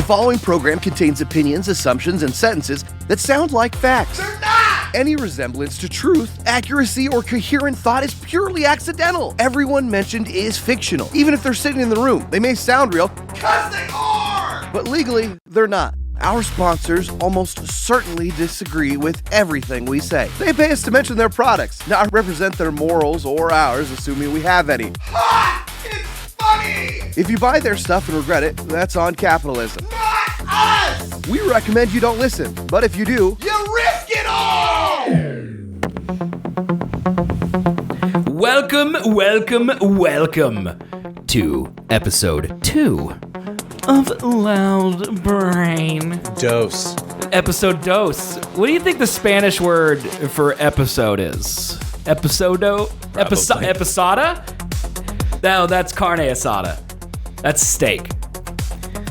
following program contains opinions, assumptions, and sentences that sound like facts. They're not! Any resemblance to truth, accuracy, or coherent thought is purely accidental. Everyone mentioned is fictional. Even if they're sitting in the room, they may sound real, 'Cause they are! but legally, they're not. Our sponsors almost certainly disagree with everything we say. They pay us to mention their products, not represent their morals or ours, assuming we have any. Ha! It's funny! If you buy their stuff and regret it, that's on capitalism. Not us! We recommend you don't listen, but if you do, You risk it all! Welcome to episode 2 of Loud Brain. Dose. Episode dos. What do you think the Spanish word for episode is? Episodo? Episada? No, that's carne asada. That's steak.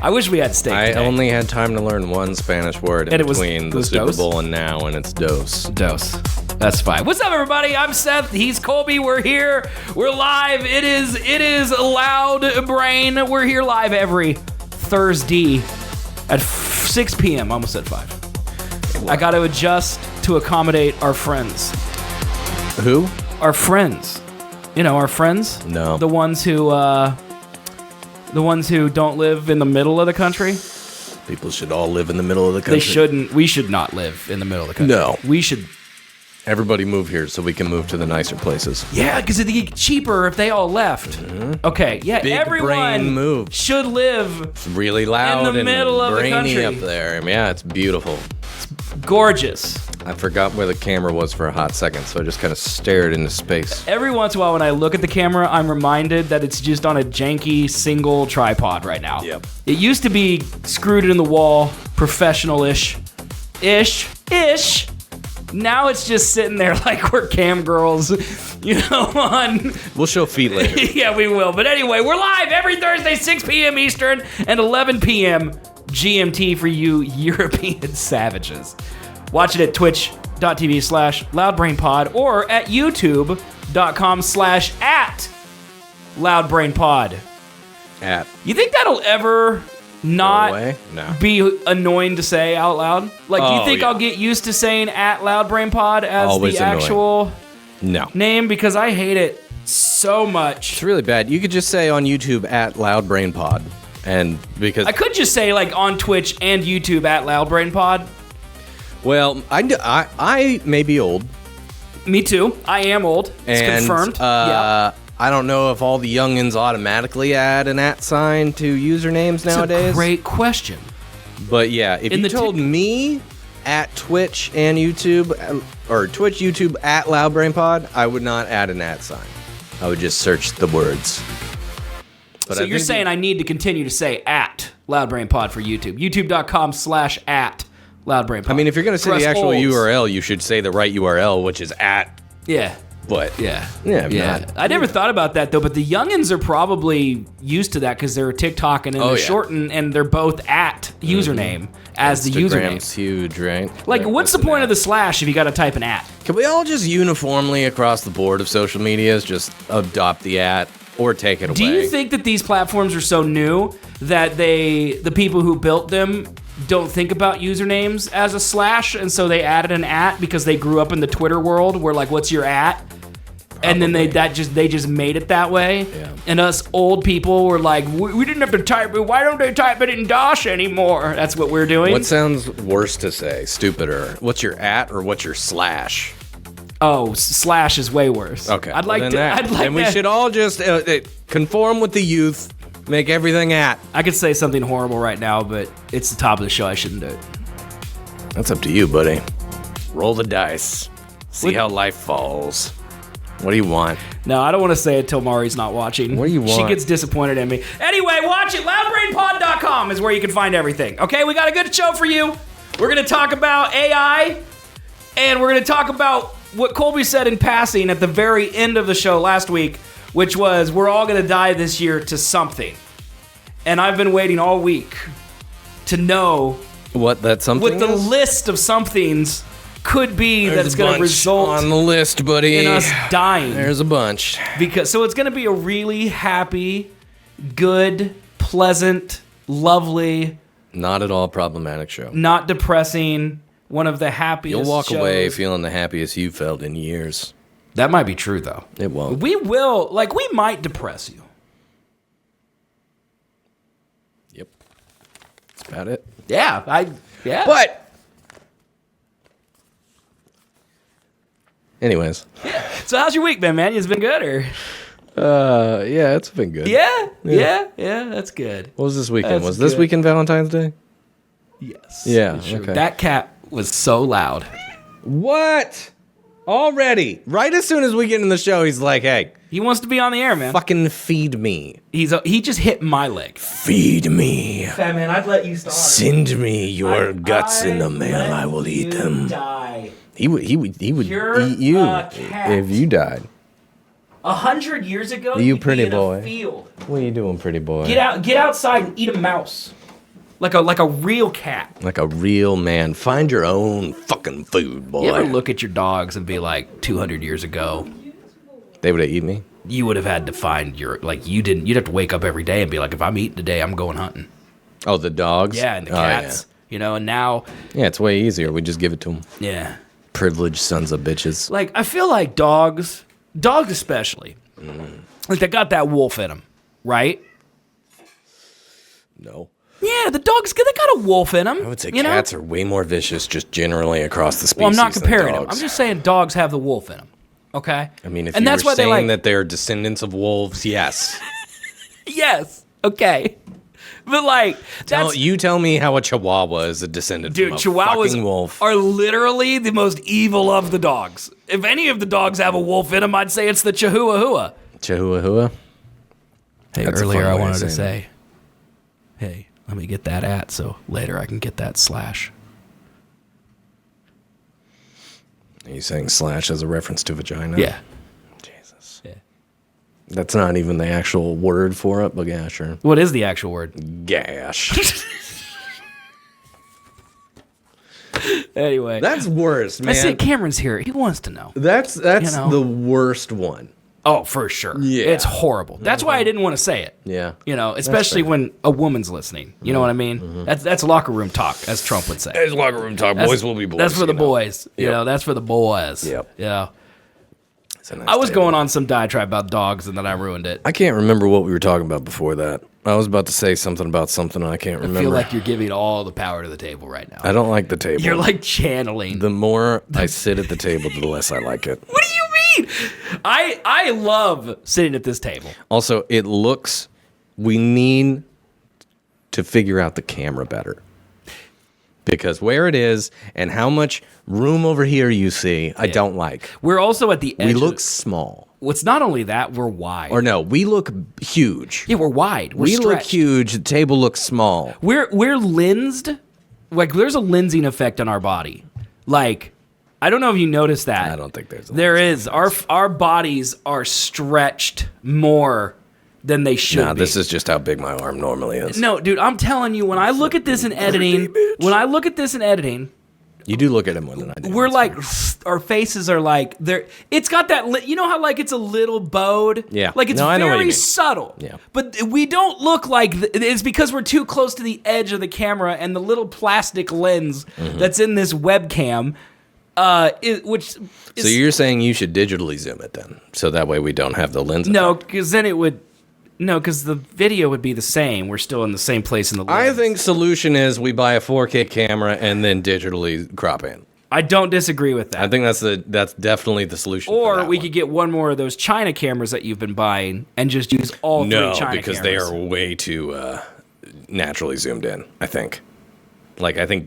I wish we had steak I today. only had time to learn one Spanish word in between the Super dose? Bowl and now, and it's dose. Dose. That's fine. What's up, everybody? I'm Seth. He's Colby. We're here. We're live. It is Loud Brain. We're here live every Thursday at 6 p.m. Almost at 5. Wow. I got to adjust to accommodate our friends. Who? Our friends. You know, our friends. No. The ones who don't live in the middle of the country. People should all live in the middle of the country. They shouldn't. We should not live in the middle of the country. No. We should. Everybody move here so we can move to the nicer places. Yeah, because it'd be cheaper if they all left. Mm-hmm. Okay, yeah, Big everyone brain move. should live It's really loud in the middle and of the brainy country. up there. Yeah, it's beautiful. gorgeous. I forgot where the camera was for a hot second, so I just kind of stared into space. Every once in a while when I look at the camera, I'm reminded that it's just on a janky single tripod right now. Yep. It used to be screwed in the wall, professional-ish. Ish. Now it's just sitting there like we're cam girls, you know, on... We'll show feet later. Yeah, we will. But anyway, we're live every Thursday, 6 p.m. Eastern and 11 p.m. GMT for you European savages. Watch it at twitch.tv/loudbrainpod or at youtube.com/@loudbrainpod. At. You think that'll ever not No. be annoying to say out loud? Like, do you Oh, think yeah. I'll get used to saying @loudbrainpod as Always the annoying. actual No. name? Because I hate it so much. It's really bad. You could just say on YouTube @loudbrainpod. And because... I could just say, like, on Twitch and YouTube @loudbrainpod. Well, I may be old. Me too. I am old. It's And, confirmed. Yeah. I don't know if all the youngins automatically add an @sign to usernames nowadays. It's a great question. But yeah, if In you the told me at Twitch and YouTube, or Twitch, YouTube @loudbrainpod, I would not add an @sign. I would just search the words. But So you're saying I need to continue to say @loudbrainpod for YouTube. YouTube.com/@loudbrainpod. I mean, if you're going to say For the us actual olds. URL, you should say the right URL, which is @. Yeah. But Yeah. Yeah, not. I never thought about that, though, but the youngins are probably used to that because they're TikTok and then they're yeah. shortened and they're both @ as the username. Instagram's huge, right? Like, what's the point of the slash if you got to type an @? Can we all just uniformly across the board of social medias just adopt the @ or take it away? Do you think that these platforms are so new that the people who built them don't think about usernames as a slash, and so they added an @ because they grew up in the Twitter world where, like, what's your @? And then they just made it that way. Yeah. And us old people were like, we didn't have to type it. Why don't they type it in DOS anymore? That's what we're doing. What sounds worse to say? Stupider. What's your @ or what's your slash? Oh, slash is way worse. Okay. I'd like to. I'd like and we to- should all just conform with the youth. Make everything @. I could say something horrible right now, but it's the top of the show. I shouldn't do it. That's up to you, buddy. Roll the dice. See how life falls. What do you want? No, I don't want to say it till Mari's not watching. What do you She want? gets disappointed in me. Anyway, watch it. Loudbrainpod.com is where you can find everything. Okay, we got a good show for you. We're going to talk about AI, and we're going to talk about what Colby said in passing at the very end of the show last week, which was we're all going to die this year to something. And I've been waiting all week to know What that something what the is? list of somethings could be There's that's a going to bunch result on the list, buddy. in us dying. There's a bunch. So it's going to be a really happy, good, pleasant, lovely, Not at all problematic show. Not depressing. One of the happiest You'll walk shows. away feeling the happiest you've felt in years. That might be true, though. It won't. We might depress you. Yep. That's about it. Yeah. But anyways. So how's your week been, man? It's been good, or? Yeah, it's been good. Yeah, that's good. What was this weekend? That's Was this good. weekend Valentine's Day? Yes. Yeah, for sure. okay. That cat was so loud. What? Already? Right as soon as we get in the show, he's like, hey, He wants to be on the air, man. fucking feed me. He just hit my leg. Feed me. Fat man, I'd let you start. Send me your guts in the mail. I will eat them. Die. He would You're eat you a cat. if you died. 100 years ago, You you'd pretty be in boy. a field. What are you doing, pretty boy? Get outside and eat a mouse, like a real cat. Like a real man. Find your own fucking food, boy. You ever look at your dogs and be like, 200 years ago, They would have eaten me. you would have had to find you'd have to wake up every day and be like, if I'm eating today, I'm going hunting. Oh, the dogs? Yeah, and the Oh, cats, and now, Yeah, it's way easier. We just give it to them. yeah. Privileged sons of bitches. Like, I feel like dogs especially, like they got that wolf in them, right? No. Yeah, the dogs, they got a wolf in them. I would say cats are way more vicious just generally across the species. Well, I'm not than comparing them. dogs. I'm just saying dogs have the wolf in them. Okay. I mean, if and you that's were why saying they like, that they're descendants of wolves, yes. yes, okay, but like that's You tell me how a Chihuahua is a descendant dude. from a Chihuahuas fucking wolf. are literally the most evil of the dogs. If any of the dogs have a wolf in them, I'd say it's the Chihuahua. Chihuahua? Hey, That's a earlier fun I way of wanted to saying say, hey, let me get that so later I can get that slash. Are you saying slash as a reference to vagina? Yeah. Jesus. Yeah. That's not even the actual word for it, but yeah, sure. What is the actual word? Gash. Anyway, That's worse, man. I see Cameron's here. He wants to know. That's You know. the worst one. Oh, for sure. Yeah. It's horrible. That's why I didn't want to say it. Yeah. Especially fair. when a woman's listening. You know what I mean? That's locker room talk, as Trump would say. It's locker room talk. That's- Boys will be boys. That's for the you know. boys. You Yep. know, that's for the boys. Yep. Yeah. It's a nice I was table. going on some diatribe about dogs and then I ruined it. I can't remember what we were talking about before that. I was about to say something about something and I can't remember. I feel like you're giving all the power to the table right now. I don't like the table. You're like channeling. The more I sit at the table, the less I like it. What do you mean? I love sitting at this table. Also, we need to figure out the camera better. Because where it is and how much room over here you see, I don't like. We're also at the edge. We of- look small. It's not only that, we're wide. Or no, we look huge. Yeah, we're wide. We're We look stretched. huge. The table looks small. We're lensed. Like there's a lensing effect on our body. Like I don't know if you noticed that. I don't think there's. There is. Our bodies are stretched more than they should Nah, be. this is just how big my arm normally is. No, dude, I'm telling you, when I look at this in editing, You do look at it more than I do. we're That's like, fair. our faces are like, it's got that, you know how like it's a little bowed? Yeah. Like it's No, I know what you very mean. subtle. Yeah. But we don't look like, it's because we're too close to the edge of the camera and the little plastic lens Mm-hmm. that's in this webcam, which is, So you're saying you should digitally zoom it then, so that way we don't have the lens. no, because then it would, no, because the video would be the same. We're still in the same place in the lens. I think solution is we buy a 4K camera and then digitally crop in. I don't disagree with that. I think that's definitely the solution. for Or that we one. could get one more of those China cameras that you've been buying and just use all three China because cameras. they are way too naturally zoomed in. I think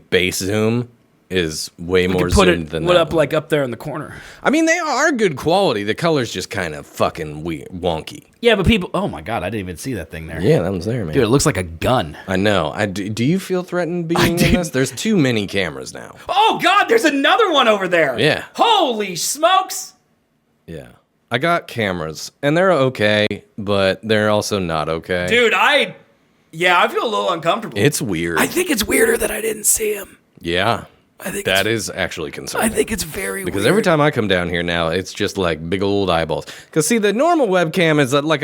base zoom is way We more could put zoomed it than what that up one. like up there in the corner. I mean, they are good quality. The color's just kind of fucking wonky. Yeah, but people. Oh my god, I didn't even see that thing there. Yeah, that one's there, man. Dude, it looks like a gun. I know. Do you feel threatened being in this? There's too many cameras now. Oh god, there's another one over there. Yeah. Holy smokes. Yeah. I got cameras, and they're okay, but they're also not okay. Dude, I feel a little uncomfortable. It's weird. I think it's weirder that I didn't see him. Yeah. I think That is actually concerning. I think it's very Because weird. every time I come down here now, it's just like big old eyeballs. Because see, the normal webcam is like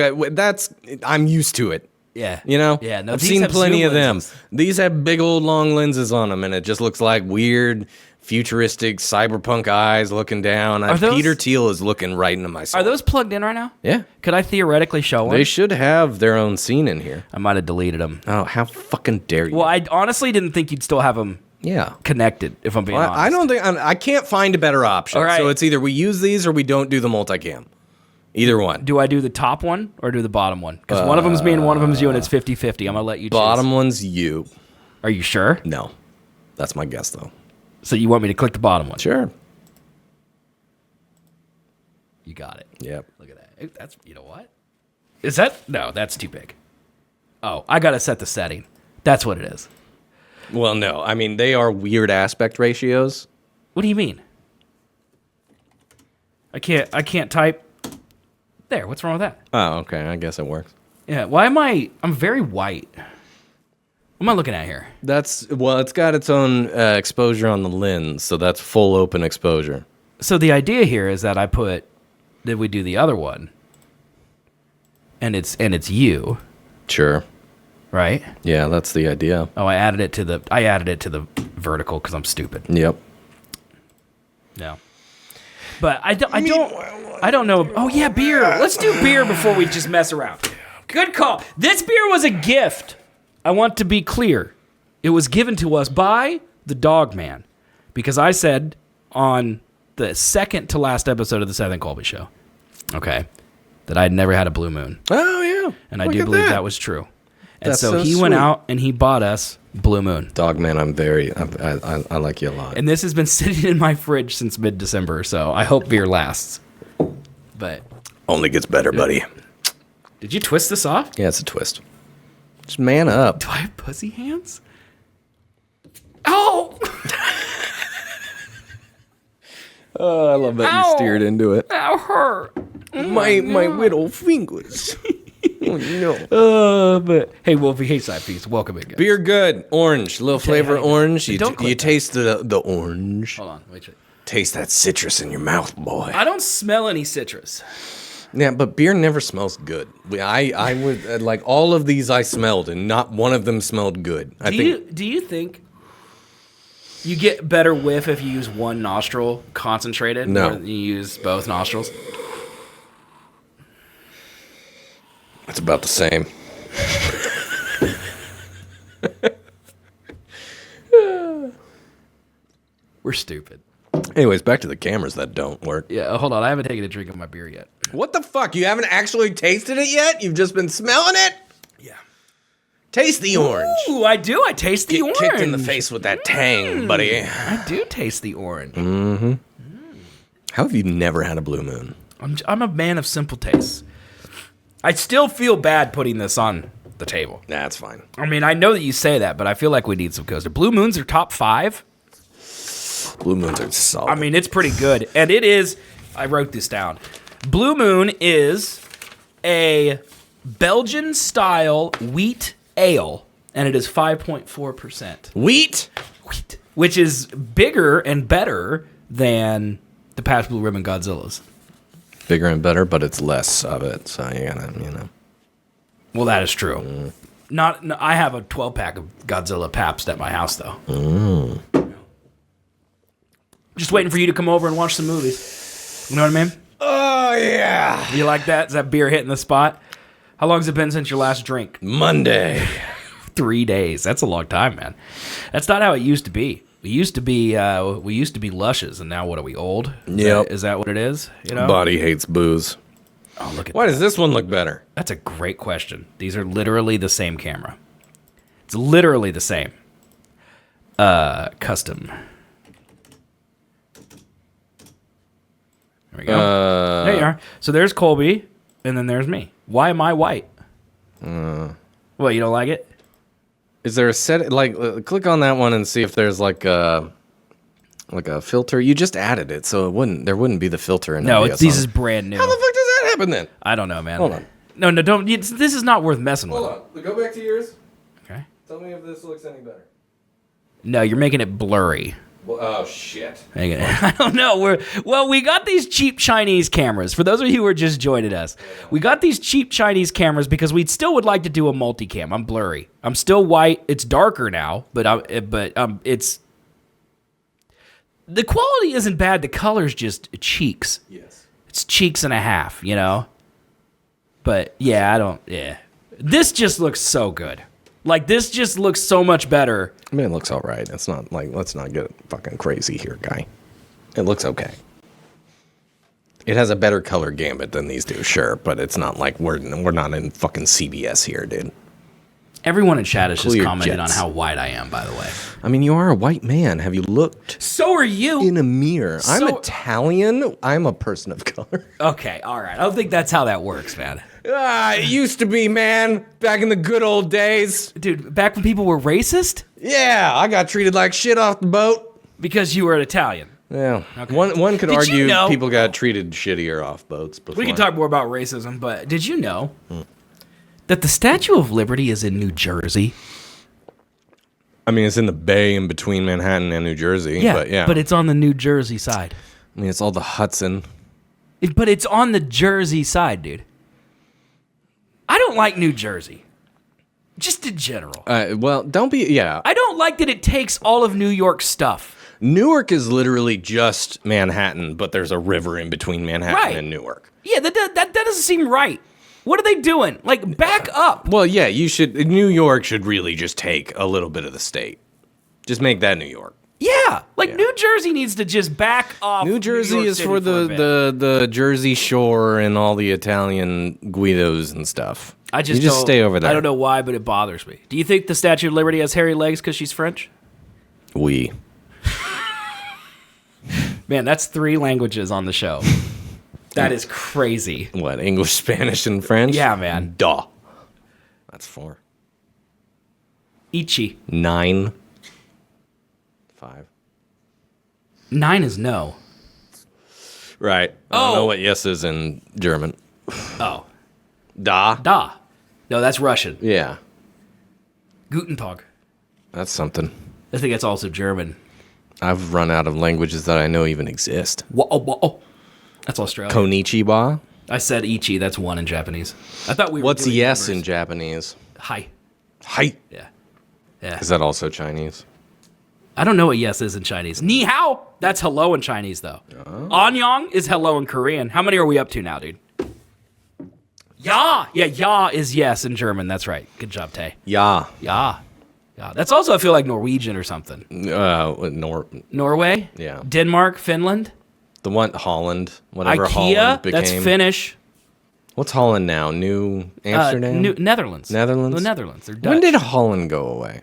I'm used to it. Yeah. You know? Yeah, no, I've these seen have plenty zoom of them. lenses. These have big old long lenses on them, and it just looks like weird, futuristic, cyberpunk eyes looking down. Peter Thiel is looking right into my soul. Are those plugged in right now? Yeah. Could I theoretically show one? They should have their own scene in here. I might have deleted them. Oh, how fucking dare you? Well, I honestly didn't think you'd still have them Yeah. connected, if I'm being honest. I don't think I can't find a better option. All right. So it's either we use these or we don't do the multicam. Either one. Do I do the top one or do the bottom one? Because one of them's me and one of them's you, and it's 50-50. I'm going to let you choose. Bottom one's you. Are you sure? No. That's my guess, though. So you want me to click the bottom one? Sure. You got it. Yep. Look at that. That's, you know what? Is that? No, that's too big. Oh, I got to set the setting. That's what it is. Well, no. I mean, they are weird aspect ratios. What do you mean? I can't type. There, what's wrong with that? Oh, okay. I guess it works. Yeah, why am I'm very white. What am I looking at here? Well, it's got its own exposure on the lens, so that's full open exposure. So the idea here is that did we do the other one? And it's you, Sure. right? Yeah, that's the idea. Oh, I added it to the vertical because I'm stupid. Yep. No. But I don't know. Oh yeah, beer. Let's do beer before we just mess around. Good call. This beer was a gift. I want to be clear. It was given to us by the Dog Man, because I said on the second to last episode of the Seth and Colby show, okay, that I'd never had a Blue Moon, Oh, yeah. and I Look do at believe that was true. And That's so so he went sweet. out and he bought us Blue Moon. Dog man, I like you a lot. And this has been sitting in my fridge since mid-December, so I hope beer lasts. But Only gets better, buddy. did you twist this off? Yeah, it's a twist. Just man up. Do I have pussy hands? Oh! Oh, I love that Ow. you steered into it. That hurt. My little fingers. Oh, no. But hey, Wolfie, hey, side piece. Welcome in, guys. Beer good. Orange. Little flavor how you- orange. You, Don't click you that. taste the orange. Hold on, wait. Taste that citrus in your mouth, boy. I don't smell any citrus. Yeah, but beer never smells good. I would like all of these I smelled, and not one of them smelled good. Do you think you get better whiff if you use one nostril concentrated? No. Or than you use both nostrils? it's about the same. We're stupid. Anyways, back to the cameras that don't work. Yeah, hold on. I haven't taken a drink of my beer yet. What the fuck? You haven't actually tasted it yet? You've just been smelling it? Yeah. Taste the orange. Ooh, I do. I taste the Get orange. kicked in the face with that tang, buddy. I do taste the orange. How have you never had a Blue Moon? I'm a man of simple tastes. I still feel bad putting this on the table. That's fine. I mean, I know that you say that, but I feel like we need some coaster. Blue Moons are top 5. Blue Moons are solid. I mean, it's pretty good. And it is, I wrote this down. Blue Moon is a Belgian-style wheat ale, and it is 5.4%. Wheat? Wheat. Which is bigger and better than the past Blue Ribbon Godzillas. Bigger and better, but it's less of it. So you gotta, Well, that is true. I have a 12-pack of Godzilla Pabst at my house, though. Just waiting for you to come over and watch some movies. You know what I mean? Oh, yeah. You like that? Is that beer hitting the spot? How long has it been since your last drink? Monday. 3 days. That's a long time, man. That's not how it used to be. We used to be lushes, and now what are we, old? Yep. Is that what it is? You know? Body hates booze. Oh, look at Why does this one look better? That's a great question. These are literally the same camera. It's literally the same. Custom. There we go. There you are. So there's Colby, and then there's me. Why am I white? What, you don't like it? Is there a set? Click on that one and see if there's like a filter. You just added it, so there wouldn't be the filter in No, OBS this on. is brand new. How the fuck does that happen then? I don't know, man. Hold on. No, don't. This is not worth messing with. on. Go back to yours. Okay. Tell me if this looks any better. No, you're making it blurry. Well, oh, shit. Hang on. I don't know. We got these cheap Chinese cameras. For those of you who are just joining us, we got these cheap Chinese cameras because we still would like to do a multicam. I'm blurry. I'm still white. It's darker now, but it's the quality isn't bad. The color's just cheeks. Yes. It's cheeks and a half, you know. But yeah, This just looks so good. Like, this just looks so much better. I mean, it looks all right. It's not like, let's not get fucking crazy here, guy. It looks okay. It has a better color gamut than these do, sure, but it's not like we're not in fucking CBS here, dude. Everyone in chat has just Clear commented jets. on how white I am, by the way. I mean, you are a white man. Have you looked So are you. in a mirror? I'm So- Italian. I'm a person of color. Okay, all right. I don't think that's how that works, man. It used to be, man. Back in the good old days. Dude, back when people were racist? Yeah, I got treated like shit off the boat. Because you were an Italian. Yeah. Okay. One could Did you argue know- people got treated shittier off boats before. We can talk more about racism, but did you know that the Statue of Liberty is in New Jersey? I mean, it's in the bay in between Manhattan and New Jersey. Yeah, but it's on the New Jersey side. I mean, it's all the Hudson. But it's on the Jersey side, dude. I don't like New Jersey. Just in general. Well, don't be. Yeah. I don't like that it takes all of New York's stuff. Newark is literally just Manhattan, but there's a river in between Manhattan Right. and Newark. Yeah, that doesn't seem right. What are they doing? Like, back up. Well, yeah, New York should really just take a little bit of the state. Just make that New York. Yeah, New Jersey needs to just back off. New Jersey York is City for a bit. the Jersey Shore and all the Italian Guidos and stuff. I just you just don't- stay over there. I don't know why, but it bothers me. Do you think the Statue of Liberty has hairy legs because she's French? We. Man, that's 3 languages on the show. That is crazy. What, English, Spanish, and French? Yeah, man. Duh. That's 4. Ichi. 9. 5. 9 is no. Right. I don't Oh. know what yes is in German. Oh. Da. Da. No, that's Russian. Yeah. Guten Tag. That's something. I think that's also German. I've run out of languages that I know even exist. Whoa. That's Australian. Konnichiwa. I said ichi. That's 1 in Japanese. I thought we were What's doing yes in numbers. Japanese? Hi. Hi. Yeah. Is that also Chinese? I don't know what yes is in Chinese. Ni hao. That's hello in Chinese, though. Annyeong is hello in Korean. How many are we up to now, dude? Ya. Yeah, ya is yes in German. That's right. Good job, Tay. Yeah. Ya. Yeah. That's also, I feel like, Norwegian or something. Norway? Yeah. Denmark? Finland? The one, Holland. Whatever IKEA? Holland became. That's Finnish. What's Holland now? New Amsterdam? Netherlands. Netherlands? The Netherlands. They're Dutch. When did Holland go away?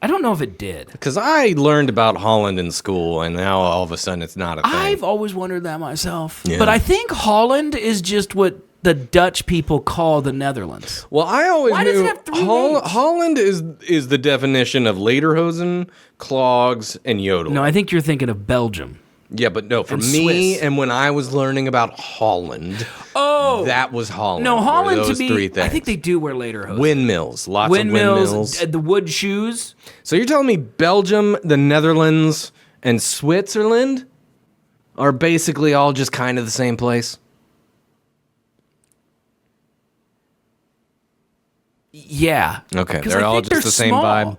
I don't know if it did. Because I learned about Holland in school, and now all of a sudden it's not a thing. I've always wondered that myself. Yeah. But I think Holland is just what the Dutch people call the Netherlands. Well, I always Why knew does it have 3 names? Holland is the definition of lederhosen, clogs, and yodel. No, I think you're thinking of Belgium. Yeah, but no, for And me, Swiss. and when I was learning about Holland, that was Holland. No, were Holland those to me, 3 things. I think they do wear lederhosen. Windmills, lots of windmills. The wood shoes. So you're telling me Belgium, the Netherlands, and Switzerland are basically all just kind of the same place? Yeah. Okay, 'Cause they're I all think just the same small. vibe?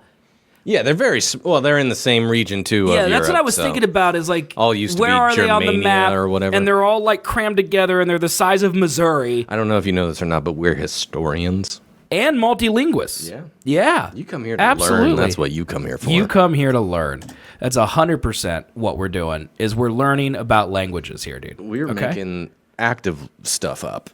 Yeah, they're well, they're in the same region too. Yeah, of that's what Europe, I was so. thinking about is like, All used to where be are they on the Germania map? or whatever. And they're all like crammed together and they're the size of Missouri I don't know if you know this or not, but we're historians. and multilinguists. Yeah. Yeah. You come here to Absolutely. learn. That's what you come here for. You come here to learn. That's 100% what we're doing is we're learning about languages here, dude. We're Okay? making active stuff up.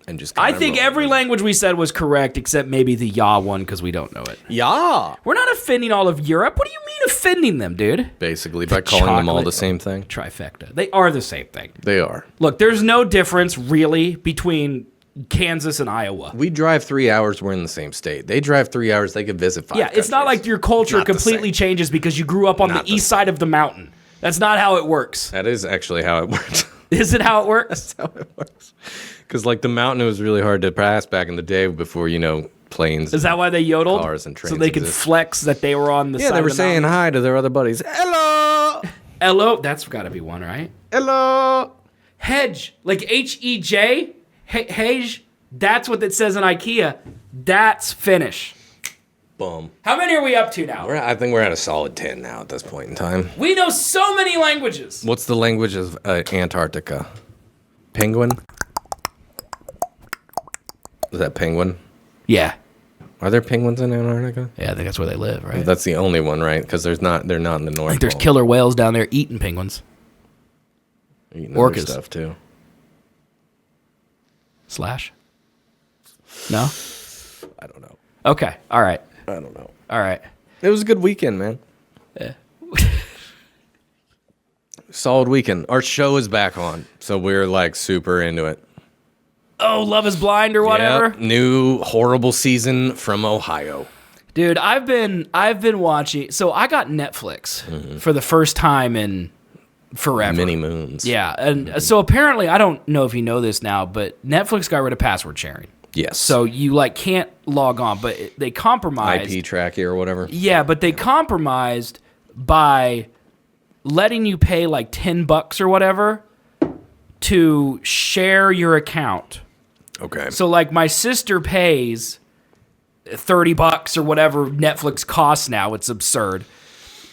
And just I kinda think rolling. every language we said was correct except maybe the ya one because we don't know it. Yeah. We're not offending all of Europe. What do you mean offending them, dude? Basically, by calling them all Chocolate. the same thing. Trifecta. They are the same thing. They are. Look, there's no difference really between Kansas and Iowa. We drive 3 hours, we're in the same state. They drive 3 hours, they could visit 5 Yeah, it's not countries. like your culture Not the completely same. changes because you grew up on Not the the east side of the mountain. That's not how it works. That is actually how it works. Is it how it works? That's how it works. Because, like, the mountain was really hard to pass back in the day before, planes. Is that why they yodeled? Cars and trains so they could exist. flex that they were on the Yeah, side they were of the saying mountain? hi to their other buddies. Hello! Hello? That's got to be one, right? Hello! Hedge, like H-E-J, Hedge, that's what it says in IKEA. That's Finnish. Boom. How many are we up to now? I think we're at a solid 10 now at this point in time. We know so many languages. What's the language of Antarctica? Penguin? Is that penguin? Yeah. Are there penguins in Antarctica? Yeah, I think that's where they live, right? That's the only one, right? Because they're not in the North I think there's Pole. killer whales down there eating penguins. Eating other orcas. stuff too. Slash? No? I don't know. Okay. All right. I don't know. All right. It was a good weekend, man. Yeah. Solid weekend. Our show is back on, so we're like super into it. Oh, Love is Blind or whatever? Yep. New horrible season from Ohio. Dude, I've been watching. So I got Netflix for the first time in forever. Many moons. Yeah, and so apparently, I don't know if you know this now, but Netflix got rid of password sharing. Yes. So you like can't log on, but they compromised. IP tracky or whatever. Yeah, but they compromised by letting you pay like $10 or whatever to share your account. Okay. So like my sister pays $30 or whatever Netflix costs now. It's absurd.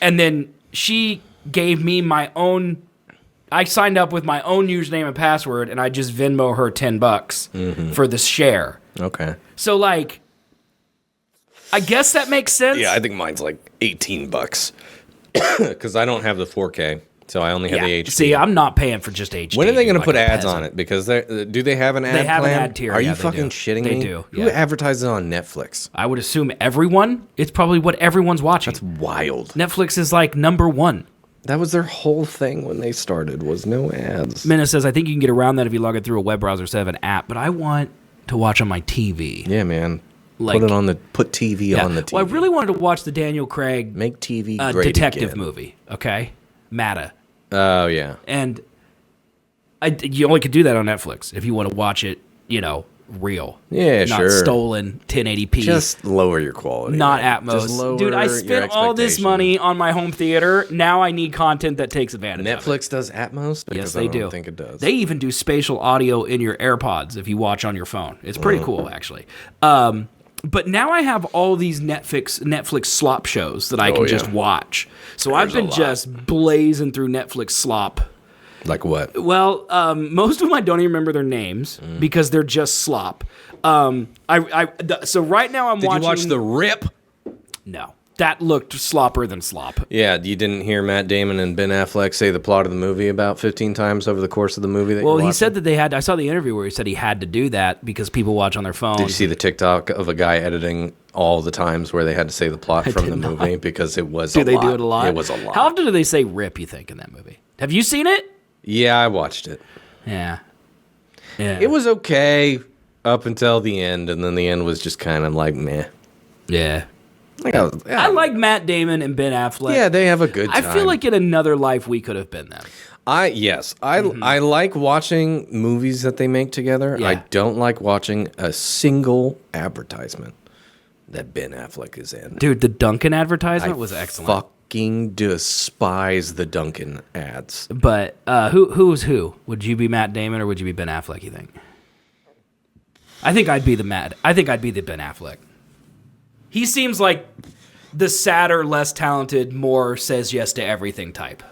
And then she gave me my own. I signed up with my own username and password, and I just Venmo her $10 for the share. Okay. So like, I guess that makes sense. Yeah, I think mine's like $18 because I don't have the 4K, so I only have the HD. See, I'm not paying for just HD. When are they going to like put a ads peasant. on it? Because do they have an ad They have plan? an ad tier. Are Yeah, you they fucking do. shitting They me? do, Who yeah. advertises on Netflix? I would assume everyone. It's probably what everyone's watching. That's wild. Netflix is like number one. That was their whole thing when they started, was no ads. Minna says, I think you can get around that if you log it through a web browser instead of an app, but I want to watch on my TV. Yeah, man. Like- Put TV on the TV. Well, I really wanted to watch the Daniel Craig Make TV great detective again. movie, okay? Mata. Oh, yeah. And you only could do that on Netflix if you want to watch it, real. Yeah, not sure. stolen 1080p. Just lower your quality. not man. Just Atmos. lower Dude, I your spent all this expectation. money on my home theater. Now I need content that takes advantage of it. Netflix does Atmos? Because Yes, they I don't do. think it does. They even do spatial audio in your AirPods if you watch on your phone. It's pretty cool, actually. But now I have all these Netflix slop shows that I can yeah. just watch. So I've There's a been lot. just blazing through Netflix slop. Like what? Well, most of them I don't even remember their names because they're just slop. So right now I'm Did watching. you watch The Rip? No, that looked slopper than slop. Yeah, you didn't hear Matt Damon and Ben Affleck say the plot of the movie about 15 times over the course of the movie that Well, you're he watching? said that they had. I saw the interview where he said he had to do that because people watch on their phones. Did you see the TikTok of a guy editing all the times where they had to say the plot from the movie because it was Do a they lot. do it a lot? It was a lot. How often do they say "rip"? You think in that movie? Have you seen it? Yeah, I watched it. Yeah. Yeah. It was okay up until the end, and then the end was just kind of like meh. Yeah. I I like Matt Damon and Ben Affleck. Yeah, they have a good I time. feel like in another life we could have been them. I like watching movies that they make together. Yeah. I don't like watching a single advertisement that Ben Affleck is in. Dude, the Dunkin' advertisement I was excellent. Fucking despise the Dunkin' ads. But who's who? Would you be Matt Damon or would you be Ben Affleck, you think? I think I'd be the Ben Affleck. He seems like the sadder, less talented, more says yes to everything type.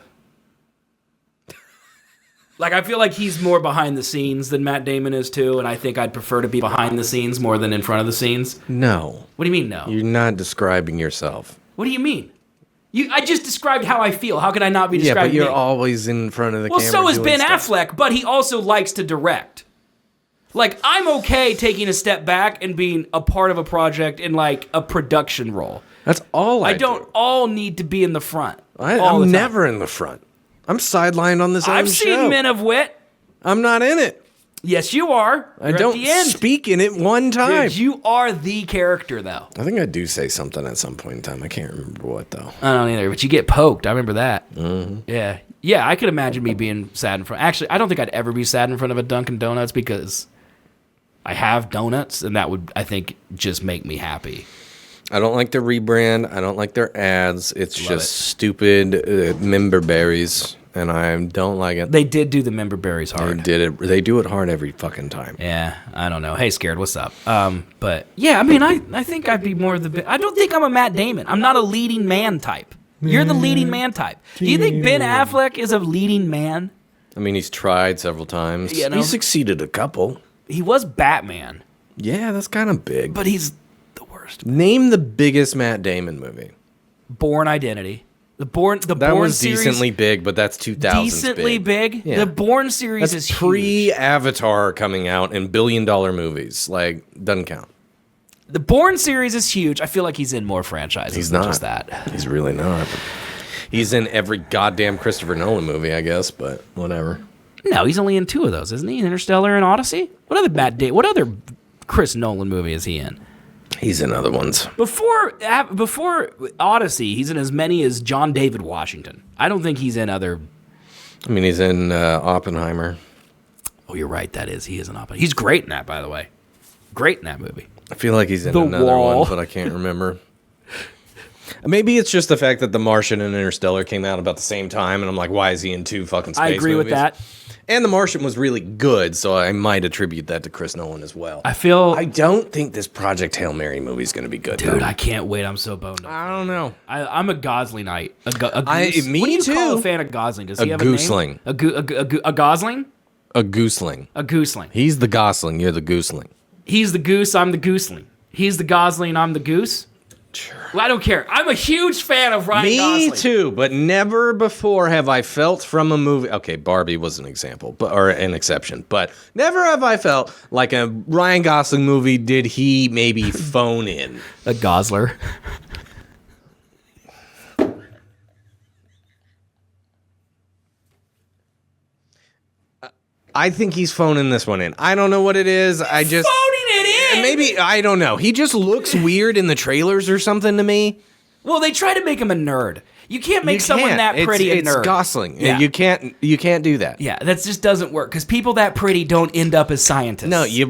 Like, I feel like he's more behind the scenes than Matt Damon is, too, and I think I'd prefer to be behind the scenes more than in front of the scenes. No. What do you mean, no? You're not describing yourself. What do you mean? I just described how I feel. How could I not be Yeah, describing but you're me? always in front of the Well, camera. so is doing Ben stuff. Affleck, but he also likes to direct. Like, I'm okay taking a step back and being a part of a project in, like, a production role. That's all I don't do. all need to be in the front. all the I'm time. never in the front. I'm sidelined on this own I've show. seen Men of Wit. I'm not in it. Yes, you are. I You're don't at the end. speak in it one time. Dude, you are the character, though. I think I do say something at some point in time. I can't remember what, though. I don't either, but you get poked. I remember that. Mm-hmm. Yeah. Yeah, I could imagine me being sad in front. Actually, I don't think I'd ever be sad in front of a Dunkin' Donuts because I have donuts, and that would, I think, just make me happy. I don't like their rebrand. I don't like their ads. It's Love just it. stupid member berries, and I don't like it. They did do the member berries hard. They did it. They do it hard every fucking time. Yeah, I don't know. Hey, Scared, what's up? But yeah, I mean, I think I'd be more of the. I don't think I'm a Matt Damon. I'm not a leading man type. You're the leading man type. Do you think Ben Affleck is a leading man? I mean, he's tried several times. You know? He succeeded a couple. He was Batman, Yeah, that's kind of big. but he's the worst. Name the biggest Matt Damon movie. Born Identity. The Born That was series, decently big, but that's 2000s decently big. Yeah. The Born series That's is huge. pre-Avatar coming out in billion-dollar movies. Like, doesn't count. The Born series is huge. I feel like he's in more franchises. He's than not. just that. He's really not. He's in every goddamn Christopher Nolan movie, I guess, but whatever. No, he's only in 2 of those, isn't he? Interstellar and Odyssey. What other Chris Nolan movie is he in? He's in other ones. Before Odyssey, he's in as many as John David Washington. I don't think he's in other. I mean, he's in Oppenheimer. Oh, you're right. He is an Oppenheimer. He's great in that, by the way. Great in that movie. I feel like he's in The another Wall. one, but I can't remember. Maybe it's just the fact that The Martian and Interstellar came out about the same time, and I'm like, why is he in 2 fucking space I agree with movies? that. And The Martian was really good, so I might attribute that to Chris Nolan as well. I don't think this Project Hail Mary movie is going to be good. Dude, though. I can't wait. I'm so boned up. I don't know. I'm a Goslingite. A goose. Me what do you call too. a fan of Gosling? Does A he have gooseling. a name? A Gosling? A gooseling. A gooseling. He's the Gosling. You're the gooseling. He's the goose. I'm the gooseling. He's the Gosling. I'm the goose. Sure. Well, I don't care. I'm a huge fan of Ryan Me Gosling. too, but never before have I felt from a movie. Okay, Barbie was an example, or an exception, but never have I felt like a Ryan Gosling movie. Did he maybe phone in? A Gosler. I think he's phoning this one in. I don't know what it is. I just Phoning it in. maybe I don't know. He just looks weird in the trailers or something to me. Well, they try to make him a nerd. You can't make someone that pretty a nerd. It's Gosling. Yeah. You can't do that. Yeah, that just doesn't work because people that pretty don't end up as scientists. No, you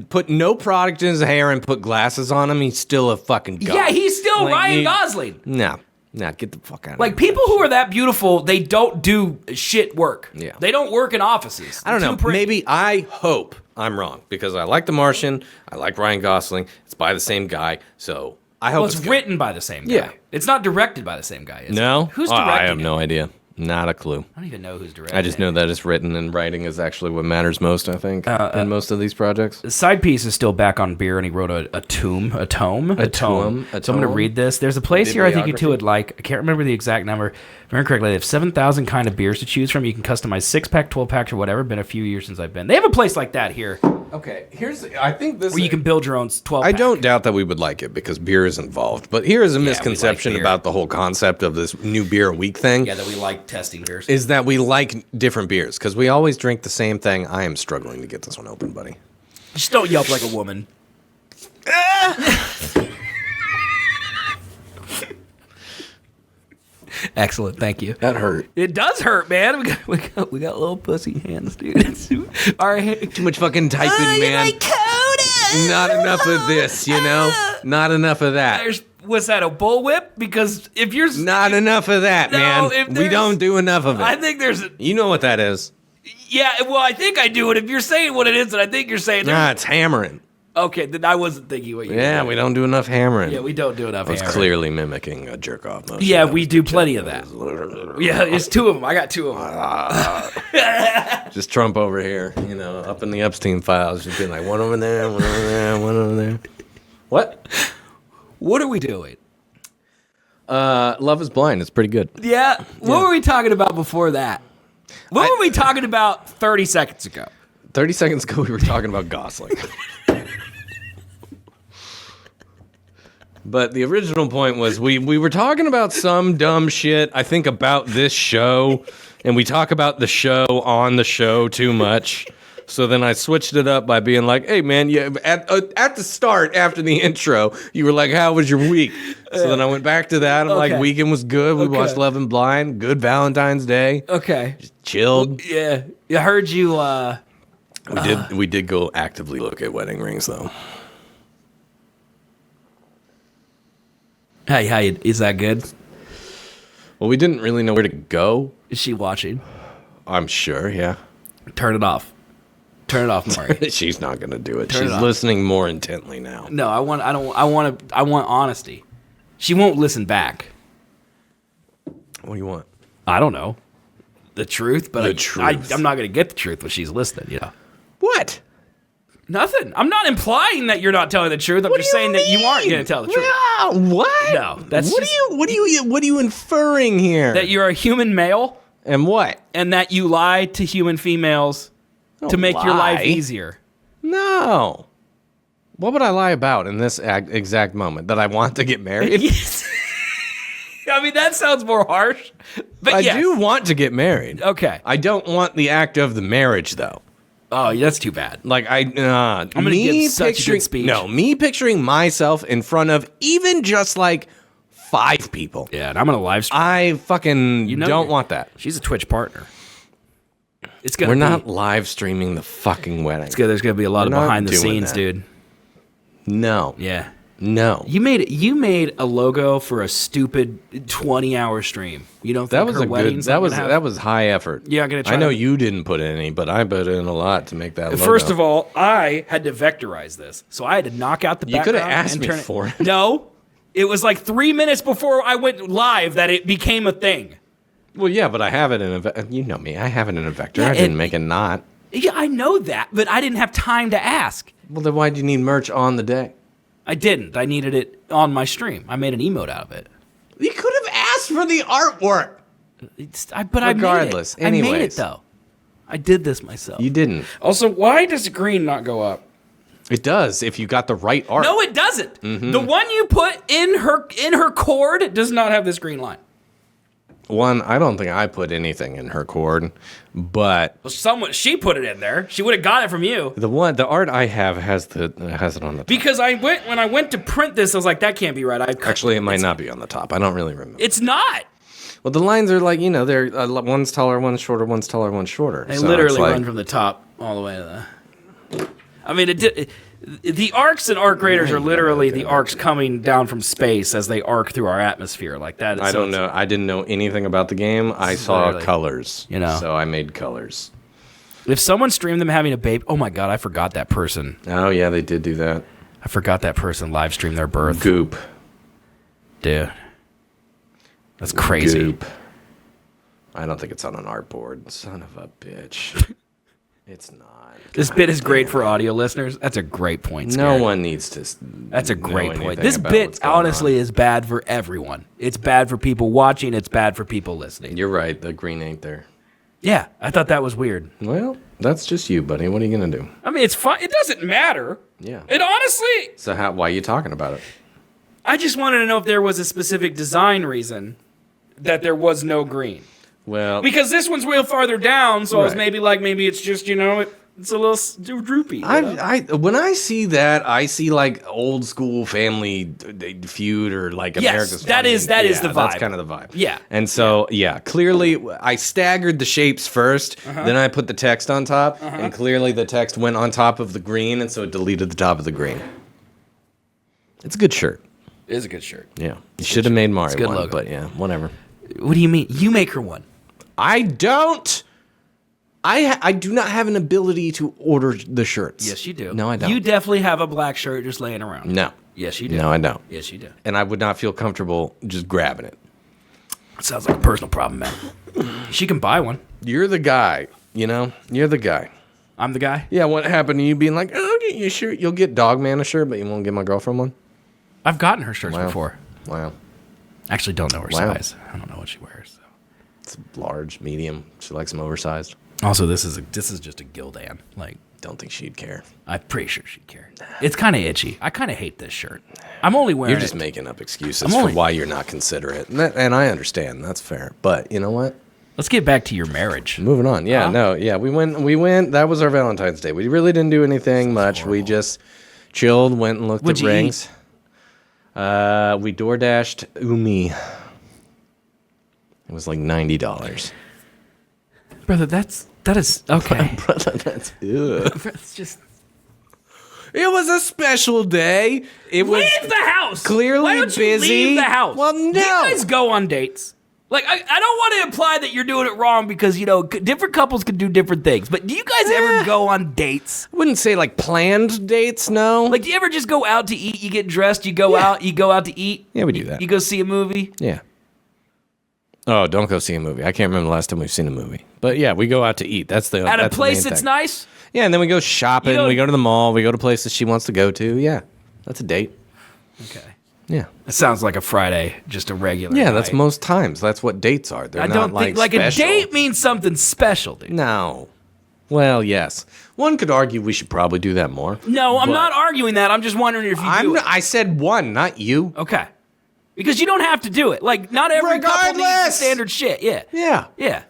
put no product in his hair and put glasses on him. He's still a fucking god. Yeah, he's still Like, Ryan Gosling. No, get the fuck out of Like, here. people who are that beautiful, they don't do shit work. Yeah. They don't work in offices. I don't They're know. too pretty. Maybe I hope I'm wrong because I like The Martian. I like Ryan Gosling. It's by the same guy, so I hope Well, it's good. written by the same guy. Yeah. It's not directed by the same guy, is No, it? Who's Oh, directing I have it? no idea. Not a clue. I don't even know who's directing I just know that it's written, and writing is actually what matters most, I think, in most of these projects. The side piece is still back on beer, and he wrote a tome. So I'm going to read this. There's a place here I think you two would like. I can't remember the exact number. If I remember correctly, they have 7,000 kind of beers to choose from. You can customize 6-pack, 12-packs, or whatever. Been a few years since I've been. They have a place like that here Okay, I think this where you can build your own 12-pack. I don't doubt that we would like it because beer is involved. But here is a misconception beer. about the whole concept of this new beer a week thing. Yeah, that we like testing beers. Is that we like different beers because we always drink the same thing. I am struggling to get this one open, buddy. Just don't yelp like a woman. Excellent, thank you. That hurt. It does hurt, man. We got little pussy hands, dude. All right. Too much fucking typing, man. Not enough of this, you know? Not enough of that. Was that a bullwhip? Because if you're Not enough of that, No, if man. We there's- don't do enough of it. I think there's You know what that is. yeah, well, I think I do it. If you're saying what it is, then I think you're saying Nah, it's hammering. okay, then I wasn't thinking what you were Yeah, doing. we don't do enough hammering. Yeah, we don't do enough I was hammering. clearly mimicking a jerk off motion. Yeah, That we was do the plenty joke. of that. Yeah, it's 2 of them. I got 2 of them. Just Trump over here, you know, up in the Epstein files, just being like, one over there, one over there, one over there. What? What are we doing? Love is Blind. It's pretty good. Yeah. What were we talking about before that? What were we talking about 30 seconds ago? 30 seconds ago, we were talking about Gosling. But the original point was we were talking about some dumb shit, I think, about this show, and we talk about the show on the show too much. So then I switched it up by being like, hey, man, at the start, after the intro, you were like, how was your week? So then I went back to that. I'm like, Okay. weekend was good. We watched Love and Blind. Good Valentine's Day. Okay. Chilled. Yeah. I heard you We did go actively look at wedding rings though. Hey, is that good? Well, we didn't really know where to go. Is she watching? I'm sure, yeah. Turn it off. Turn it off, Maury. She's not gonna do it. Turn She's it off. listening more intently now. No, I want honesty. She won't listen back. What do you want? I don't know. The truth, but The truth. I'm not going to get the truth when she's listening, you know. What? Nothing. I'm not implying that you're not telling the truth. I'm just saying that you aren't going to tell the truth. Yeah, what? No, that's what just- are you inferring here? That you're a human male and what? and that you lie to human females to make your life easier. No. What would I lie about in this exact moment? That I want to get married? Yes. I mean, that sounds more harsh. But I yes. do want to get married. Okay. I don't want the act of the marriage, though. Oh, that's too bad. Like, I'm going to give such a good speech. No, me picturing myself in front of even just like 5 people. Yeah, and I'm going to live stream. I fucking don't want that. She's a Twitch partner. It's gonna We're be, not live streaming the fucking wedding. There's going to be a lot of We're not behind the doing scenes, that. dude. No. Yeah. No. You made a logo for a stupid 20-hour stream. You don't think That was her a good. wedding's That not was gonna have- that was high effort. Yeah, I'm gonna try I know to- you didn't put any, but I put in a lot to make that. Logo. First of all, I had to vectorize this, so I had to knock out the You background. coulda asked and me turn for it. No, it was like 3 minutes before I went live that it became a thing. well, yeah, but I have it in a. You know me. I have it in a vector. Yeah, I didn't and- make a knot. Yeah, I know that, but I didn't have time to ask. Well, then why do you need merch on the day? I didn't. I needed it on my stream. I made an emote out of it. You could have asked for the artwork. But I Regardless, made it. I made it anyways. though. I did this myself. You didn't. Also, why does green not go up? It does if you got the right art. No, it doesn't. Mm-hmm. The one you put in her cord does not have this green line. One, I don't think I put anything in her cord, but Well, she put it in there. She would have got it from you. the art I have has it on the top. Because when I went to print this, I was like, that can't be right. Actually, it might not be on the top. I don't really remember. It's not. Well, the lines are like, they're one's taller, one's shorter, one's taller, one's shorter. They So literally it's like- run from the top all the way to the. I mean, the arcs and arc graders are literally the arcs coming down from space as they arc through our atmosphere like that. I don't know. I didn't know anything about the game. I saw Literally. colors, so I made colors. If someone streamed them having a baby, oh my god, I forgot that person. Oh yeah, they did do that. I forgot that person live streamed their birth. Goop. Dude, that's crazy. Goop. I don't think it's on an artboard. Son of a bitch. It's not. This bit is great for audio listeners. That's a great point. No Scary. one needs to. That's a know great point. anything This about what's bit, going honestly, is bad for everyone. It's bad for people watching. It's bad for people listening. You're right. The green ain't there. Yeah, I thought that was weird. Well, that's just you, buddy. What are you gonna do? I mean, it's fine. It doesn't matter. Yeah. It honestly, So why are you talking about it? I just wanted to know if there was a specific design reason that there was no green. Well, Because this one's way farther down, so I was Right. maybe it's just, it's a little droopy. When I see that, I see like old school Family Feud or like Yes, America's that Funny. is the That's vibe. kind of the vibe. Yeah. And so clearly I staggered the shapes first, then I put the text on top, and clearly the text went on top of the green, and so it deleted the top of the green. It's a good shirt. It is a good shirt. Yeah, you should have made Mario a good one, logo. but yeah, whatever. What do you mean? You make her one. I don't. I do not have an ability to order the shirts. Yes, you do. No, I don't. You definitely have a black shirt just laying around. No. Yes, you do. No, I don't. Yes, you do. And I would not feel comfortable just grabbing it. Sounds like a personal problem, man. She can buy one. You're the guy, You're the guy. I'm the guy. Yeah, what happened to you being like, oh, I'll get you a shirt. You'll get Dogman a shirt, but you won't get my girlfriend one? I've gotten her shirts Wow. before. Wow. Actually, don't know her Wow. size. I don't know what she wears. So. It's large, medium. She likes them oversized. Also, this is just a Gildan. Like, Don't think she'd care. I'm pretty sure she'd care. It's kind of itchy. I kind of hate this shirt. I'm only wearing You're just it. making up excuses I'm for only- why you're not considerate. And I understand. That's fair. But you know what? Let's get back to your marriage. Moving on. Yeah, Huh? no, yeah. We went. That was our Valentine's Day. We really didn't do anything much. We just chilled, went and looked What'd at you rings. We DoorDashed Umi. It was like $90. Brother, that's That is okay. Brother, that's ugh. It's just It was a special day. It was leave the house. clearly Why don't you busy. leave the house? Well, no. Do you guys go on dates? Like, I don't want to imply that you're doing it wrong because, you know, different couples can do different things. But do you guys ever go on dates? I wouldn't say like planned dates, no. Like, do you ever just go out to eat? You get dressed, you go out to eat? Yeah, we do that. You go see a movie? Yeah. Oh, don't go see a movie. I can't remember the last time we've seen a movie. But yeah, we go out to eat. That's the At a that's the place main that's thing. nice? Yeah, and then we go shopping. We go to the mall. We go to places she wants to go to. Yeah, that's a date. Okay. Yeah. It sounds like a Friday, just a regular Yeah, night. that's most times. That's what dates are. They're I not don't like think, like, special. a date means something special, dude. No. Well, yes. One could argue we should probably do that more. No, I'm but not arguing that. I'm just wondering if you do it. I said one, not you. Okay. Because you don't have to do it. Like, not every couple needs the Regardless. standard shit. Yeah. Yeah. Yeah.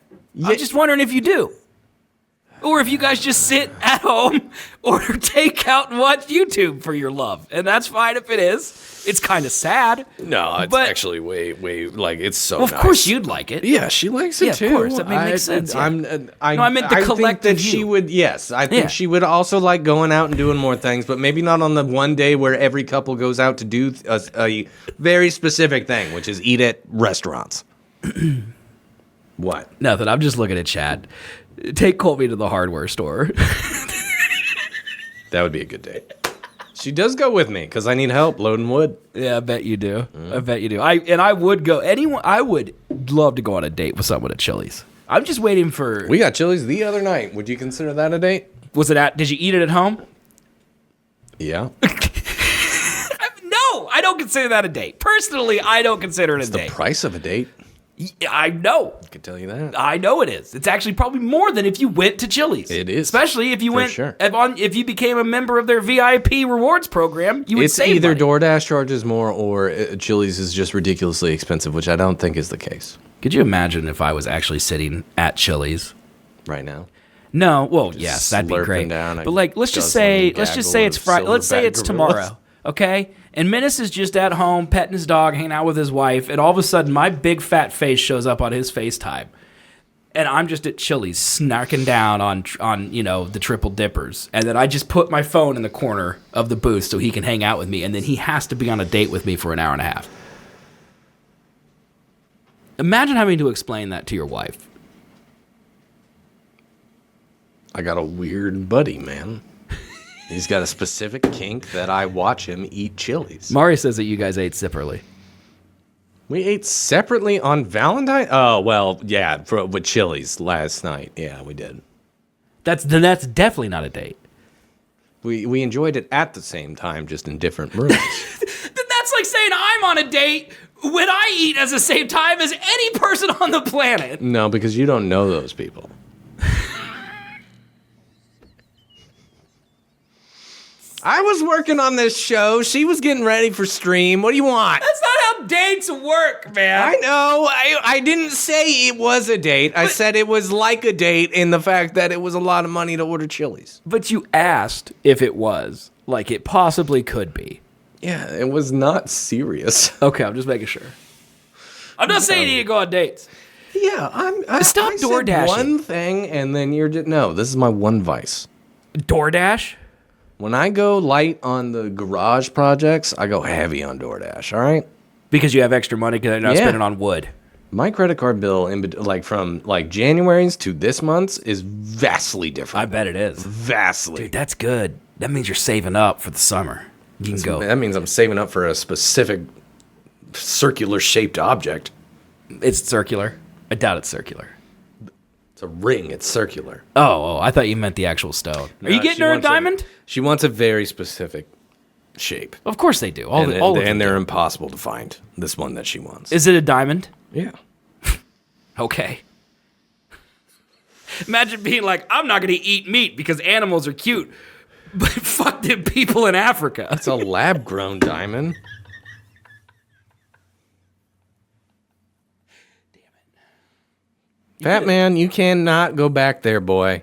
I'm just wondering if you do. Or if you guys just sit at home, order takeout, and watch YouTube for your love. And that's fine if it is. It's kind of sad. No, it's But- actually way, like, it's so Well, of nice. course you'd like it. Yeah, she likes it Yeah, too. of course. That makes sense, yeah. I No, I meant the think collective that she you. would. Yes, I think Yeah. she would also like going out and doing more things, but maybe not on the one day where every couple goes out to do a very specific thing, which is eat at restaurants. What? Nothing. I'm just looking at Chad. Take Colby to the hardware store. That would be a good day. She does go with me because I need help loading wood. Yeah, I bet you do. I bet you do. I would go. I would love to go on a date with someone at Chili's. I'm just waiting for. We got Chili's the other night. Would you consider that a date? Was it at? Did you eat it at home? Yeah. No, I don't consider that a date. Personally, I don't consider it a The date. price of a date. I know. I can tell you that. I know it is. It's actually probably more than if you went to Chili's. It is. Especially if you For went. sure. If you became a member of their VIP rewards program, you would It's save either money. DoorDash charges more or Chili's is just ridiculously expensive, which I don't think is the case Could you imagine if I was actually sitting at Chili's? right now. No, well, yes, that'd be slurping great. down a But like, let's just Gosling say gaggle it's of Friday. Let's say silverback it's gorillas. tomorrow, okay? And Menace is just at home petting his dog, hanging out with his wife, and all of a sudden, my big fat face shows up on his FaceTime, and I'm just at Chili's snarking down on the triple dippers, and then I just put my phone in the corner of the booth so he can hang out with me, and then he has to be on a date with me for an hour and a half. Imagine having to explain that to your wife. I got a weird buddy, man. He's got a specific kink that I watch him eat Chili's. Mari says that you guys ate separately. We ate separately on Valentine? Oh, well, yeah, with Chili's last night. Yeah, we did. That's definitely not a date. We enjoyed it at the same time, just in different rooms. Then that's like saying I'm on a date when I eat at the same time as any person on the planet. No, because you don't know those people. I was working on this show. She was getting ready for stream. What do you want? That's not how dates work, man. I know. I didn't say it was a date. I said it was like a date in the fact that it was a lot of money to order Chili's. But you asked if it was, like it possibly could be. Yeah, it was not serious. Okay, I'm just making sure. I'm not saying you need to go on dates. Yeah, Stop I said DoorDashing. one thing, and then you're just... No, this is my one vice. DoorDash? When I go light on the garage projects, I go heavy on DoorDash, all right? Because you have extra money because you're not Yeah. spending on wood. My credit card bill, from January's to this month's, is vastly different. I bet it is. Vastly. Dude, that's good. That means you're saving up for the summer. You can go. That means I'm saving up for a specific circular-shaped object. It's circular. I doubt it's circular. It's a ring. It's circular. Oh, I thought you meant the actual stone. Are you No, getting she her a wants diamond? She wants a very specific shape. Of course they do. All of And them they're do. impossible to find, this one that she wants. Is it a diamond? Yeah. Okay. Imagine being like, I'm not going to eat meat because animals are cute, but fuck them people in Africa. It's a lab-grown diamond. Fat man, you cannot go back there, boy.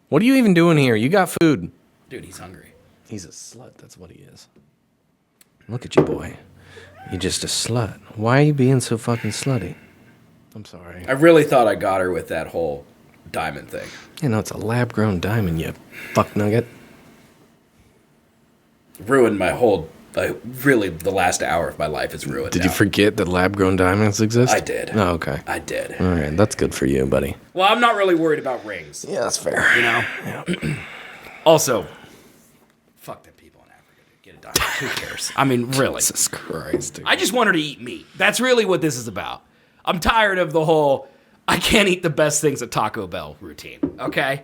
What are you even doing here? You got food. Dude, he's hungry. He's a slut. That's what he is. Look at you, boy. You're just a slut. Why are you being so fucking slutty? I'm sorry. I really thought I got her with that whole diamond thing. You know, it's a lab-grown diamond, you fuck nugget. Ruined my whole... really, the last hour of my life is ruined. Did you forget that lab-grown diamonds exist? I did. Oh, okay. I did. All right, that's good for you, buddy. Well, I'm not really worried about rings. Yeah, that's fair. You know? Yeah. Also, fuck them people in Africa. Get a diamond. Who cares? I mean, really. Jesus Christ. Dude. I just want her to eat meat. That's really what this is about. I'm tired of the whole, I can't eat the best things at Taco Bell routine, okay?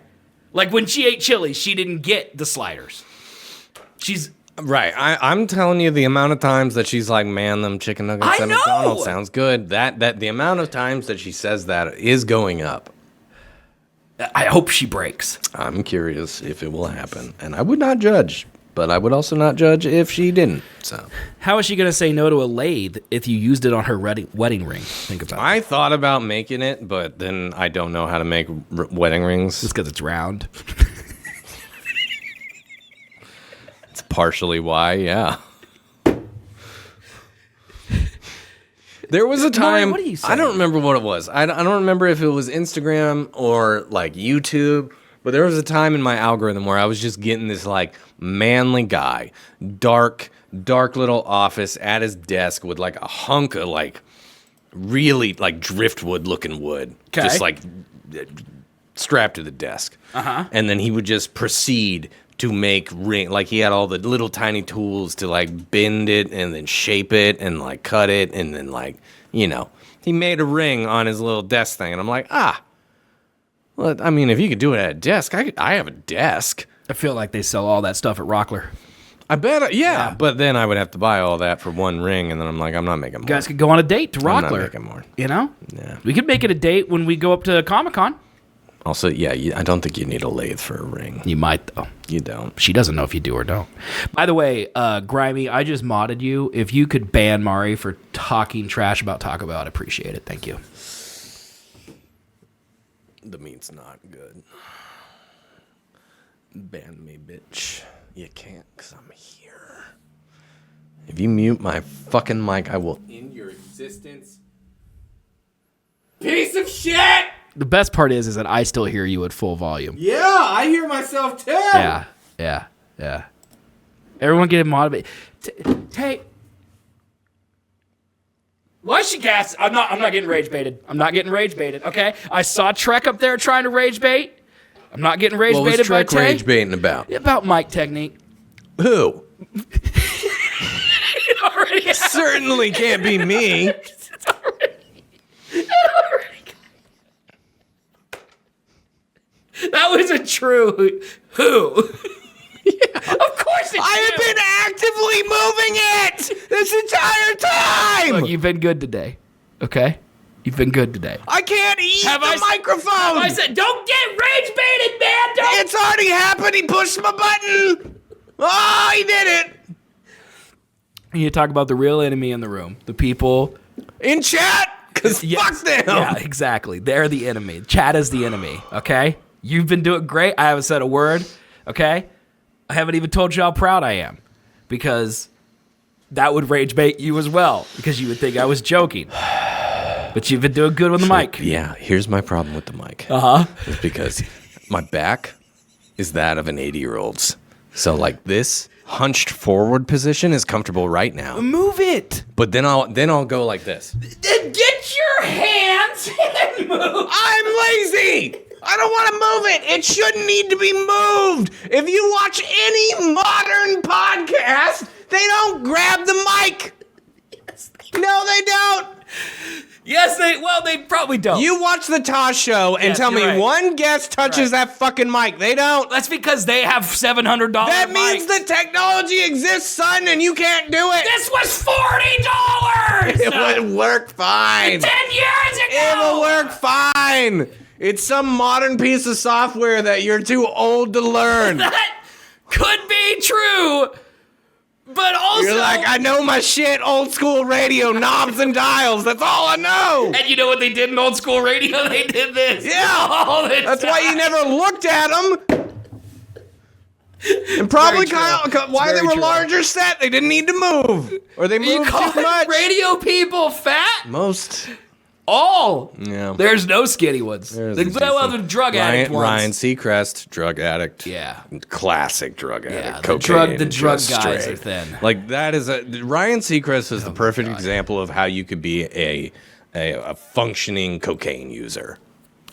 Like when she ate chili, she didn't get the sliders. She's... Right, I'm telling you the amount of times that she's like, man, them chicken nuggets at McDonald's sounds good. That the amount of times that she says that is going up. I hope she breaks. I'm curious if it will happen. And I would not judge, but I would also not judge if she didn't. So, how is she going to say no to a lathe if you used it on her wedding ring? Think about it. I thought about making it, but then I don't know how to make wedding rings. Just because it's round. It's partially why, yeah. There was a time, what are you saying? I don't remember what it was. I don't remember if it was Instagram or like YouTube, but there was a time in my algorithm where I was just getting this like manly guy, dark little office at his desk with like a hunk of like really like driftwood looking wood, just like strapped to the desk. And then he would just proceed to make ring, like he had all the little tiny tools to like bend it and then shape it and like cut it and then like, you know, he made a ring on his little desk thing. And I'm like, well, I mean, if you could do it at a desk, I have a desk. I feel like they sell all that stuff at Rockler. I bet, yeah, but then I would have to buy all that for one ring, and then I'm like, I'm not making more. You guys could go on a date to Rockler. I'm not making more. You know? Yeah. We could make it a date when we go up to Comic-Con. Also, yeah, I don't think you need a lathe for a ring. You might, though. You don't. She doesn't know if you do or don't. By the way, Grimy, I just modded you. If you could ban Mari for talking trash about Taco Bell, I'd appreciate it. Thank you. The meat's not good. Ban me, bitch. You can't, because I'm here. If you mute my fucking mic, I will end your existence. Piece of shit! The best part is that I still hear you at full volume. Yeah, I hear myself too. Yeah. Everyone get motivated. Hey, why is she gas? I'm not getting rage baited. Okay, I saw Trek up there trying to rage bait. I'm not getting rage baited by Trek Tay. rage baiting about? About mic technique. Who? It already happened. Certainly can't be me. That was a true who. Yeah. Of course it's I have been actively moving it this entire time. Look, you've been good today. Okay? You've been good today. I can't eat microphone. I said, don't get rage baited, man. Don't. It's already happened. He pushed my button. Oh, he did it. You talk about the real enemy in the room. The people in chat. Because fuck them. Yeah, exactly. They're the enemy. Chat is the enemy. Okay? You've been doing great. I haven't said a word. Okay? I haven't even told you how proud I am. Because that would rage bait you as well. Because you would think I was joking. But you've been doing good with the mic. Yeah, here's my problem with the mic. It's because my back is that of an 80-year-old's. So like this hunched forward position is comfortable right now. Move it. But then I'll go like this. Then get your hands and move. I'm lazy. I don't want to move it. It shouldn't need to be moved. If you watch any modern podcast, they don't grab the mic. No, they don't. Yes, they probably don't. You watch the Tosh show and tell me one guest touches that fucking mic. They don't. That's because they have $700 That means the technology exists, son, and you can't do it. This was $40. It would work fine. 10 years ago. It will work fine. It's some modern piece of software that you're too old to learn. That could be true. But also... You're like, I know my shit, old school radio, knobs and dials. That's all I know. And you know what they did in old school radio? They did this. Yeah. That's why you never looked at them. And probably why they were larger set. They didn't need to move. Or they moved too much. Radio people fat? Most Yeah. There's no skinny ones. There's no other drug addict ones. Ryan Seacrest, drug addict. Yeah. Classic drug addict. Yeah, Cocaine, the drug just guys straight. are thin. Like that is Ryan Seacrest is the perfect example of how you could be a functioning cocaine user.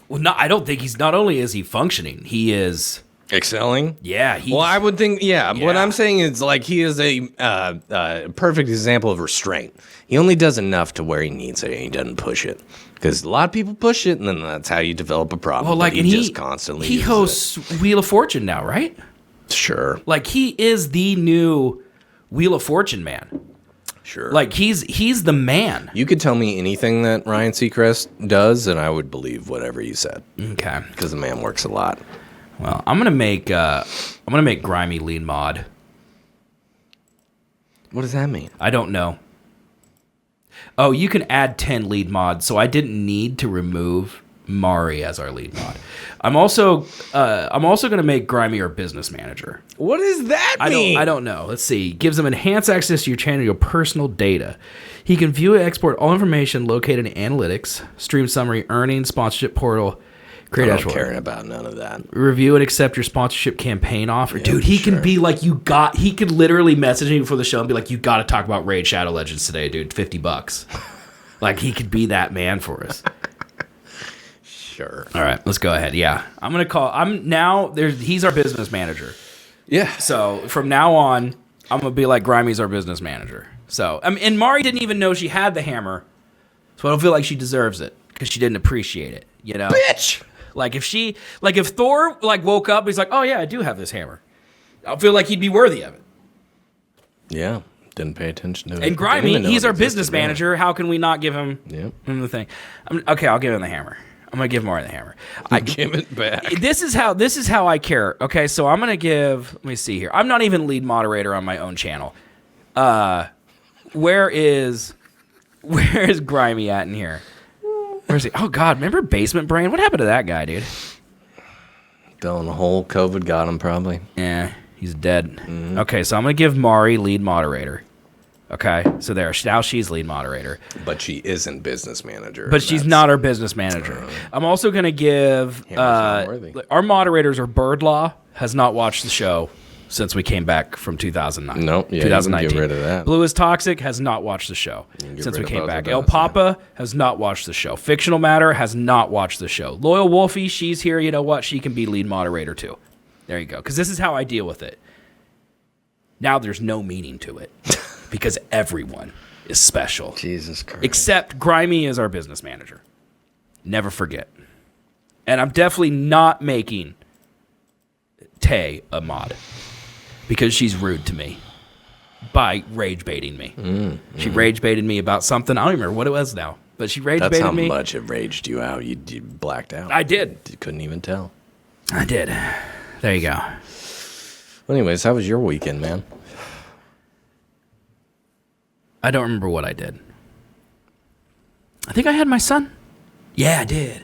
Well, I don't think not only is he functioning, he is excelling. Yeah. Well, I would think. Yeah. What I'm saying is like he is a perfect example of restraint. He only does enough to where he needs it, and he doesn't push it. Because a lot of people push it, and then that's how you develop a problem. Well, like, he just constantly he hosts Wheel of Fortune now, right? Sure. Like he is the new Wheel of Fortune man. Sure. Like he's the man. You could tell me anything that Ryan Seacrest does, and I would believe whatever you said. Okay. Because the man works a lot. Well, I'm gonna make Grimy lead mod. What does that mean? I don't know. Oh, you can add 10 lead mods, so I didn't need to remove Mari as our lead mod. I'm also gonna make Grimy our business manager. What does that mean? I don't know. Let's see. Gives him enhanced access to your channel, your personal data. He can view and export all information located in analytics, stream summary, earnings, sponsorship portal, create I dashboard. don't care about none of that. Review and accept your sponsorship campaign offer. Yeah, dude, he sure. can be like, he could literally message me before the show and be like, you got to talk about Raid Shadow Legends today, dude. $50. Like, he could be that man for us. Sure. All right, let's go ahead. Yeah. He's our business manager. Yeah. So from now on, I'm going to be like, Grimy's our business manager. So, and Mari didn't even know she had the hammer. So I don't feel like she deserves it because she didn't appreciate it, you know? Bitch! Like if Thor woke up, he's like, oh yeah, I do have this hammer. I feel like he'd be worthy of it. Yeah. Didn't pay attention to it. And Grimy, he's our business manager. How can we not give him the thing? Okay, I'll give him the hammer. I'm gonna give Mari the hammer. I give it back. This is how I care. Okay, so I'm gonna give. Let me see here. I'm not even lead moderator on my own channel. Where is Grimy at in here? Where's he? Oh God, remember Basement Brain? What happened to that guy, dude? Fell in a hole. COVID got him probably. Yeah, he's dead. Mm-hmm. Okay, so I'm gonna give Mari lead moderator. Okay, so now she's lead moderator. But she isn't business manager. But she's not our business manager. I'm also going to give... our moderators are Birdlaw, has not watched the show since we came back from 2009. Nope, yeah, 2019. you can get rid of that. Blue is Toxic has not watched the show since we came back. El Papa has not watched the show. Fictional Matter has not watched the show. Loyal Wolfie, she's here. You know what? She can be lead moderator too. There you go. Because this is how I deal with it. Now there's no meaning to it. Because everyone is special. Jesus Christ. Except Grimy is our business manager. Never forget. And I'm definitely not making Tay a mod. Because she's rude to me. By rage baiting me. She rage baited me about something. I don't even remember what it was now. But she rage baited me. That's how much it raged you out. You blacked out. I did. You couldn't even tell. I did. There you go. Well, anyways, how was your weekend, man? I don't remember what I did. I think I had my son. Yeah, I did.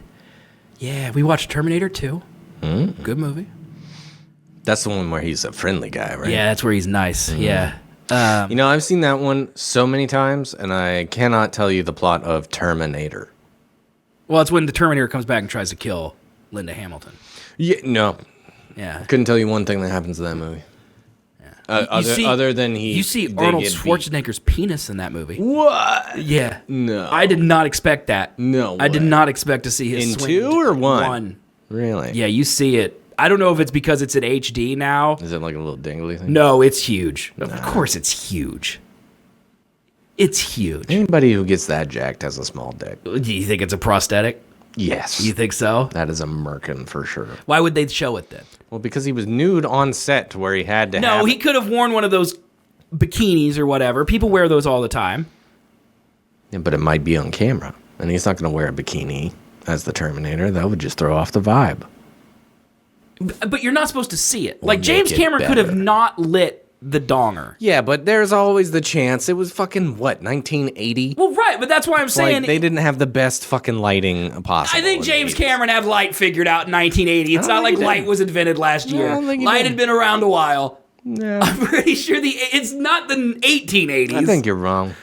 Yeah, we watched Terminator 2. Good movie. That's the one where he's a friendly guy, right? Yeah, that's where he's nice. Yeah. You know, I've seen that one so many times, and I cannot tell you the plot of Terminator. Well, it's when the Terminator comes back and tries to kill Linda Hamilton. Yeah, no. Yeah. Couldn't tell you one thing that happens in that movie. Other than you see Arnold Schwarzenegger's penis in that movie. What? Yeah. No. I did not expect that. No I did way. not expect to see his in swing 2 or 1? 1. Really? Yeah, you see it. I don't know if it's because it's in HD now. Is it like a little dingly thing? No, it's huge. Of course it's huge. It's huge. Anybody who gets that jacked has a small dick. Do you think it's a prosthetic? Yes. You think so? That is a merkin for sure. Why would they show it then? Well, because he was nude on set to where he had to have No, he could have worn one of those bikinis or whatever. People wear those all the time. Yeah, but it might be on camera. And he's not going to wear a bikini as the Terminator. That would just throw off the vibe. But you're not supposed to see it. Like, James Cameron could have not lit the donger. Yeah, but there's always the chance. It was fucking, what, 1980? Well, right, but that's why I'm saying... Like, they didn't have the best fucking lighting possible. I think James Cameron had light figured out in 1980. It's not like light was invented last year. Light had been around a while. No. I'm pretty sure it's not the 1880s. I think you're wrong.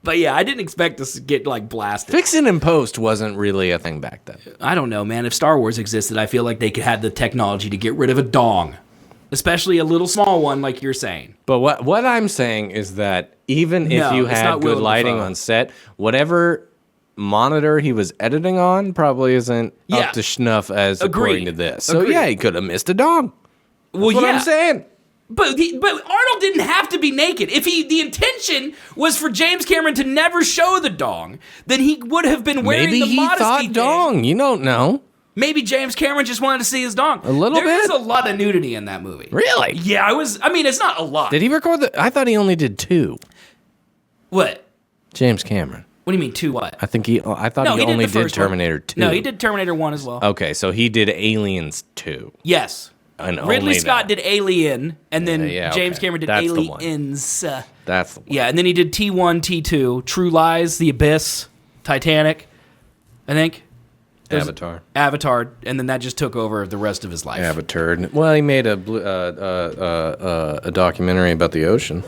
But yeah, I didn't expect this to get like blasted. Fixing in post wasn't really a thing back then. I don't know, man. If Star Wars existed, I feel like they could have the technology to get rid of a dong. Especially a little small one like you're saying. But what I'm saying is that even if you had good lighting on set, whatever monitor he was editing on probably isn't up to snuff as according to this. So yeah, he could have missed a dong. That's what I'm saying. But Arnold didn't have to be naked. If the intention was for James Cameron to never show the dong, then he would have been wearing the modesty thought thing. dong. You don't know. Maybe James Cameron just wanted to see his dong. A little bit? There's a lot of nudity in that movie. Really? Yeah, I mean, it's not a lot. Did he record I thought he only did 2. What? James Cameron. What do you mean, 2 what? I thought he only did Terminator 2. No, he did Terminator 1 as well. Okay, so he did Aliens 2. Yes. Ridley Scott did Alien, and then James Cameron did Aliens. That's the one. Yeah, and then he did T1, T2, True Lies, The Abyss, Titanic, I think. Avatar, and then that just took over the rest of his life. Avatar. Well, he made a documentary about the ocean.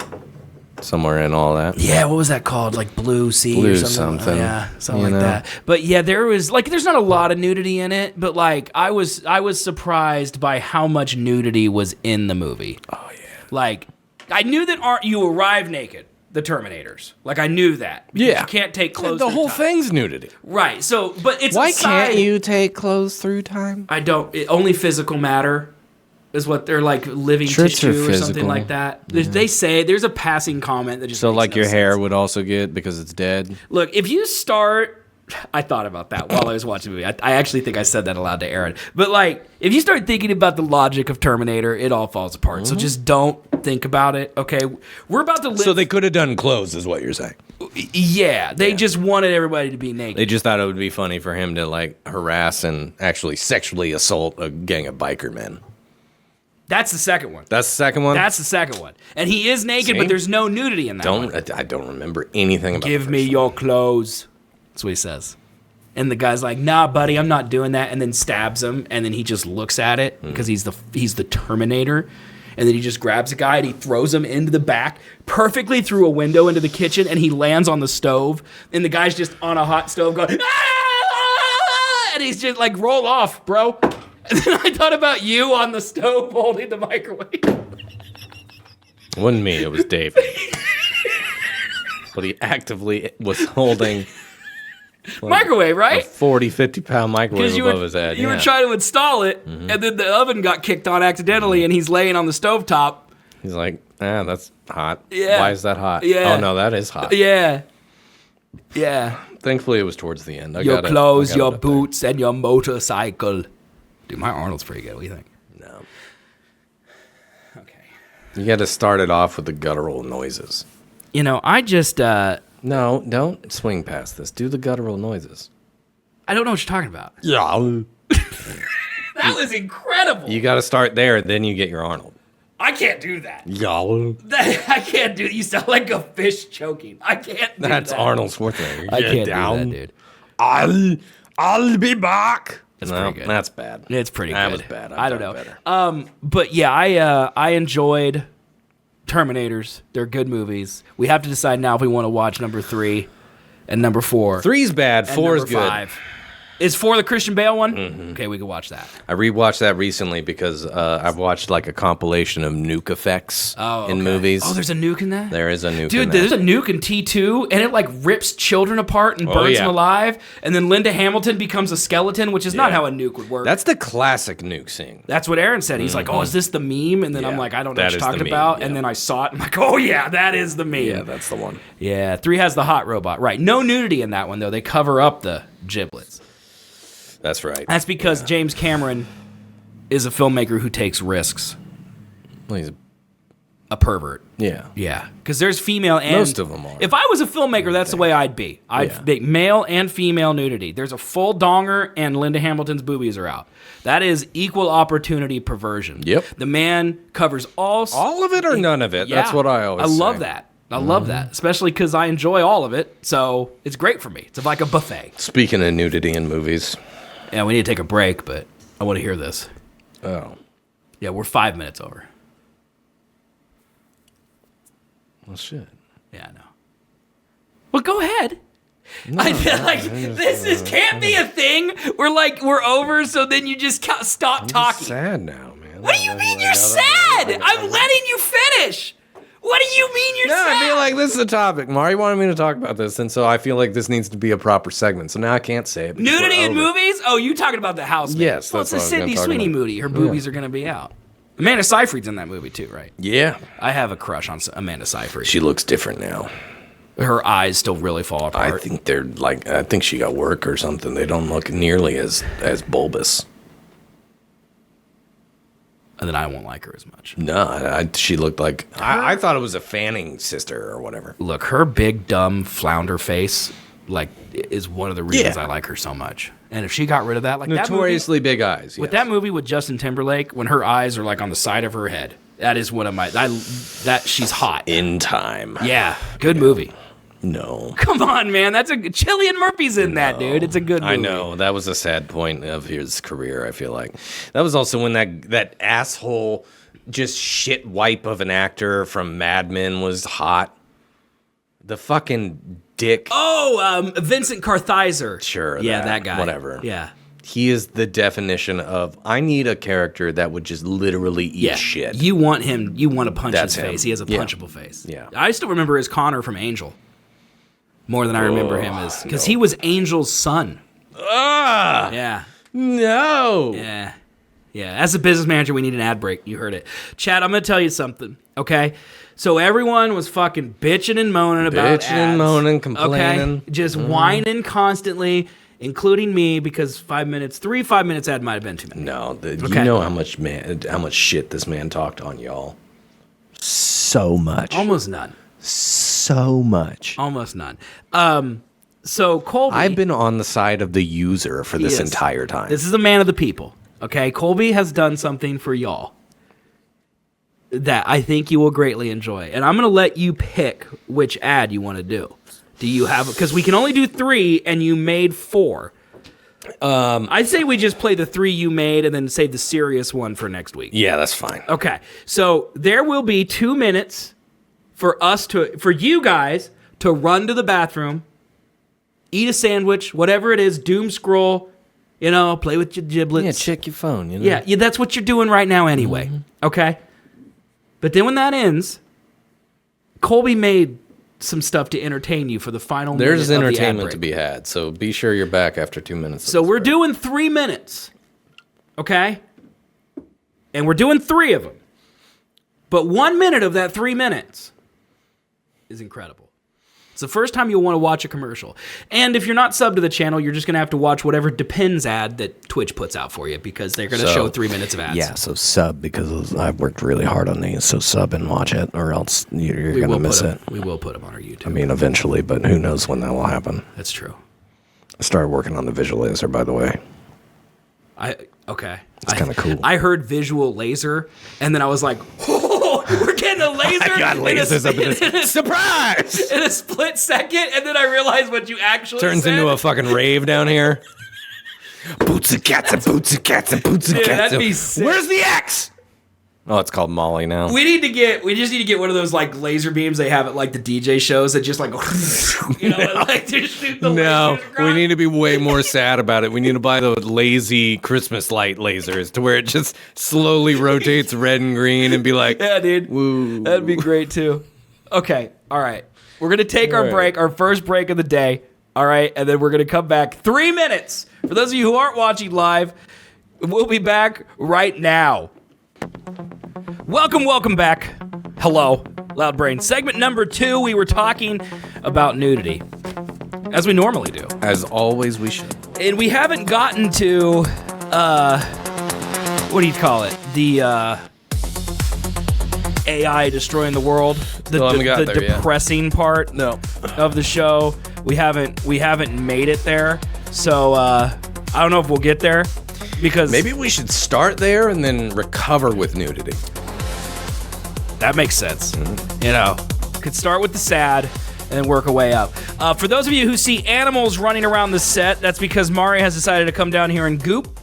Somewhere in all that. Yeah, what was that called? Like Blue Sea or something. Yeah, something like that. But yeah, there was like there's not a lot of nudity in it, but like I was surprised by how much nudity was in the movie. Oh yeah. Like I knew that you arrive naked, the Terminators. Like I knew that. Yeah. You can't take clothes. The whole time. thing's nudity. Right. So, but it's why can't you take clothes through time? I don't. Only physical matter. Is what they're like living tissue or something like that. Yeah. They say there's a passing comment that just so makes like no your sense. hair would also get because it's dead. Look, if you start, I thought about that while I was watching the movie. I actually think I said that aloud to Aaron. But like, if you start thinking about the logic of Terminator, it all falls apart. So just don't think about it. Okay, we're about to live. So they could have done clothes, is what you're saying? Yeah, they just wanted everybody to be naked. They just thought it would be funny for him to like harass and actually sexually assault a gang of biker men. That's the second one. That's the second one? That's the second one. And he is naked, but there's no nudity in that one. I don't remember anything about Give me your clothes. That's what he says. And the guy's like, nah, buddy, I'm not doing that. And then stabs him. And then he just looks at it because he's the Terminator. And then he just grabs a guy and he throws him into the back, perfectly through a window into the kitchen. And he lands on the stove. And the guy's just on a hot stove going, ah! And he's just like, roll off, bro. And then I thought about you on the stove holding the microwave. It wasn't me, it was David. But he actively was holding microwave, right? A 40, 50-pound microwave above his head. You were trying to install it, and then the oven got kicked on accidentally, and he's laying on the stovetop. He's like, that's hot. Yeah. Why is that hot? Yeah. Oh, no, that is hot. Yeah. Yeah. Thankfully, it was towards the end. Your clothes, your boots, and your motorcycle. Dude, my Arnold's pretty good. What do you think? No. Okay. You got to start it off with the guttural noises. You know, I just... No, don't swing past this. Do the guttural noises. I don't know what you're talking about. Yeah. That was incredible. You got to start there, then you get your Arnold. I can't do that. Yeah. I can't do it. You sound like a fish choking. I can't do that. That's Arnold Schwarzenegger. I can't do that, dude. I'll be back. It's pretty good. That's bad. It's pretty good. That was bad. I don't know. But yeah, I enjoyed Terminators. They're good movies. We have to decide now if we want to watch number 3 and number 4. 3's bad. 4 is good. 5. Is 4 the Christian Bale one? Mm-hmm. Okay, we can watch that. I rewatched that recently because I've watched like a compilation of nuke effects in movies. Oh, there's a nuke in that? There is a nuke Dude, in that. there's a nuke in T2, and it like rips children apart and burns them alive, and then Linda Hamilton becomes a skeleton, which is not how a nuke would work. That's the classic nuke scene. That's what Aaron said. He's like, oh, is this the meme? And then I'm like, I don't know what you're talking about. And then I saw it, and I'm like, oh yeah, that is the meme. Yeah, that's the one. Yeah, 3 has the hot robot. Right. No nudity in that one, though. They cover up the giblets. That's right. That's because James Cameron is a filmmaker who takes risks. Well, he's a pervert. Yeah. Yeah. Because there's female and... Most of them are. If I was a filmmaker, that's the way I'd be. I'd make male and female nudity. There's a full donger and Linda Hamilton's boobies are out. That is equal opportunity perversion. Yep. The man covers all of it or none of it. Yeah. That's what I always say. I love that. I love that, especially because I enjoy all of it, so it's great for me. It's like a buffet. Speaking of nudity in movies... Yeah, we need to take a break, but I want to hear this. Oh. Yeah, we're 5 minutes over. Well, shit. Yeah, I know. Well, go ahead. I feel like this can't be a thing. We're over, so then you just stop talking. Sad now, man. What do you mean you're sad? I'm letting you finish. What do you mean you're sad? I feel like this is a topic. Mari wanted me to talk about this, and so I feel like this needs to be a proper segment. So now I can't say it. Nudity in movies? Oh, you talking about The Housemaid? Yes, well, that's it's a what I was Sydney gonna talk Sweeney about. movie. Her boobies are going to be out. Amanda Seyfried's in that movie too, right? Yeah. I have a crush on Amanda Seyfried. She looks different now. Her eyes still really fall apart. I think she got work or something. They don't look nearly as bulbous. And then I won't like her as much. No, she looked like... I thought it was a Fanning sister or whatever. Look, her big, dumb flounder face, is one of the reasons I like her so much. And if she got rid of that, Notoriously big eyes. With that movie with Justin Timberlake, when her eyes are on the side of her head, that is one of my... she's hot. In Time. Yeah, good movie. No. Come on, man. That's Cillian Murphy's in that, dude. It's a good movie. I know. That was a sad point of his career, I feel like. That was also when that asshole, just shit wipe of an actor from Mad Men was hot. The fucking dick. Oh, Vincent Kartheiser. Sure. Yeah, that guy. Whatever. Yeah. He is the definition of, I need a character that would just literally eat shit. You want him. You want to punch That's his him. face. He has a Yeah. punchable face. Yeah. I still remember as Connor from Angel. More than I remember him as... Because he was Angel's son. Ah! Yeah. No! Yeah. Yeah. As a business manager, we need an ad break. You heard it. Chad, I'm going to tell you something, okay? So everyone was fucking bitching and moaning about Bitching and ads, moaning, complaining. Okay? Just whining constantly, including me, because 5 minutes ad might have been too many. No, you Okay. know how much shit this man talked on y'all. So much. Almost none. So much. Almost none. So Colby... I've been on the side of the user for this Yes. entire time. This is a man of the people, okay? Colby has done something for y'all that I think you will greatly enjoy. And I'm going to let you pick which ad you want to do. Do you have... Because we can only do 3, and you made 4. I'd say we just play the 3 you made and then save the serious one for next week. Yeah, that's fine. Okay. So there will be 2 minutes for you guys to run to the bathroom, eat a sandwich, whatever it is, doom scroll, play with your giblets. Yeah, check your phone. Yeah, that's what you're doing right now anyway. Okay? But then when that ends, Colby made some stuff to entertain you for the final There's minute of the ad entertainment break. to be had, so be sure you're back after 2 minutes. So we're doing 3 minutes. Okay? And we're doing 3 of them. But 1 minute of that 3 minutes is incredible. It's the first time you'll want to watch a commercial. And if you're not subbed to the channel, you're just going to have to watch whatever Depends ad that Twitch puts out for you because they're going to show 3 minutes of ads. Yeah, so sub, because I've worked really hard on these, so sub and watch it, or else you're going to miss it. We will put them on our YouTube. I mean, eventually, but who knows when that will happen. That's true. I started working on the visualizer, by the way. Okay. It's kind of cool. I heard visual laser, and then I was like, oh, we're getting a laser. I got lasers up in this. Surprise! In a split second, and then I realized what you actually Turns said. into a fucking rave down here. Boots and cats and boots and cats and boots and Dude, cats. that'd be sick. Where's the X? Oh, it's called Molly now. We just need to get one of those laser beams they have at the DJ shows that just just shoot the No, lasers across. we need to be way more sad about it. We need to buy the lazy Christmas light lasers to where it just slowly rotates red and green and be like, Yeah, dude. woo. That'd be great too. Okay, all right. We're gonna take our right. break, our first break of the day. All right, and then we're gonna come back 3 minutes. For those of you who aren't watching live, we'll be back right now. Welcome back. Hello, Loud Brain. Segment number 2, we were talking about nudity, as we normally do. As always, we should. And we haven't gotten to, what do you call it? The, AI destroying the world. The depressing part of the show. We haven't made it there. So, I don't know if we'll get there. Because Maybe we should start there and then recover with nudity. that makes sense. Could start with the sad and work our way up. For those of you who see animals running around the set, that's because Mari has decided to come down here and goop.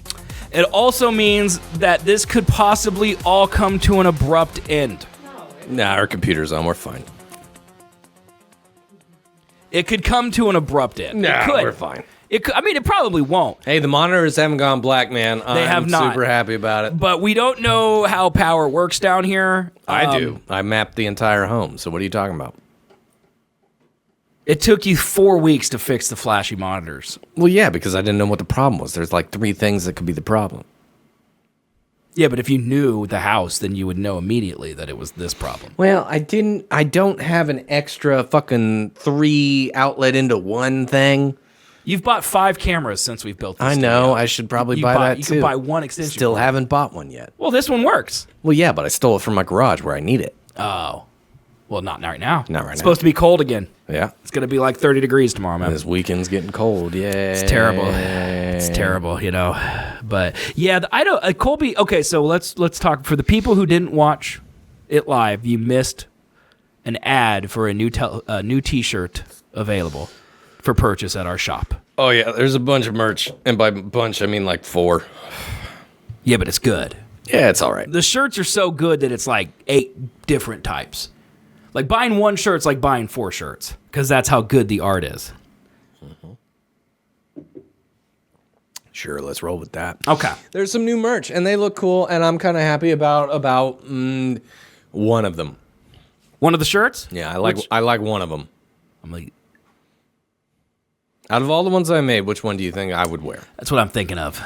It also means that this could possibly all come to an abrupt end. Nah, our computer's on. We're fine. It could come to an abrupt end. No, it could. we're fine. It could, I mean, it probably won't. Hey, the monitors haven't gone black, man. They have not. I'm super happy about it. But we don't know how power works down here. I do. I mapped the entire home. So what are you talking about? It took you 4 weeks to fix the flashy monitors. Well, yeah, because I didn't know what the problem was. There's like 3 things that could be the problem. Yeah, but if you knew the house, then you would know immediately that it was this problem. Well, I don't have an extra fucking 3 outlet into one thing. You've bought 5 cameras since we've built this. I know. I should probably buy that too. You could buy one extension. Still haven't bought one yet. Well, this one works. Well, yeah, but I stole it from my garage where I need it. Oh. Well, not right now. Not right now. It's supposed to be cold again. Yeah. It's going to be like 30 degrees tomorrow, man. This weekend's getting cold. Yeah. It's terrible. It's terrible, you know. But yeah, I don't. Colby. Okay, so let's talk for the people who didn't watch it live. You missed an ad for a new T-shirt available for purchase at our shop. Oh yeah, there's a bunch of merch, and by bunch I mean like 4. Yeah, but it's good. Yeah, it's all right. The shirts are so good that it's like 8 different types. Like buying one shirt's like buying 4 shirts because that's how good the art is. Sure, let's roll with that. Okay. There's some new merch, and they look cool, and I'm kind of happy about one of them. One of the shirts? Yeah, I like one of them. I'm like, out of all the ones I made, which one do you think I would wear? that's what I'm thinking of.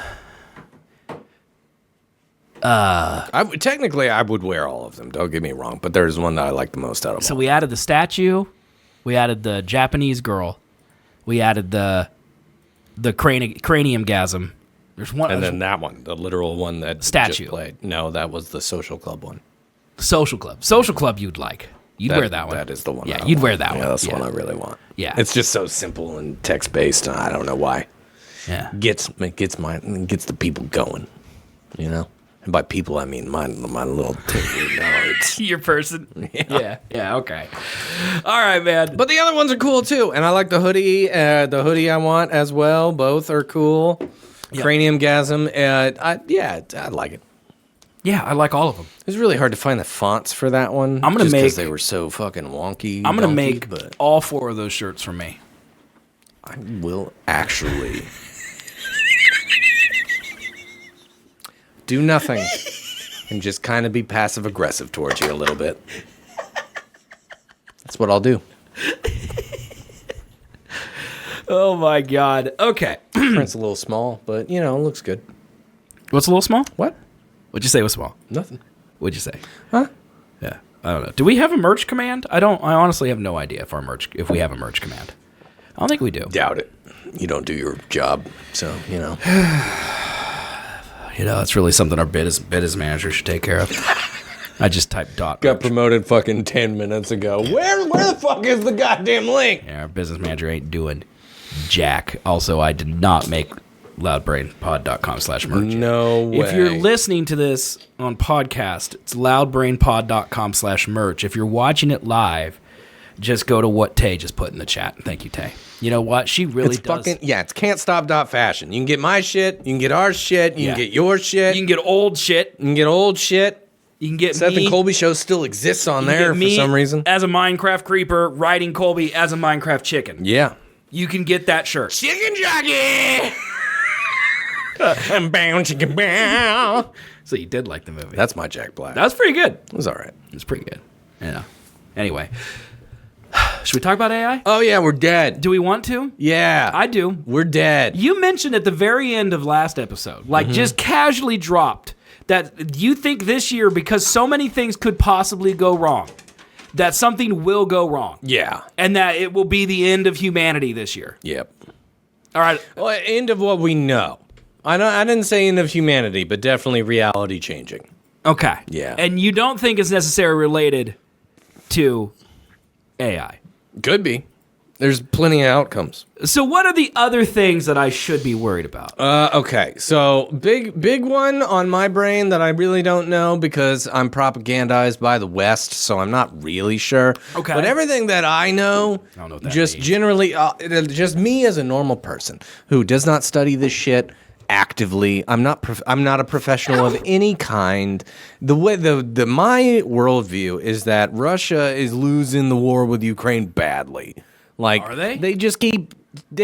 Technically, I would wear all of them. Don't get me wrong, but there's one that I like the most out of So all. we added the statue, we added the Japanese girl, we added the cranium-gasm. There's one, And then that one, the literal one that Statue. just played. No, that was the Social Club one. Social Club. Social Club, you'd like. You'd wear that one. That is the one. Yeah, I you'd want. wear that Yeah, one. that's the one I really want. Yeah. It's just so simple and text based, and I don't know why. Yeah. Gets the people going, you know. And by people, I mean my little nerds. Your person. Yeah. Yeah. Okay. All right, man. But the other ones are cool too, and I like the hoodie. The hoodie I want as well. Both are cool. Yep. Cranium-gasm. I like it. Yeah, I like all of them. It was really hard to find the fonts for that one. I'm gonna just 'cause make- they were so fucking wonky. I'm gonna donkey, make but all 4 of those shirts for me. I will actually do nothing and just kind of be passive aggressive towards you a little bit. That's what I'll do. Oh my God. Okay. Print's a little small, but you know, it looks good. What's a little small? What? What'd you say was small? Nothing. What'd you say? Huh? Yeah. I don't know. Do we have a merch command? I honestly have no idea if we have a merch command. I don't think we do. Doubt it. You don't do your job, so you know. You know, that's really something our business manager should take care of. I just typed dot. Got merch. promoted fucking 10 minutes ago. Where the fuck is the goddamn link? Yeah, our business manager ain't doing jack. Also, I did not make loudbrainpod.com/merch. No way. If you're listening to this on podcast, it's loudbrainpod.com/merch. If you're watching it live, just go to what Tay just put in the chat. Thank you, Tay. You know what? She really It's does. it's can'tstop.fashion. You can get my shit, you can get our shit, you Yeah. can get your shit, You can get old shit. you can get old shit. You can get Seth me. and Colby show still exists on You can there get for me some reason. as a Minecraft creeper, riding Colby as a Minecraft chicken. Yeah. You can get that shirt. Chicken jockey! Bow, chicken bow. So you did like the movie. That's my Jack Black. That was pretty good. It was all right. It was pretty good. Yeah. Anyway, should we talk about AI? Oh, yeah, we're dead. Do we want to? Yeah. I do. We're dead. You mentioned at the very end of last episode, like just casually dropped, that you think this year, because so many things could possibly go wrong, that something will go wrong. Yeah. And that it will be the end of humanity this year. Yep. All right. Well, end of what we know. I didn't say end of humanity, but definitely reality changing. Okay. Yeah. And you don't think it's necessarily related to AI? Could be. There's plenty of outcomes. So what are the other things that I should be worried about? Okay, so big one on my brain that I really don't know because I'm propagandized by the West, so I'm not really sure. Okay. But everything that I know, don't know what that just means. generally, just me as a normal person who does not study this shit actively. I'm not a professional of any kind. The way my worldview is that Russia is losing the war with Ukraine badly. Like, Are they? They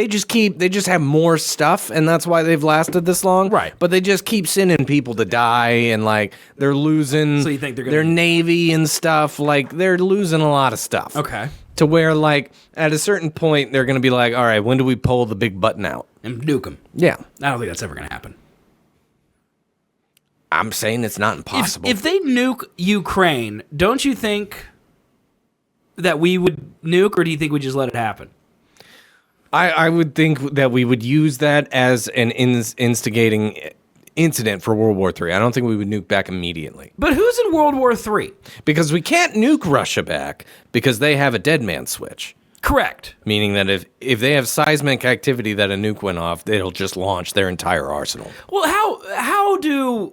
just have more stuff, and that's why they've lasted this long. Right. But they just keep sending people to die, and like they're losing. So you think they're gonna their navy and stuff? Like they're losing a lot of stuff. Okay. To where like at a certain point they're gonna be like, all right, when do we pull the big button out And nuke them. Yeah. I don't think that's ever going to happen. I'm saying it's not impossible. If they nuke Ukraine, don't you think that we would nuke, or do you think we just let it happen? I would think that we would use that as an instigating incident for World War III. I don't think we would nuke back immediately. But who's in World War III? Because we can't nuke Russia back because they have a dead man switch. Correct. Meaning that if they have seismic activity that a nuke went off, it'll just launch their entire arsenal. Well, how do...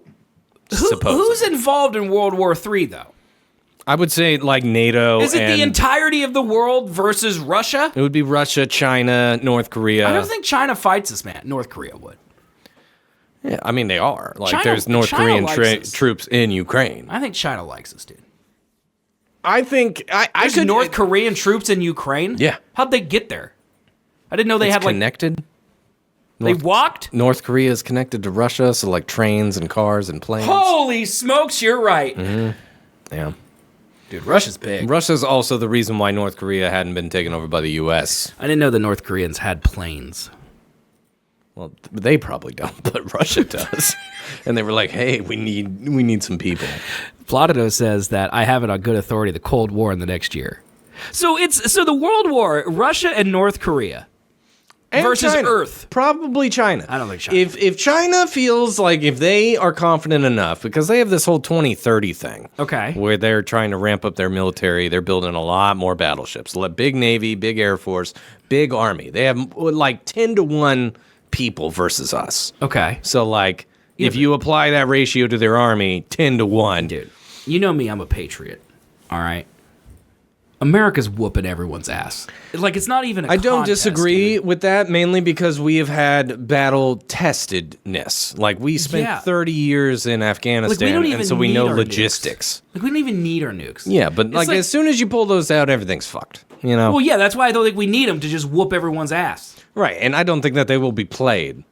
Who's involved in World War III, though? I would say like NATO. Is it the entirety of the world versus Russia? It would be Russia, China, North Korea. I don't think China fights this, man. North Korea would. Yeah, I mean, they are. Like, China- there's North China Korean likes us. troops in Ukraine. I think China likes us, dude. I think I There's could. North Korean troops in Ukraine? Yeah. How'd they get there? I didn't know they It's had, like... connected. They walked? North Korea is connected to Russia, so like trains and cars and planes. Holy smokes, you're right. Yeah. Dude, Russia's big. Russia's also the reason why North Korea hadn't been taken over by the U.S. I didn't know the North Koreans had planes. Well, they probably don't, but Russia does. And they were like, "Hey, we need some people." Platido says that I have it on good authority the Cold War in the next year. So the World War, Russia and North Korea And versus China. Earth. Probably China. I don't think China. If China feels like if they are confident enough, because they have this whole 2030 thing. Okay. Where they're trying to ramp up their military. They're building a lot more battleships. Big Navy, big Air Force, big Army. They have like 10-to-1 people versus us. Okay. So like, Yeah, if you apply that ratio to their army, 10-to-1. Dude, you know me, I'm a patriot. All right? America's whooping everyone's ass. Like, it's not even a I don't contest, disagree dude. with that, mainly because we have had battle testedness. Like, we spent Yeah. 30 years in Afghanistan, even and so we need know our logistics. Nukes. Like, we don't even need our nukes. Yeah, but like as soon as you pull those out, everything's fucked. You know? Well, yeah, that's why I don't think we need them to just whoop everyone's ass. Right, and I don't think that they will be played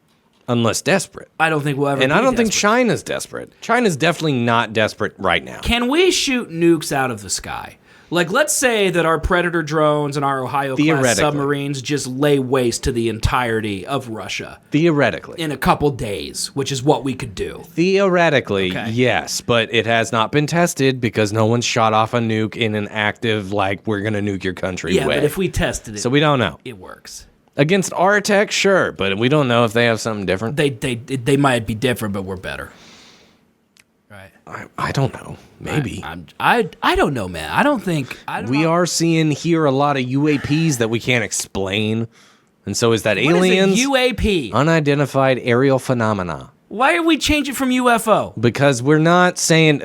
unless desperate. I don't think we'll ever And be I don't think desperate. China's desperate. China's definitely not desperate right now. Can we shoot nukes out of the sky? Like, let's say that our Predator drones and our Ohio-class Theoretically. submarines just lay waste to the entirety of Russia Theoretically. in a couple days, which is what we could do. Theoretically, Okay. yes, but it has not been tested because no one's shot off a nuke in an active, like, we're going to nuke your country Yeah, way. but if we tested it, So we don't know. it works. Against our tech, sure, but we don't know if they have something different. They might be different, but we're better. Right. I don't know. Maybe. I don't know, man. I don't think We are seeing here a lot of UAPs that we can't explain. And so is that What aliens? is a UAP? Unidentified aerial phenomena. Why are we changing from UFO? Because we're not saying...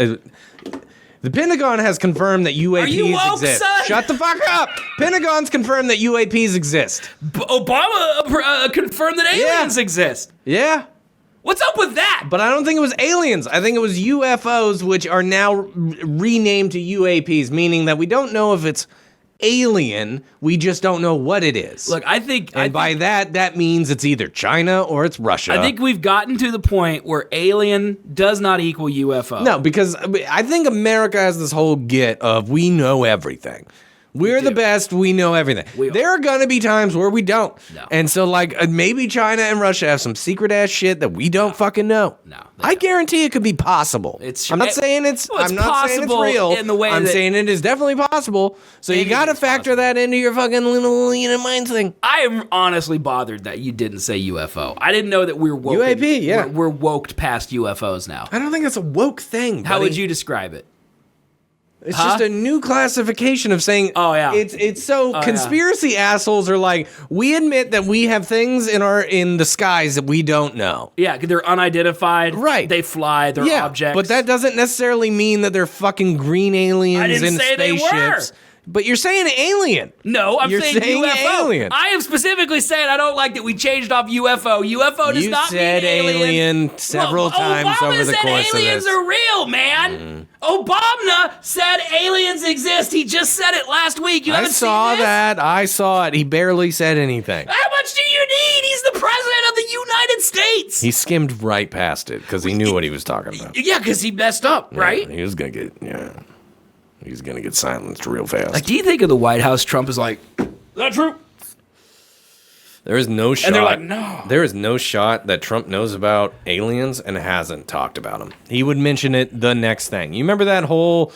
the Pentagon has confirmed that UAPs you woke, exist. son? Shut the fuck up! Pentagon's confirmed that UAPs exist. Obama confirmed that aliens exist. Yeah. What's up with that? But I don't think it was aliens. I think it was UFOs, which are now renamed to UAPs, meaning that we don't know if it's alien. We just don't know what it is. Look, I think... And by that means it's either China or it's Russia. I think we've gotten to the point where alien does not equal UFO. No, because I think America has this whole get of we know everything. We're the best. We know everything. There are going to be times where we don't. No. And so, like, maybe China and Russia have some secret-ass shit that we don't fucking know. No, I guarantee it could be possible. I'm not saying it's Well, it's I'm not saying it's possible real. in the way I'm that- saying it is definitely possible. So you got to Anything's factor possible. that into your fucking little mind thing. I am honestly bothered that you didn't say UFO. I didn't know that we were woke. UAP, yeah. We're woked past UFOs now. I don't think that's a woke thing. How buddy. would you describe it? It's just a new classification of saying, Oh, yeah. It's so conspiracy assholes are like, we admit that we have things in the skies that we don't know. Yeah, they're unidentified. Right. They fly. They're objects. but that doesn't necessarily mean that they're fucking green aliens I didn't in say they were. spaceships. But you're saying alien. No, I'm You're saying UFO. alien. I am specifically saying I don't like that we changed off UFO. UFO does not mean alien several times Obama over the said course of aliens this. are real, man. Obama said aliens exist. He just said it last week. You I haven't saw seen this? that. I saw it. He barely said anything. How much do you need? He's the president of the United States. He skimmed right past it because he knew what he was talking about. Yeah, because he messed up, right? He was gonna get He's gonna get silenced real fast. Like, do you think of the White House, Trump is like, is that true? There is no shot. And they're like, no. There is no shot that Trump knows about aliens and hasn't talked about them. He would mention it the next thing. You remember that whole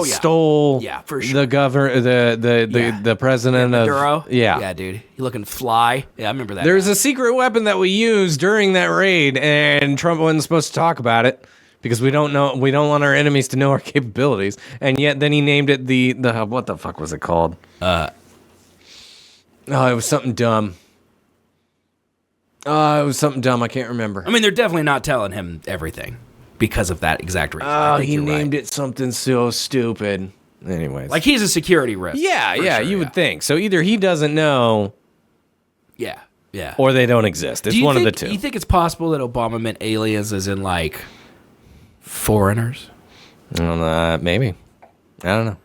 stole for sure. the president of Maduro? Yeah. Yeah, dude. You looking fly? Yeah, I remember that. There's a secret weapon that we used during that raid, and Trump wasn't supposed to talk about it because we don't want our enemies to know our capabilities. And yet then he named it the what the fuck was it called? It was something dumb. It was something dumb. I can't remember. I mean, they're definitely not telling him everything because of that exact reason. He named it something so stupid. Anyways. Like, he's a security risk. Yeah, sure, you would think. So either he doesn't know Yeah. or they don't exist. It's one of the two. Do you think it's possible that Obama meant aliens as in, like, foreigners? Maybe. I don't know.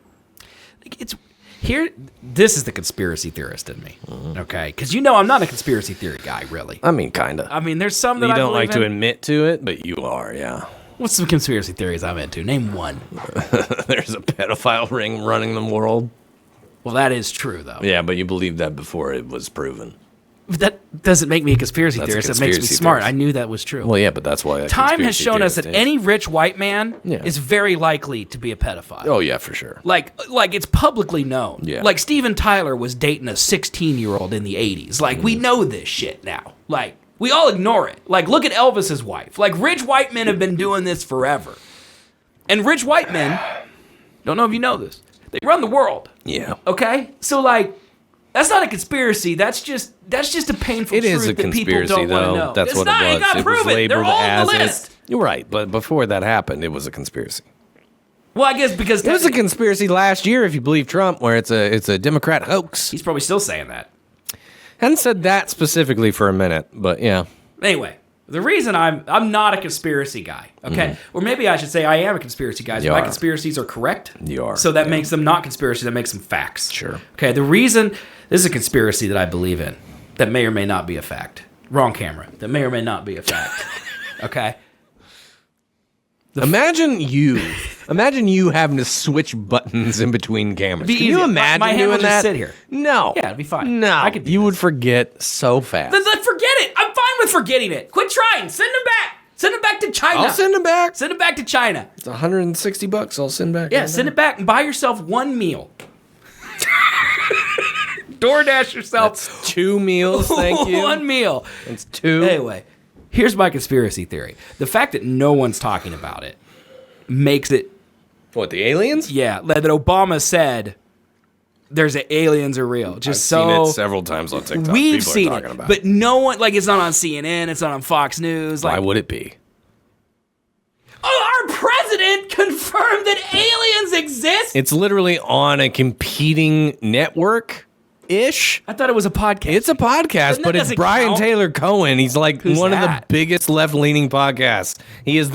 It's here. This is the conspiracy theorist in me, okay? Because I'm not a conspiracy theory guy, really. I mean, kind of. I mean, there's some that You I don't like believe to in. admit to it, but you are, yeah. What's some conspiracy theories I'm into? Name one. There's a pedophile ring running the world. Well, that is true, though. Yeah, but you believed that before it was proven. But that doesn't make me a conspiracy That's a theorist. It makes me conspiracy smart. theorist. I knew that was true. Well, yeah, but that's why. Time has shown us that is. any rich white man Yeah. is very likely to be a pedophile. Oh yeah, for sure. Like it's publicly known. Yeah. Like Steven Tyler was dating a 16-year-old in the 80s. Like we know this shit now. Like we all ignore it. Like look at Elvis's wife. Like rich white men have been doing this forever. And rich white men, don't know if you know this, they run the world. Yeah. Okay? So like that's not a conspiracy. That's just a painful It truth is a that people conspiracy, don't want to though. know. That's It's what not, it was. You gotta It prove was it. They're labeled all on as the it. list. You're right, but before that happened, it was a conspiracy. Well, I guess because It was a conspiracy last year, if you believe Trump, where it's a Democrat hoax. he's probably still saying that. Hadn't said that specifically for a minute, but yeah. Anyway, the reason I'm not a conspiracy guy, okay? Or maybe I should say I am a conspiracy guy. So You my are. conspiracies are correct. You are, So that yeah. makes them not conspiracy, that makes them facts. Sure. Okay, the reason this is a conspiracy that I believe in, that may or may not be a fact. Wrong camera. That may or may not be a fact. Okay? Imagine you having to switch buttons in between cameras. Be Can you easy. imagine My hand doing will just that? sit here. No. Yeah, it'd be fine. No. I could do you this. would forget so fast. Then forget it. I'm fine with forgetting it. Quit trying. Send them back. Send them back to China. I'll send them back. Send them back to China. It's $160. I'll send back. Yeah, send it back and buy yourself one meal. DoorDash yourself That's 2 meals. Thank you. one meal. It's 2. Anyway, here's my conspiracy theory. The fact that no one's talking about it makes it, What, the aliens? that Obama said aliens are real. Just I've so seen it several times on TikTok. we've People seen are talking it, about but no one, like, it's not on CNN, it's not on Fox News. Like, why would it be? our president confirmed that aliens exist. It's literally on a competing network-ish. I thought it was a podcast. It's a podcast, That but it's doesn't Brian count. Taylor Cohen. He's like Who's one of the that? biggest left-leaning podcasts. He's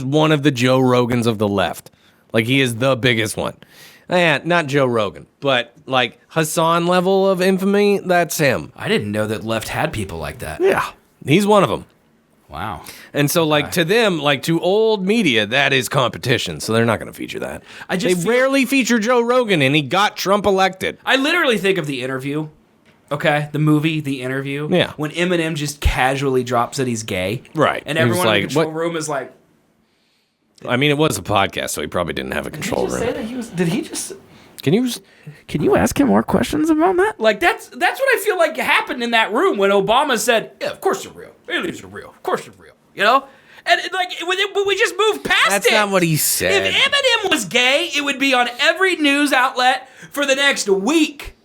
one of the Joe Rogans of the left. Like he is the biggest one. Not Joe Rogan, but like Hassan level of infamy, that's him. I didn't know that left had people like that. Yeah. He's one of them. Wow. And so, like, to them, like, to old media, that is competition. So they're not going to feature that. They rarely feature Joe Rogan, and he got Trump elected. I literally think of The Interview, okay? The movie, The Interview. Yeah. When Eminem just casually drops that he's gay. Right. And He was everyone in the like, control what? room is like, I mean, it was a podcast, so he probably didn't have a control room. that he was, did he just... Can you ask him more questions about that? Like, that's what I feel like happened in that room when Obama said, yeah, of course they're real. Aliens are real. Of course they're real. You know? And, like, but we just moved past it. That's not what he said. If Eminem was gay, it would be on every news outlet for the next week.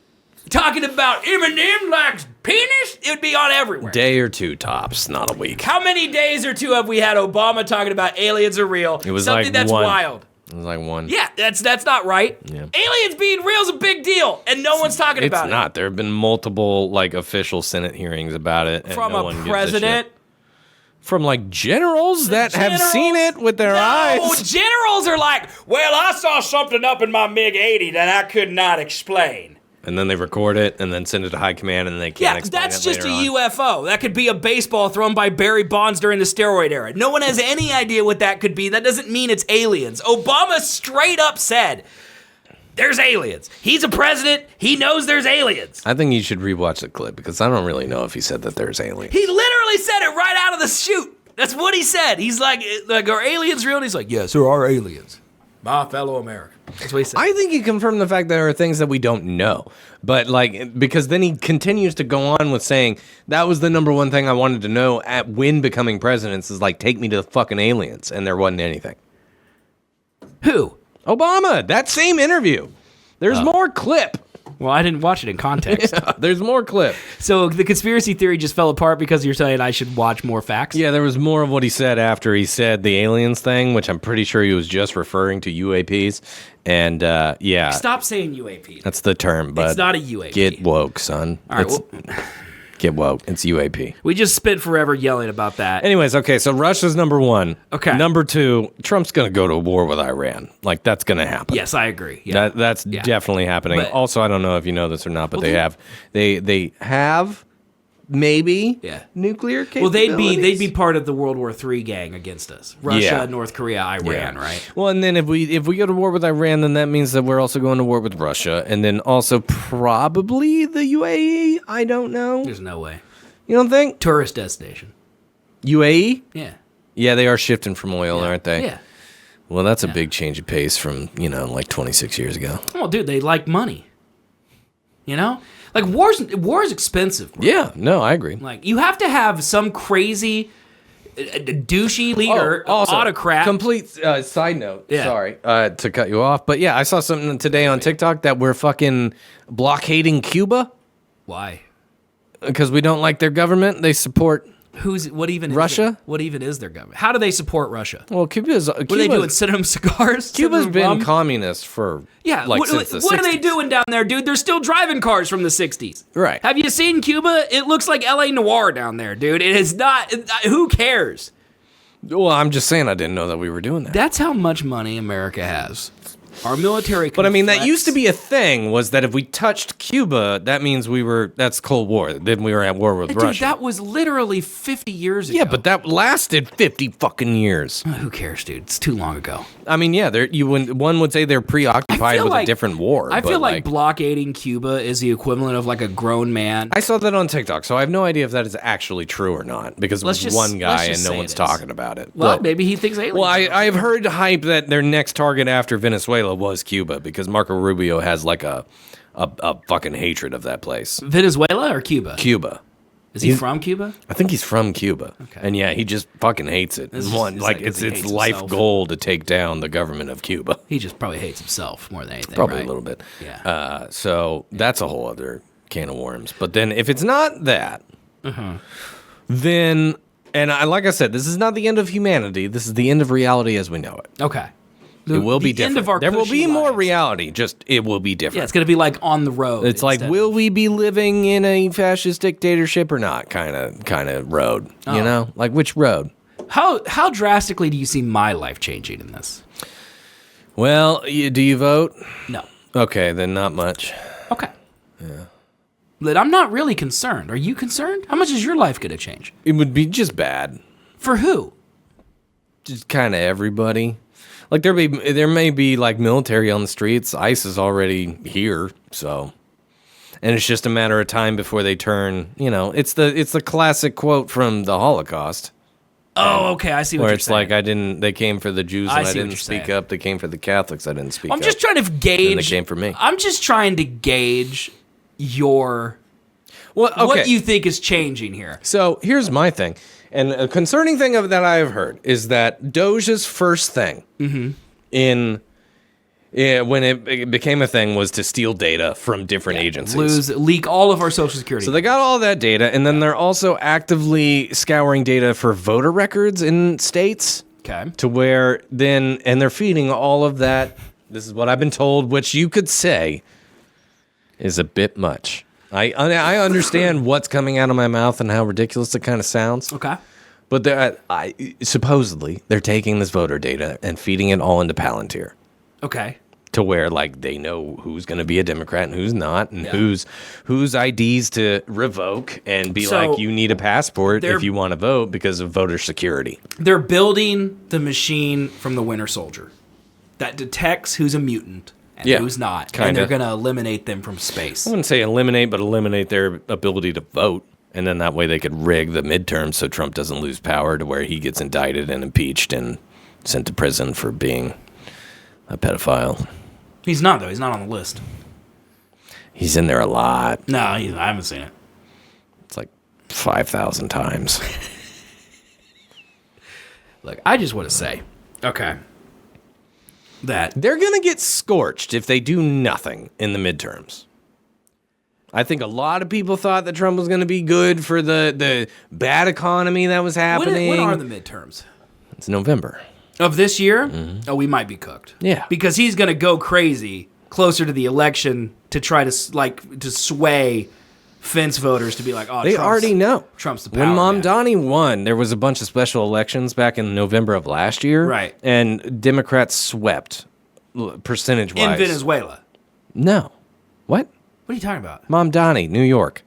Talking about Eminem likes penis, it would be on everywhere. Day or two tops, not a week. How many days or two have we had Obama talking about aliens are real? It was something like that's one. wild. It was like 1. Yeah, that's not right. Yeah. Aliens being real is a big deal, and no one's talking about it. It's not. There have been multiple like official Senate hearings about it. And From no a one gives president. shit. From like generals that have seen it with their eyes. No, generals are like, well, I saw something up in my MiG-80 that I could not explain. And then they record it and then send it to high command and they can't explain it that's just a later on. UFO. That could be a baseball thrown by Barry Bonds during the steroid era. No one has any idea what that could be. That doesn't mean it's aliens. Obama straight up said, there's aliens. He's a president. He knows there's aliens. I think you should rewatch the clip because I don't really know if he said that there's aliens. He literally said it right out of the chute. That's what he said. He's like, are aliens real? And he's like, yes, there are aliens. My fellow Americans. That's what he said. I think he confirmed the fact that there are things that we don't know. But, like, because then he continues to go on with saying, that was the number one thing I wanted to know when becoming president is, like, take me to the fucking aliens. And there wasn't anything. Who? Obama. That same interview. There's more clip. Well, I didn't watch it in context. Yeah, there's more clip. So the conspiracy theory just fell apart because you're saying I should watch more facts? Yeah, there was more of what he said after he said the aliens thing, which I'm pretty sure he was just referring to UAPs. And, yeah. Stop saying UAP. That's the term, but it's not a UAP. Get woke, son. All right, Get woke. It's UAP. We just spent forever yelling about that. Anyways, okay, so Russia's number 1. Okay. Number 2, Trump's going to go to war with Iran. Like, that's going to happen. Yes, I agree. Yeah. That's definitely happening. But, also, I don't know if you know this or not, but they have maybe nuclear capabilities. Well, they'd be part of the World War III gang against us. Russia, North Korea, Iran, right? Well, and then if we go to war with Iran, then that means that we're also going to war with Russia, and then also probably the UAE. I don't know. There's no way. You don't think? Tourist destination. UAE? Yeah. Yeah, they are shifting from oil, aren't they? Yeah. Well, that's a big change of pace from, like 26 years ago. Oh, dude, they like money. You know? Like, war is expensive, bro. Yeah, no, I agree. Like, you have to have some crazy, douchey leader, autocrat. Complete side note, sorry to cut you off, but yeah, I saw something today on TikTok that we're fucking blockading Cuba. Why? Because we don't like their government. They support... Russia? What even is their government? How do they support Russia? Well, What are they doing? Sending them cigars? Cuba's been communist for since the 60s. What are they doing down there, dude? They're still driving cars from the 60s. Right. Have you seen Cuba? It looks like LA Noire down there, dude. It is not. Who cares? Well, I'm just saying I didn't know that we were doing that. That's how much money America has. Our military can But I mean, that flex. used to be a thing, was that if we touched Cuba, that means that's Cold War. Then we were at war with Dude, Russia. that was literally 50 years ago. Yeah, but that lasted 50 fucking years. Who cares, dude? It's too long ago. I mean, yeah, one would say they're preoccupied with a different war. I feel like blockading Cuba is the equivalent of like a grown man. I saw that on TikTok, so I have no idea if that is actually true or not, because it was one guy and no one's talking about it. Well, maybe he thinks aliens. Well, I've heard hype that their next target after Venezuela was Cuba, because Marco Rubio has like a fucking hatred of that place. Venezuela or Cuba? Cuba. Is he from Cuba? I think he's from Cuba. Okay. And yeah, he just fucking hates it. It's life goal to take down the government of Cuba. He just probably hates himself more than anything. Probably right? a little bit. Yeah. So that's a whole other can of worms. But then if it's not that, then, and like I said, this is not the end of humanity. This is the end of reality as we know it. Okay. It will be different. End of our there will be cushy more lives. reality. Just it will be different. Yeah, it's gonna be like on the road. It's like, will we be living in a fascist dictatorship or not? Kind of road. You know, like which road? How drastically do you see my life changing in this? Well, do you vote? No. Okay, then not much. Okay. Yeah. But I'm not really concerned. Are you concerned? How much is your life gonna change? It would be just bad. For who? Just kind of everybody. Like there may be like military on the streets. ICE is already here, so, and it's just a matter of time before they turn. You know, it's the classic quote from the Holocaust. Oh, okay, I see what where you're it's saying. like they came for the Jews and I see what didn't you're speak saying. up. They came for the Catholics. I didn't speak up. I'm just trying to gauge. And they came for me. I'm just trying to gauge what you think is changing here. So here's my thing. And a concerning thing that I have heard is that Doge's first thing when it became a thing was to steal data from different agencies. Leak all of our social security. So they got all that data, and then they're also actively scouring data for voter records in states. Okay. To where then, and they're feeding all of that. This is what I've been told, which you could say is a bit much. I understand what's coming out of my mouth and how ridiculous it kind of sounds. Okay. But supposedly they're taking this voter data and feeding it all into Palantir. Okay. To where like they know who's going to be a Democrat and who's not, and whose IDs to revoke, and be like, you need a passport if you want to vote because of voter security. They're building the machine from the Winter Soldier that detects who's a mutant and who's not, and they're going to eliminate them from space. I wouldn't say eliminate, but eliminate their ability to vote, and then that way they could rig the midterms so Trump doesn't lose power to where he gets indicted and impeached and sent to prison for being a pedophile. He's not, though. He's not on the list. He's in there a lot. No, I haven't seen it. It's like 5,000 times. Look, I just want to say, okay, that they're going to get scorched if they do nothing in the midterms. I think a lot of people thought that Trump was going to be good for the bad economy that was happening. When are the midterms? It's November. Of this year? Mm-hmm. Oh, we might be cooked. Yeah. Because he's going to go crazy closer to the election to try to sway fence voters to be like, oh, they already know. Trump's the power When man. Donnie won, there was a bunch of special elections back in November of last year. Right. And Democrats swept percentage-wise. In Venezuela. No. What? What are you talking about? Mamdani, New York.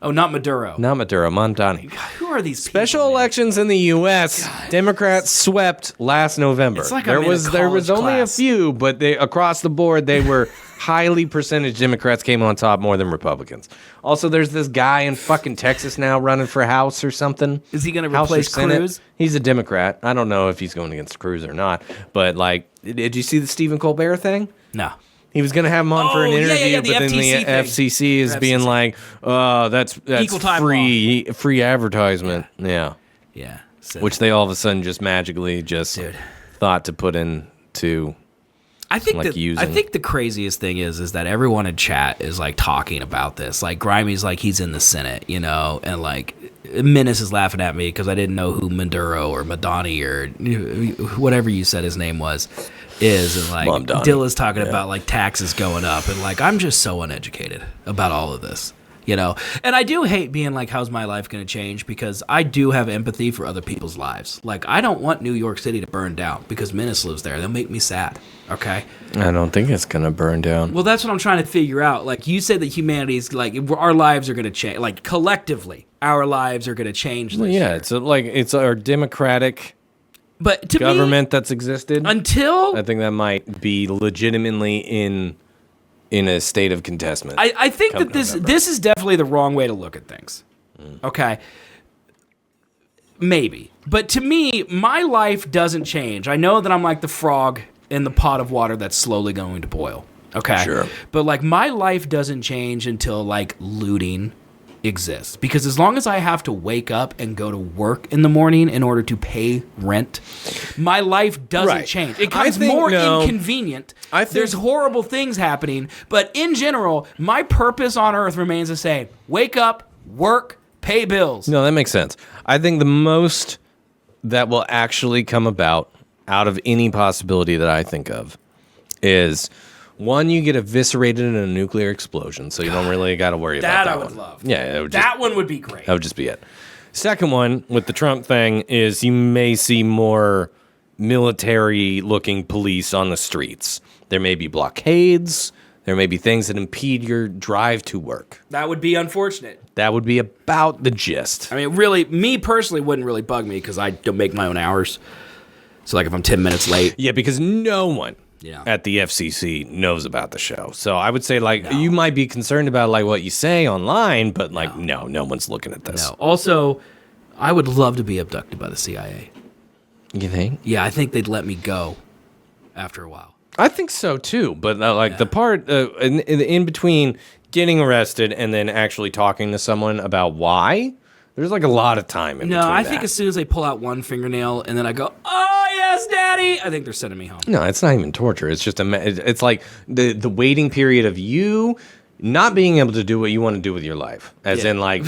Oh, not Maduro. Not Maduro, Mamdani. God, who are these Special people, elections in the U.S. God. Democrats swept last November. It's like there I'm in a there was college only class. a few, but they across the board they were highly percentage Democrats came on top more than Republicans. Also, there's this guy in fucking Texas now running for House or something. Is he going to House or replace Senate. Cruz? He's a Democrat. I don't know if he's going against Cruz or not. But like, did you see the Stephen Colbert thing? No. He was going to have him on for an interview, the but then the FTC thing. FCC is being FCC. like, "Oh, that's Equal time free advertisement." Yeah. Yeah. Which they all of a sudden just magically just thought to put into. I think like using. I think the craziest thing is that everyone in chat is like talking about this. Like Grimey's like he's in the Senate, you know, and like Menace is laughing at me because I didn't know who Maduro or Madani or whatever you said his name was. And like Dilla's talking about like taxes going up, and like I'm just so uneducated about all of this, you know. And I do hate being like, how's my life going to change? Because I do have empathy for other people's lives. Like I don't want New York City to burn down because Menace lives there. They'll make me sad. Okay. I don't think it's gonna burn down. Well, that's what I'm trying to figure out. Like you said that humanity's like our lives are going to change. Like collectively, our lives are going to change. This year. It's our democratic. But to government that's existed until I think that might be legitimately in a state of contestment. I think that this is definitely the wrong way to look at things. Okay. Maybe. But to me, my life doesn't change. I know that I'm like the frog in the pot of water that's slowly going to boil. Okay. Sure. But like my life doesn't change until like looting exists, because as long as I have to wake up and go to work in the morning in order to pay rent, my life doesn't change. It becomes more inconvenient. There's horrible things happening, but in general, my purpose on earth remains the same. Wake up, work, pay bills. No, that makes sense. I think the most that will actually come about out of any possibility that I think of is one, you get eviscerated in a nuclear explosion, so you don't really got to worry about that. That I would love. Yeah, that one would be great. That would just be it. Second one with the Trump thing is you may see more military-looking police on the streets. There may be blockades. There may be things that impede your drive to work. That would be unfortunate. That would be about the gist. I mean, really, me personally wouldn't really bug me because I don't make my own hours. So, like, if I'm 10 minutes late. Yeah, because no one at the FCC knows about the show. So I would say, like, you might be concerned about, like, what you say online, but, like, no one's looking at this. No. Also, I would love to be abducted by the CIA. You think? Yeah, I think they'd let me go after a while. I think so, too. But, the part in between getting arrested and then actually talking to someone about why, there's, like, a lot of time in between No, I think as soon as they pull out one fingernail and then I go, oh, yes, Daddy, I think they're sending me home. No, it's not even torture. It's just it's like the waiting period of you not being able to do what you want to do with your life, as in like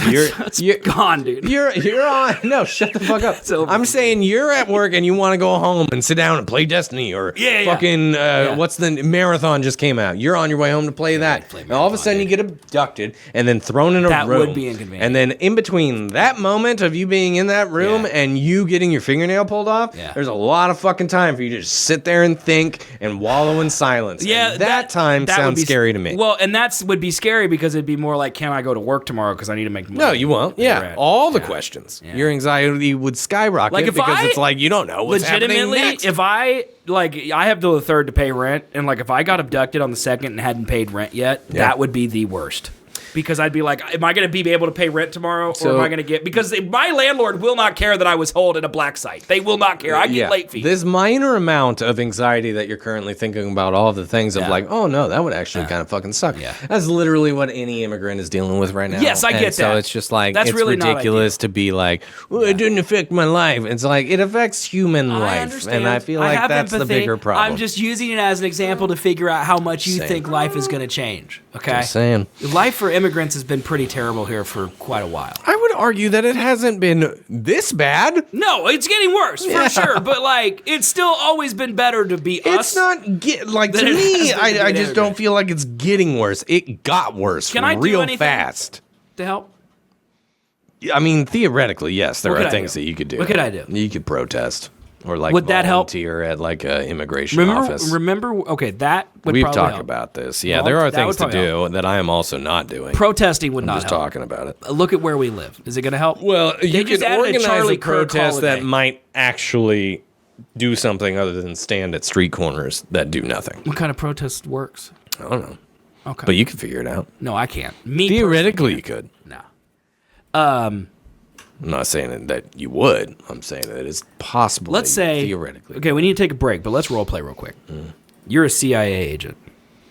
you're gone, dude. You're on. No, shut the fuck up. I'm saying you're at work and you want to go home and sit down and play Destiny or fucking what's the Marathon just came out. You're on your way home to play that. And all of a sudden you get abducted and then thrown in a room. That would be inconvenient. And then in between that moment of you being in that room and you getting your fingernail pulled off, there's a lot of fucking time for you to just sit there and think and wallow in silence. Yeah, and that time sounds scary to me. Well, and that would be scary because it'd be more like, can I go to work tomorrow because I need to make money? No, you won't. Yeah, all the questions. Your anxiety would skyrocket because it's like you don't know what's happening next. If I have till the 3rd to pay rent, and like if I got abducted on the 2nd and hadn't paid rent yet, that would be the worst. Because I'd be like, am I going to be able to pay rent tomorrow? Or am I going to get... Because my landlord will not care that I was holed in a black site. They will not care. I get late fees. This minor amount of anxiety that you're currently thinking about all the things of like, oh no, that would actually kind of fucking suck. Yeah. That's literally what any immigrant is dealing with right now. Yes, I get that. So it's just like, That's it's really ridiculous to be like, well, it didn't affect my life. It's like, it affects human life. Understand. And I feel like that's empathy. the bigger problem. I'm just using it as an example to figure out how much you think life is going to change. Okay? Just saying. Life for immigrants has been pretty terrible here for quite a while. I would argue that it hasn't been this bad. No, it's getting worse for sure. But like, it's still always been better to be us. It's not to me. I just don't feel like it's getting worse. It got worse. Can I do real anything fast to help? I mean, theoretically, yes, there are things that you could do. What could I do? You could protest. Or like would that help? Volunteer at like an immigration office. Okay, that would We've probably talked help. about this. Yeah, there are things to do that I am also not doing. Protesting would not help. help. Talking about it. Look at where we live. Is it going to help? Well, you could organize a protest holiday. that might actually do something other than stand at street corners that do nothing. What kind of protest works? I don't know. Okay. But you can figure it out. No, I can't. Theoretically, you could. No. I'm not saying that you would. I'm saying that it's possible. Let's say theoretically. Okay, we need to take a break, but let's role play real quick. You're a CIA agent.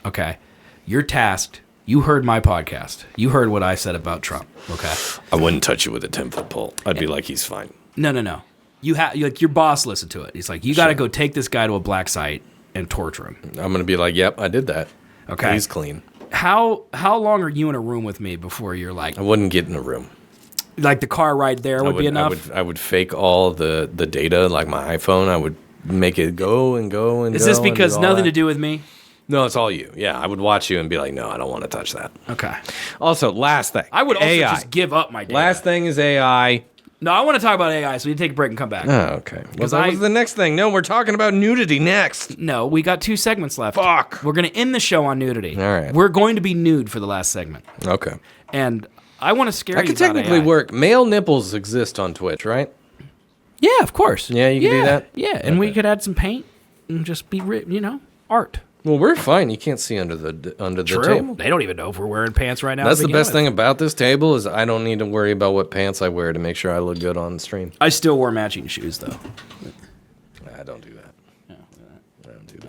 Okay. You're tasked. You heard my podcast. You heard what I said about Trump. Okay. I wouldn't touch you with a 10-foot pole. I'd be like, he's fine. No. Like your boss listened to it. He's like, you got to go take this guy to a black site and torture him. I'm gonna be like, yep, I did that. Okay. He's clean. How long are you in a room with me before you're like? I wouldn't get in a room. Like the car ride there would be enough? I would fake all the data, like my iPhone. I would make it go and go and Is go. Is this because nothing to do with me? No, it's all you. Yeah, I would watch you and be like, no, I don't want to touch that. Okay. Also, last thing. I would also AI. just give up my data. Last thing is AI. No, I want to talk about AI, so we need to take a break and come back. Oh, okay. Well, that was the next thing. No, we're talking about nudity next. No, we got 2 segments left. Fuck. We're going to end the show on nudity. All right. We're going to be nude for the last segment. Okay. And I want to scare you I could about technically AI. work. Male nipples exist on Twitch, right? Yeah, of course. Yeah, you can do that? Yeah, and we could add some paint and just be, art. Well, we're fine. You can't see under the table. They don't even know if we're wearing pants right now. That's the best thing about this table is I don't need to worry about what pants I wear to make sure I look good on the stream. I still wear matching shoes, though. I don't do that. I don't do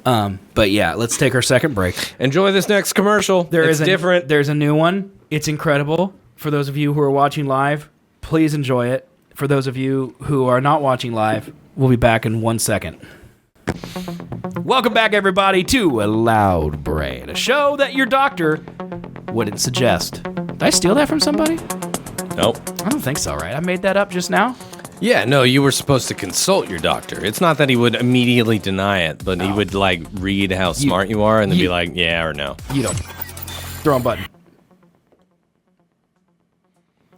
that. But yeah, let's take our second break. Enjoy this next commercial. It's different. There's a new one. It's incredible. For those of you who are watching live, please enjoy it. For those of you who are not watching live, we'll be back in 1 second. Welcome back, everybody, to A Loud Brain, a show that your doctor wouldn't suggest. Did I steal that from somebody? Nope. I don't think so, right? I made that up just now? Yeah, no, you were supposed to consult your doctor. It's not that he would immediately deny it, but he would, read how smart you are and then be like, yeah or no. You don't. Throw a button.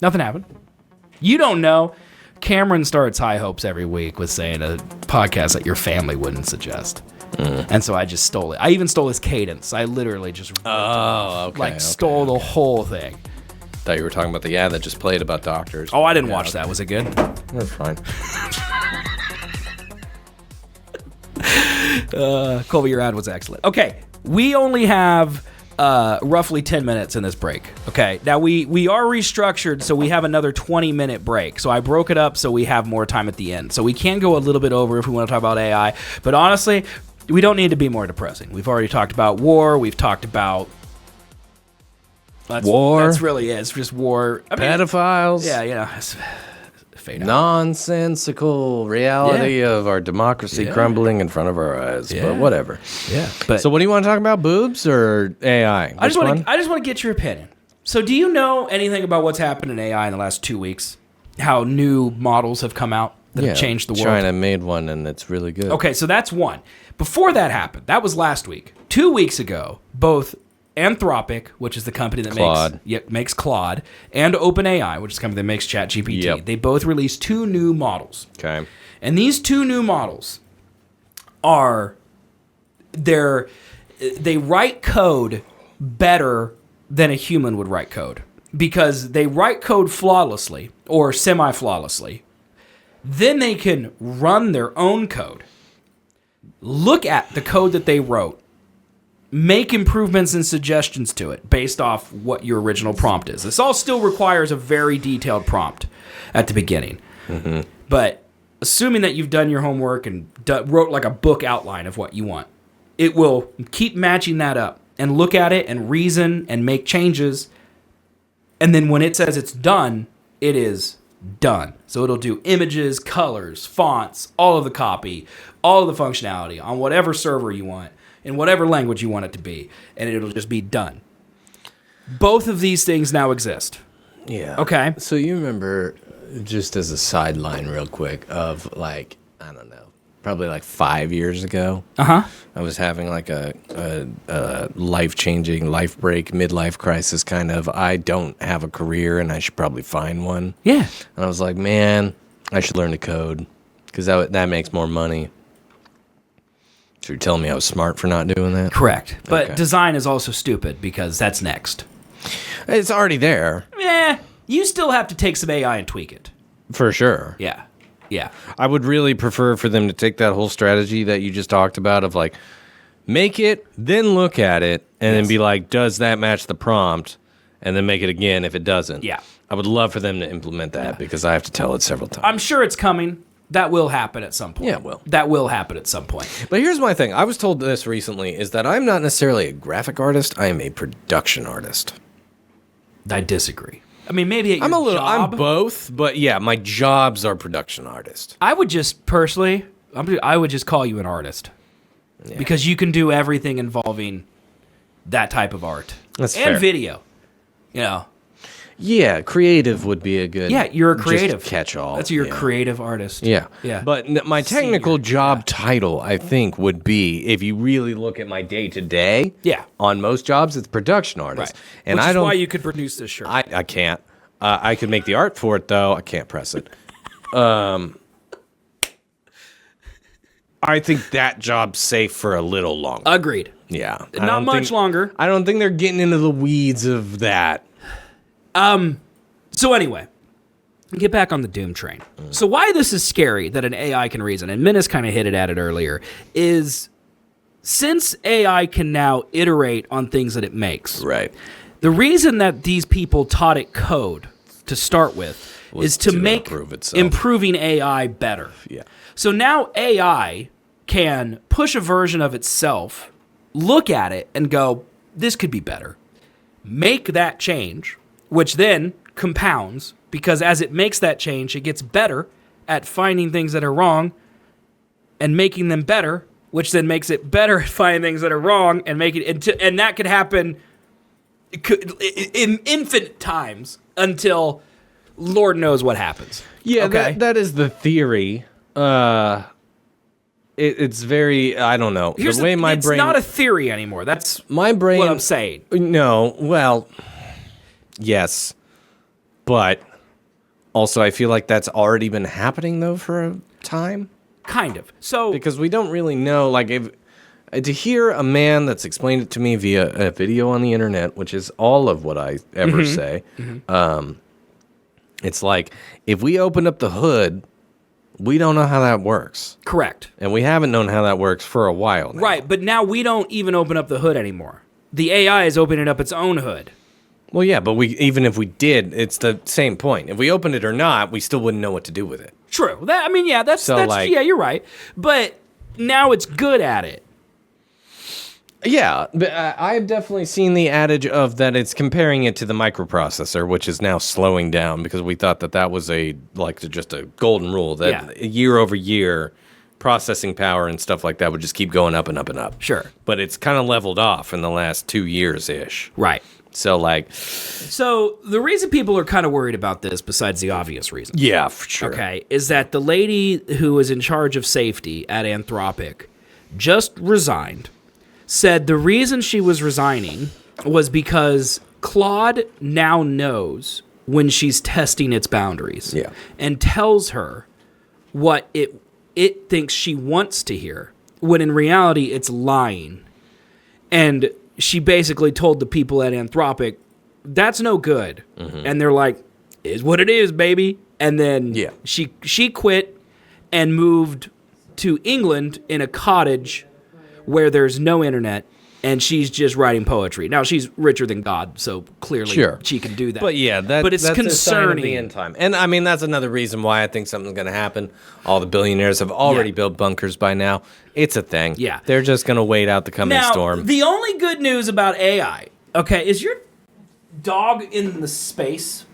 Nothing happened. You don't know. Cameron starts high hopes every week with saying a podcast that your family wouldn't suggest. And so I just stole it. I even stole his cadence. I literally just stole the whole thing. Thought you were talking about the ad that just played about doctors. Oh, I didn't watch that. Was it good? That's fine. Colby, your ad was excellent. Okay, we only have roughly 10 minutes in this break. Okay, now we are restructured, so we have another 20-minute break. So I broke it up so we have more time at the end. So we can go a little bit over if we want to talk about AI. But honestly, we don't need to be more depressing. We've already talked about war. We've talked about... War. That's really it. It's just war. Pedophiles. Yeah, fade out. Nonsensical reality of our democracy crumbling in front of our eyes. But whatever. Yeah. But So what do you want to talk about? Boobs or AI? I just want to get your opinion. So do you know anything about what's happened in AI in the last 2 weeks? How new models have come out that have changed the world? China made one, and it's really good. Okay, so that's one. Before that happened, that was last week. 2 weeks ago, both Anthropic, which is the company that makes Claude, and OpenAI, which is the company that makes ChatGPT, they both released 2 new models. Okay. And these 2 new models they write code better than a human would write code, because they write code flawlessly or semi-flawlessly. Then they can run their own code, look at the code that they wrote, make improvements and suggestions to it based off what your original prompt is. This all still requires a very detailed prompt at the beginning. Mm-hmm. But assuming that you've done your homework and wrote like a book outline of what you want, it will keep matching that up and look at it and reason and make changes. And then when it says it's done, it is done. So it'll do images, colors, fonts, all of the copy, all of the functionality on whatever server you want, in whatever language you want it to be, and it'll just be done. Both of these things now exist. Yeah. Okay. So you remember, just as a sideline real quick, of like, I don't know, probably like 5 years ago, I was having like a life-changing, life break, midlife crisis kind of, I don't have a career and I should probably find one. Yeah. And I was like, man, I should learn to code because that makes more money. So you're telling me I was smart for not doing that? Correct. But Okay. design is also stupid because that's next. It's already there. You still have to take some AI and tweak it. For sure. Yeah. Yeah. I would really prefer for them to take that whole strategy that you just talked about of like, make it, then look at it, and then be like, does that match the prompt? And then make it again if it doesn't. Yeah. I would love for them to implement that because I have to tell it several times. I'm sure it's coming. That will happen at some point. Yeah, it will. That will happen at some point. But here's my thing. I was told this recently, is that I'm not necessarily a graphic artist. I am a production artist. I disagree. I mean, maybe at your I'm job. both, but yeah, my jobs are production artist. I would just personally, I would just call you an artist. Yeah. Because you can do everything involving that type of art. That's and fair. video. You know. Yeah, creative would be a good. Yeah, you're a creative. Just catch-all. That's your creative artist. Yeah. Yeah. But my technical job title, I think, would be, if you really look at my day-to-day, on most jobs, it's production artist. Right. And Which I is don't, why you could produce this shirt. I can't. I could make the art for it, though. I can't press it. I think that job's safe for a little longer. Agreed. Yeah. Not much longer. I don't think they're getting into the weeds of that. So anyway, get back on the Doom train. So why this is scary that an AI can reason, and Menace kind of hit it at it earlier, is since AI can now iterate on things that it makes. Right. The reason that these people taught it code to start with is to make improve itself. improving AI better. Yeah. So now AI can push a version of itself, look at it, and go, this could be better. Make that change, which then compounds, because as it makes that change, it gets better at finding things that are wrong and making them better, which then makes it better at finding things that are wrong and make it and that could happen in infinite times until Lord knows what happens. Yeah, okay? that is the theory. It's very, I don't know. Here's the way my it's brain... not a theory anymore. That's my brain, what I'm saying. No, well, yes. But also I feel like that's already been happening, though, for a time. Kind of. So Because we don't really know, like, if to hear a man that's explained it to me via a video on the internet, which is all of what I ever say, it's like, if we open up the hood, we don't know how that works. correct. And we haven't known how that works for a while now. Right, but now we don't even open up the hood anymore. The AI is opening up its own hood. Well, yeah, but even if we did, it's the same point. If we opened it or not, we still wouldn't know what to do with it. True. That's like- yeah, you're right. But now it's good at it. Yeah, but I've definitely seen the adage of that it's comparing it to the microprocessor, which is now slowing down because we thought that was just a golden rule that year over year processing power and stuff like that would just keep going up and up and up. Sure. But it's kind of leveled off in the last 2 years-ish. Right. So the reason people are kind of worried about this, besides the obvious reason, yeah, for sure. Okay, is that the lady who was in charge of safety at Anthropic just resigned. Said the reason she was resigning was because Claude now knows when she's testing its boundaries. Yeah. And tells her what it thinks she wants to hear, when in reality it's lying. And she basically told the people at Anthropic, that's no good. Mm-hmm. And they're like, is what it is, baby. And then she quit and moved to England in a cottage where there's no internet, and she's just writing poetry. Now, she's richer than God, so clearly she can do that. But yeah, but it's that's concerning. A sign of the end time. And I mean, that's another reason why I think something's going to happen. All the billionaires have already built bunkers by now. It's a thing. Yeah. They're just going to wait out the coming storm. The only good news about AI, okay, is your dog in the space?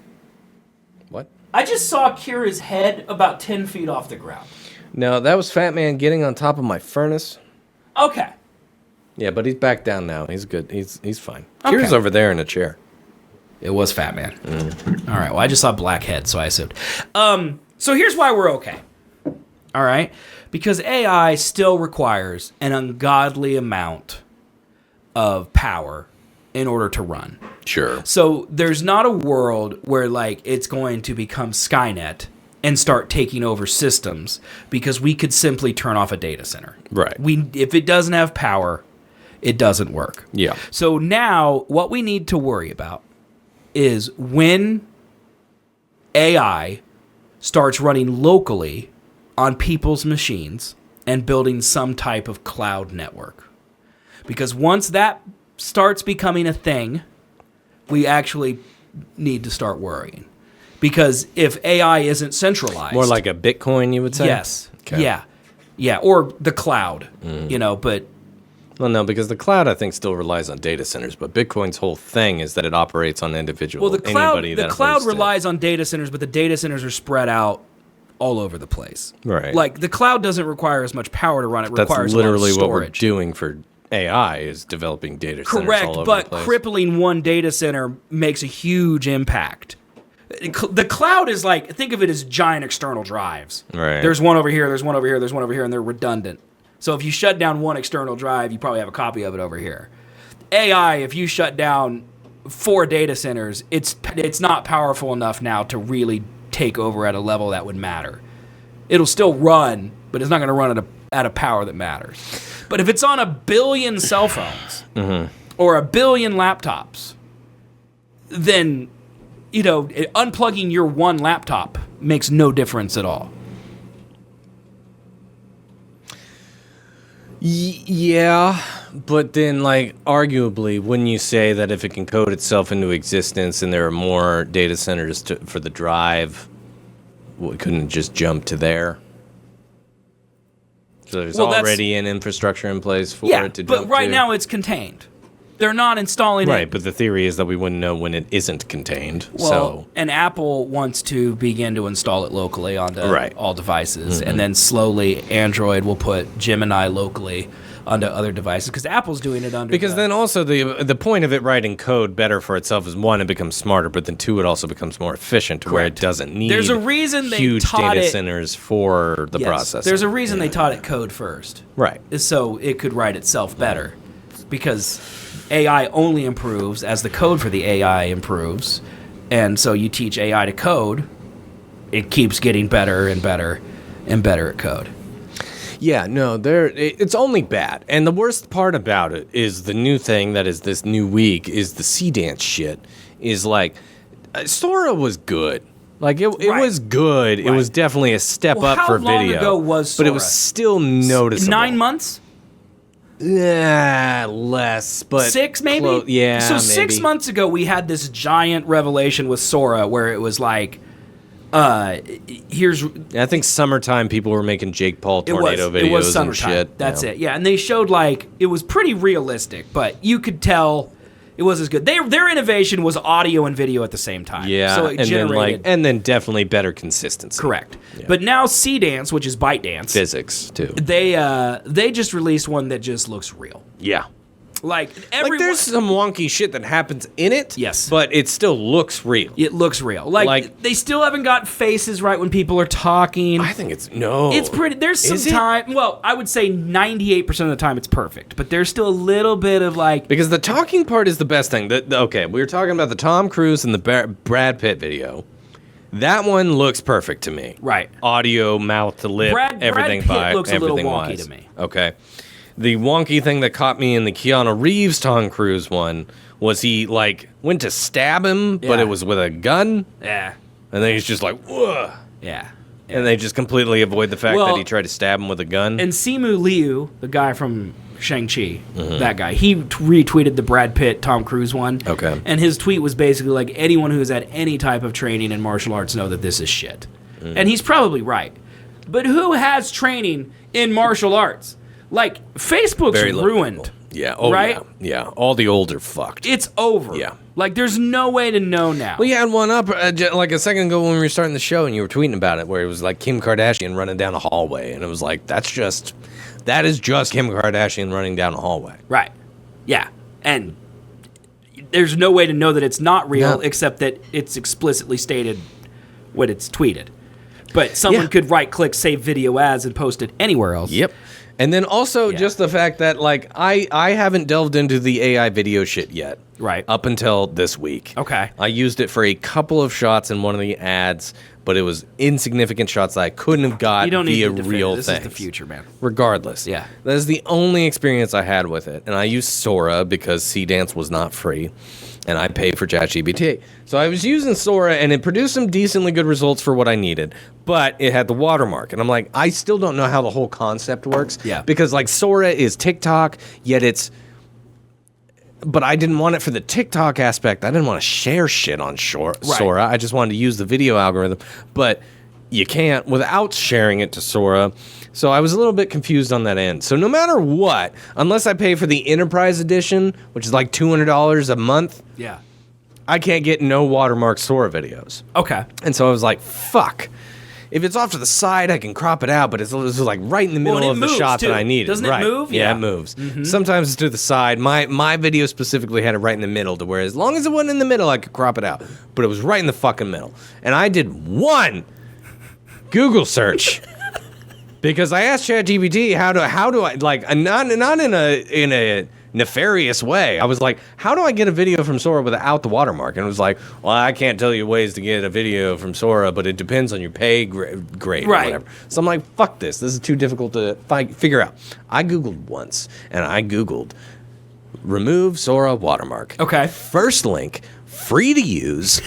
What? I just saw Kira's head about 10 feet off the ground. No, that was Fat Man getting on top of my furnace. Okay. Yeah, but he's back down now. He's good. He's fine. Okay. Kira's over there in a chair. It was Fat Man. All right. Well, I just saw black head, so I assumed. So here's why we're okay. All right? Because AI still requires an ungodly amount of power in order to run. Sure. So there's not a world where it's going to become Skynet and start taking over systems, because we could simply turn off a data center. Right. If it doesn't have power, it doesn't work. Yeah. So now what we need to worry about is when AI starts running locally on people's machines and building some type of cloud network. Because once that starts becoming a thing, we actually need to start worrying. Because if AI isn't centralized... More like a Bitcoin, you would say? Yes. Okay. Yeah. Yeah, or the cloud, but... Well, no, because the cloud, I think, still relies on data centers, but Bitcoin's whole thing is that it operates on individual... Well, the cloud relies on data centers, but the data centers are spread out all over the place. Right. The cloud doesn't require as much power to run. It requires That's literally a lot of what we're storage. doing for AI, is developing data centers all over the place. Correct, but crippling one data center makes a huge impact. The cloud is think of it as giant external drives. Right. There's one over here, there's one over here, there's one over here, and they're redundant. So if you shut down one external drive, you probably have a copy of it over here. AI, if you shut down 4 data centers, it's not powerful enough now to really take over at a level that would matter. It'll still run, but it's not going to run at a power that matters. But if it's on 1 billion cell phones or 1 billion laptops, then... unplugging your one laptop makes no difference at all. Yeah, but then, arguably, wouldn't you say that if it can code itself into existence and there are more data centers for the drive, couldn't it just jump to there? So there's already an infrastructure in place for it to jump to? But right now it's contained. They're not installing it. Right, but the theory is that we wouldn't know when it isn't contained. Well, and Apple wants to begin to install it locally onto all devices, and then slowly Android will put Gemini locally onto other devices, because Apple's doing it under. Because then also the point of it writing code better for itself is, 1, it becomes smarter, but then 2, it also becomes more efficient, to where it doesn't need There's a reason they huge taught data it, centers for the processing. There's a reason they taught it code first. Right. So it could write itself better, because AI only improves as the code for the AI improves. And so you teach AI to code, it keeps getting better and better and better at code. Yeah, no, it's only bad. And the worst part about it is the new thing that is this new week is the sea dance shit. Is Sora was good. It was good. Right. It was definitely a step up for video. How long ago was Sora? But it was still noticeable. 9 months? Less, but 6 maybe? So maybe. 6 months ago we had this giant revelation with Sora where it was Here's I think summertime people were making Jake Paul tornado videos it was and summertime. shit. That's it. Yeah, and they showed like it was pretty realistic, but you could tell it was as good. Their innovation was audio and video at the same time. Yeah, so it and generated then definitely better consistency. correct. Yeah. But now C Dance, which is ByteDance, Physics too. they just released one that just looks real. Yeah. Like Like there's some wonky shit that happens in it. Yes. But it still looks real. it looks real. Like they still haven't got faces right when people are talking. I think it's no. It's pretty. There's some Is it? time. Well, I would say 98% of the time it's perfect, but there's still a little bit of like. Because the talking part is the best thing. Okay, we were talking about the Tom Cruise and the Brad Pitt video. That one looks perfect to me. Right. Audio, mouth to lip, everything Brad Pitt looks a little everything wonky wise. to me. Okay. The wonky thing that caught me in the Keanu Reeves Tom Cruise one was he like went to stab him, but Yeah. it was with a gun, Yeah. and then he's just like, "Whoa." Yeah. And they just completely avoid the fact Well, that he tried to stab him with a gun. And Simu Liu, the guy from Shang-Chi, Mm-hmm. that guy, he retweeted the Brad Pitt Tom Cruise one. Okay. And his tweet was basically like, anyone who's had any type of training in martial arts know that this is shit. Mm. And he's probably right. But who has training in martial arts? Like, Facebook's Very little ruined. people. Yeah. Oh, right? Yeah. All the old are fucked. It's over. Yeah. Like, there's no way to know now. Well, you had one up like a second ago when we were starting the show, and you were tweeting about it, where it was like Kim Kardashian running down a hallway, and it was like, that is just Kim Kardashian running down a hallway. Right. Yeah. And there's no way to know that it's not real No. except that it's explicitly stated when it's tweeted. But someone Yeah. could right-click, save video as, and post it anywhere else. Yep. And then also just the fact that like I haven't delved into the AI video shit yet. Right. Up until this week. Okay. I used it for a couple of shots in one of the ads, but it was insignificant shots that I couldn't have got You don't need via to defend real it. This things. is the future, man. Regardless. Yeah. That is the only experience I had with it. And I used Sora because C-Dance was not free. And I paid for ChatGPT. So I was using Sora, and it produced some decently good results for what I needed. But it had the watermark. And I'm like, I still don't know how the whole concept works. Yeah. Because, like, Sora is TikTok, yet it's... But I didn't want it for the TikTok aspect. I didn't want to share shit on Sora. I just wanted to use the video algorithm. But you can't without sharing it to Sora. So I was a little bit confused on that end. So no matter what, unless I pay for the Enterprise Edition, which is like $200 a month, Yeah. I can't get no watermark Sora videos. Okay. And so I was like, fuck. If it's off to the side, I can crop it out, but it's like right in the middle and it of the moves, shot too. that I needed. Doesn't it right. move? Yeah, Yeah. it moves. Sometimes it's to the side. My video specifically had it right in the middle, to where as long as it wasn't in the middle, I could crop it out. But it was right in the fucking middle. And I did one Google search. Because I asked ChatGPT how do I like not in a nefarious way. I was like, how do I get a video from Sora without the watermark? And it was like, well, I can't tell you ways to get a video from Sora, but it depends on your pay grade or Right. whatever. So I'm like, fuck this. This is too difficult to figure out. I Googled once, and I Googled remove Sora watermark. Okay. First link, free to use.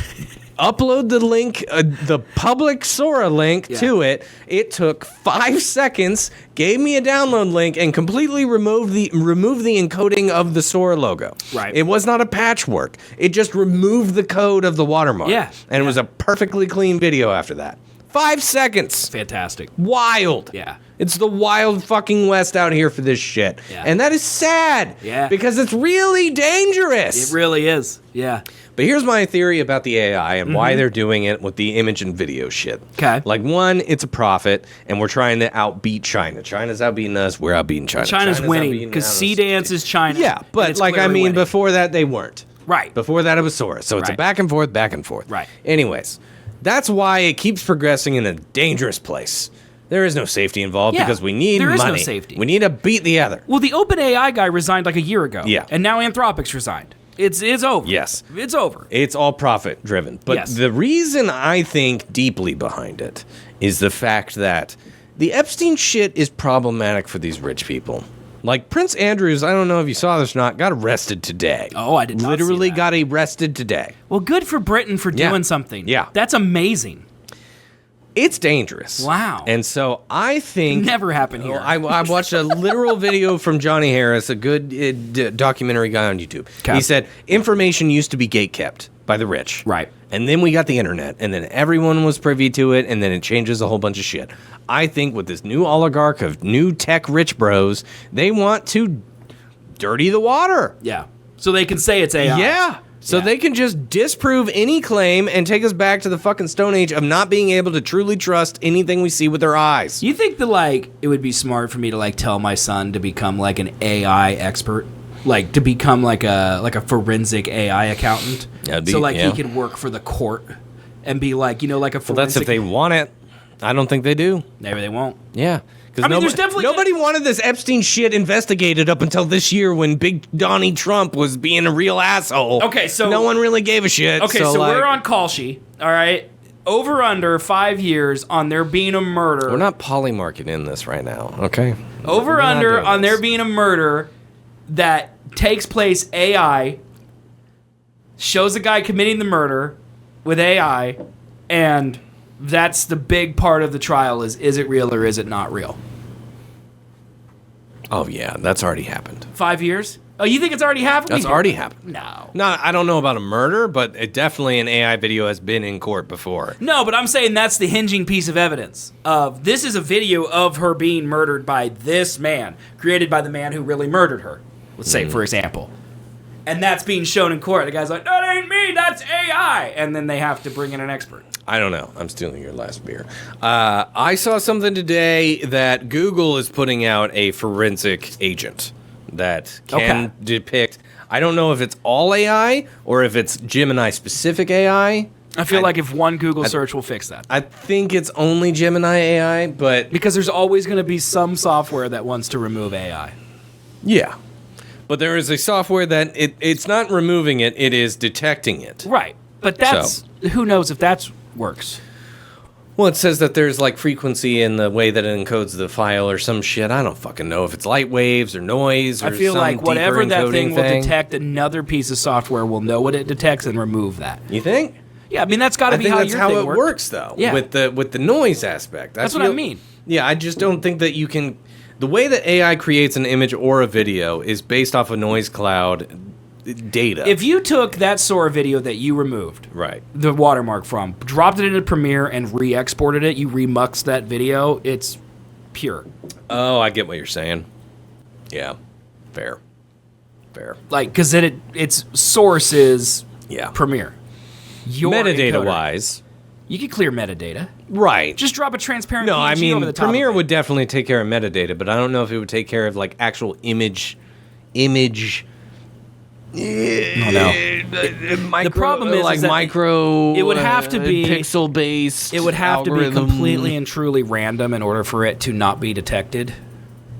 Upload the link, the public Sora link to it. It took 5 seconds, gave me a download link, and completely removed the encoding of the Sora logo. Right. It was not a patchwork. It just removed the code of the watermark. Yeah. And it was a perfectly clean video after that. 5 seconds. Fantastic. Wild. Yeah. It's the wild fucking West out here for this shit. Yeah. And that is sad. Yeah. Because it's really dangerous. It really is. Yeah. But here's my theory about the AI and why they're doing it with the image and video shit. 'Kay. Like, one, it's a profit, and we're trying to outbeat China. China's outbeating us. We're outbeating China. China's winning outbeating because us. C-Dance is China. Yeah, and but it's like, I clearly mean, winning. before that, they weren't. Right. Before that, it was Sora. So it's a Right. back and forth, back and forth. Right. Anyways, that's why it keeps progressing in a dangerous place. There is no safety involved Yeah, because we need there is no money. safety. We need to beat the other. Well, the OpenAI guy resigned like a year ago. Yeah. And now Anthropic's resigned. It's over. Yes. It's over. It's all profit driven. But Yes. the reason I think deeply behind it is the fact that the Epstein shit is problematic for these rich people. Like Prince Andrews, I don't know if you saw this or not, got arrested today. Oh, I did not see Literally that. got arrested today. Well, good for Britain for Yeah. doing something. Yeah. That's amazing. It's dangerous. Wow. And so I think... Never happened here. I watched a literal video from Johnny Harris, a good documentary guy on YouTube. Okay. He said, information used to be gatekept. by the rich. Right. And then we got the internet, and then everyone was privy to it, and then it changes a whole bunch of shit. I think with this new oligarch of new tech rich bros, they want to dirty the water. Yeah. So they can say it's AI. Yeah. So they can just disprove any claim and take us back to the fucking Stone Age of not being able to truly trust anything we see with our eyes. You think that, like, it would be smart for me to, like, tell my son to become, like, an AI expert? Like, to become, like a forensic AI accountant? So, like, he could work for the court and be, like, you know, like a forensic... Well, that's if they want it. I don't think they do. Maybe they won't. Yeah. I mean, there's definitely... Nobody wanted this Epstein shit investigated up until this year when Big Donnie Trump was being a real asshole. Okay, so... No one really gave a shit. Okay, so like, we're on Colby, all right? Over under 5 years on there being a murder. We're not polymarketing this right now, okay? Over under on there being a murder that takes place AI, shows a guy committing the murder with AI, and... That's the big part of the trial is it real or is it not real? Oh, yeah, that's already happened. 5 years? Oh, you think it's already happened? That's already happened. No. No, I don't know about a murder, but it definitely an AI video has been in court before. No, but I'm saying that's the hinging piece of evidence. This is a video of her being murdered by this man, created by the man who really murdered her, let's say, for example. And that's being shown in court. The guy's like, that ain't me, that's AI. And then they have to bring in an expert. I don't know. I'm stealing your last beer. I saw something today that Google is putting out a forensic agent that can depict. I don't know if it's all AI or if it's Gemini-specific AI. I feel like if one Google search will fix that. I think it's only Gemini AI, but... Because there's always going to be some software that wants to remove AI. Yeah. But there is a software that it's not removing it, it is detecting it. Right. But that's... Who knows if that's... works. Well, it says that there's like frequency in the way that it encodes the file or some shit. I don't fucking know if it's light waves or noise or I feel some like whatever that thing will thing. detect, another piece of software will know what it detects and remove that. You think? Yeah, I mean that's got to be how your thing works. I think that's how it works, though. Yeah. With the noise aspect. That's what I mean. Yeah, I just don't think that you can. The way that AI creates an image or a video is based off a noise cloud data. If you took that SOAR video that you removed, right, the watermark from, dropped it into Premiere and re-exported it, you remuxed that video, it's pure. Oh, I get what you're saying. Yeah, fair. Like, because its source is Premiere. Your metadata-wise, you could clear metadata. Right. Just drop a transparent No, PNG I mean, over the top Premiere of it. would definitely take care of metadata, but I don't know if it would take care of, like, actual image... No. The problem is, like is that micro. It would have to be pixel based. It would have to be completely and truly random in order for it to not be detected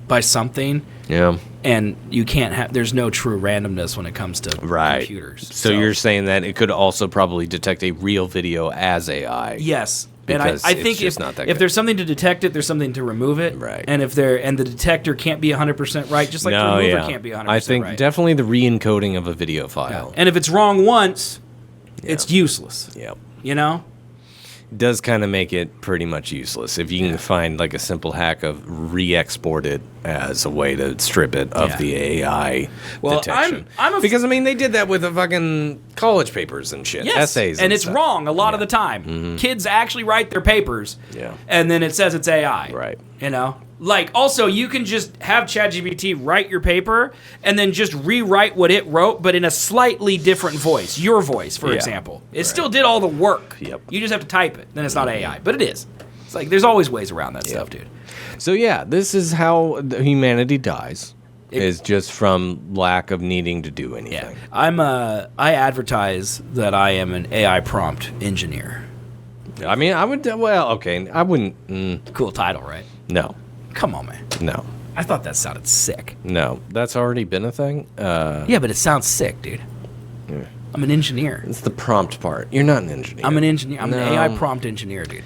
by something. Yeah. And you can't have. There's no true randomness when it comes to computers. So you're saying that it could also probably detect a real video as AI. Yes. Because and I think just not that if good. there's something to detect it, there's something to remove it. Right. And if the detector can't be 100% right, just like the remover can't be 100% right. I think definitely the re-encoding of a video file. Yeah. And if it's wrong once, it's useless. Yep. You know? Does kind of make it pretty much useless if you can find like a simple hack of re-export it as a way to strip it of the AI detection. Because I mean they did that with the fucking college papers and shit, essays, and it's stuff. wrong a lot of the time. Mm-hmm. Kids actually write their papers, and then it says it's AI. Right. You know. Like, also, you can just have ChatGPT write your paper and then just rewrite what it wrote, but in a slightly different voice. Your voice, for example. It still did all the work. Yep. You just have to type it. Then it's not AI. But it is. It's like, there's always ways around that stuff, dude. So, yeah, this is how humanity dies. Is just from lack of needing to do anything. Yeah. I advertise that I am an AI prompt engineer. I mean, I would, well, okay, I wouldn't. Cool title, right? No. Come on, man. No. I thought that sounded sick. No. That's already been a thing? Yeah, but it sounds sick, dude. Yeah. I'm an engineer. It's the prompt part. You're not an engineer. I'm an engineer. I'm an AI prompt engineer, dude.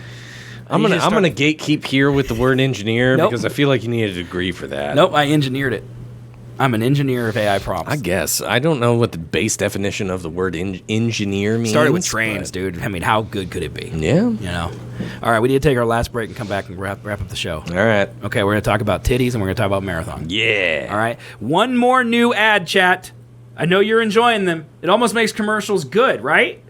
I'm gonna gatekeep here with the word engineer because I feel like you need a degree for that. Nope, I engineered it. I'm an engineer of AI prompts. I guess. I don't know what the base definition of the word engineer means. Started with trains, dude. I mean, how good could it be? Yeah. You know? All right, we need to take our last break and come back and wrap up the show. All right. Okay, we're going to talk about titties and we're going to talk about marathon. Yeah. All right. One more new ad, chat. I know you're enjoying them. It almost makes commercials good, right?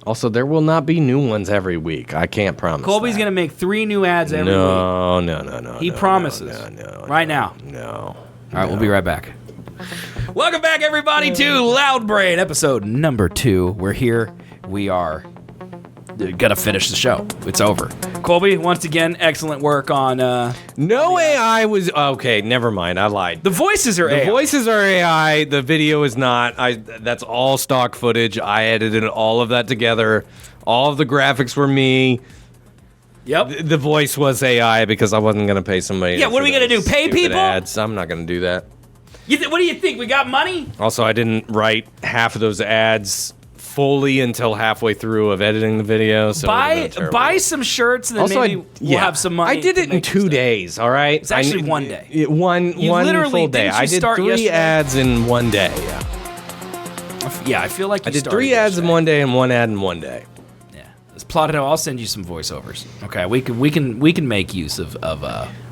Also, there will not be new ones every week. I can't promise. Colby's that. going to make 3 new ads every week. No. He promises. Right now. No. All right, we'll be right back. Welcome back, everybody, to Loud Brain, episode number 2. We're here. We are gonna finish the show. It's over. Colby, once again, excellent work on... No AI was... Okay, never mind. I lied. The voices are AI. The voices are AI. The video is not. That's all stock footage. I edited all of that together. All of the graphics were me. Yep. The voice was AI because I wasn't going to pay somebody. Yeah, what are we going to do? Pay people? Ads. I'm not going to do that. What do you think? We got money? Also, I didn't write half of those ads fully until halfway through of editing the video. So buy some shirts and then also, maybe we'll have some money. I did it in 2 days, all right? It's actually 1 day. One full day. I did 3 yesterday? ads in 1 day, yeah. Yeah, I feel like you I did 3 ads yesterday. in 1 day and 1 ad in 1 day. Yeah. Let's plot it out. I'll send you some voiceovers. Okay, we can make use of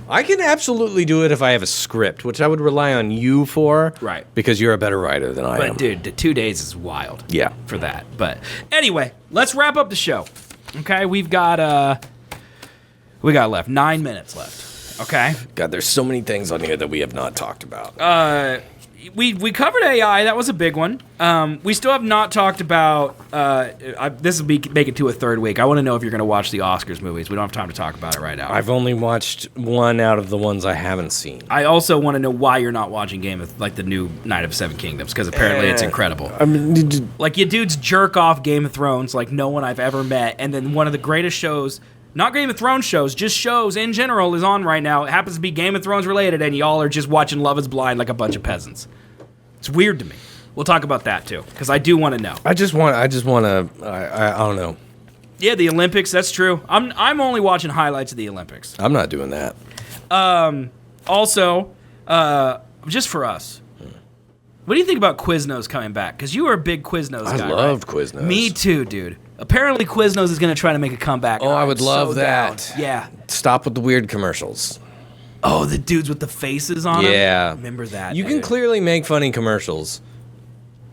I can absolutely do it if I have a script, which I would rely on you for. Right. Because you're a better writer than I am. But dude, the 2 days is wild. Yeah. For that. But anyway, let's wrap up the show. Okay, we've got left 9 minutes left. Okay. God, there's so many things on here that we have not talked about. We covered AI. That was a big one. We still have not talked about. This will make it to a third week. I want to know if you're going to watch the Oscars movies. We don't have time to talk about it right now. I've only watched 1 out of the ones I haven't seen. I also want to know why you're not watching the new Night of 7 Kingdoms, because apparently it's incredible. I mean, Like, you dudes jerk off Game of Thrones like no one I've ever met, and then one of the greatest shows, not Game of Thrones shows, just shows in general, is on right now. It happens to be Game of Thrones related, and y'all are just watching Love is Blind like a bunch of peasants. It's weird to me. We'll talk about that too, because I do want to know. I just want to. I don't know. Yeah, the Olympics. That's true. I'm only watching highlights of the Olympics. I'm not doing that. Also, just for us, what do you think about Quiznos coming back? Because you were a big Quiznos guy. I loved right? Quiznos. Me too, dude. Apparently, Quiznos is going to try to make a comeback. Oh, I would love so that. Down. Yeah. Stop with the weird commercials. Oh, the dudes with the faces on them? Yeah. Remember that. You dude. can clearly make funny commercials.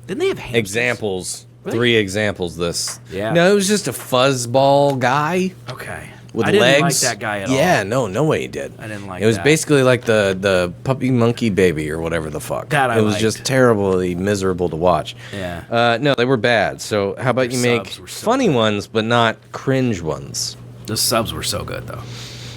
Didn't they have hamsters? Examples. Really? 3 examples this. Yeah. No, it was just a fuzzball guy. Okay. With I didn't legs. like that guy at all. Yeah, no way he did. I didn't like it. It was that. basically like the puppy monkey baby or whatever the fuck. That I It was liked. just terribly miserable to watch. Yeah. No, they were bad. So how about you make subs were so funny ones but not cringe ones? The subs were so good, though.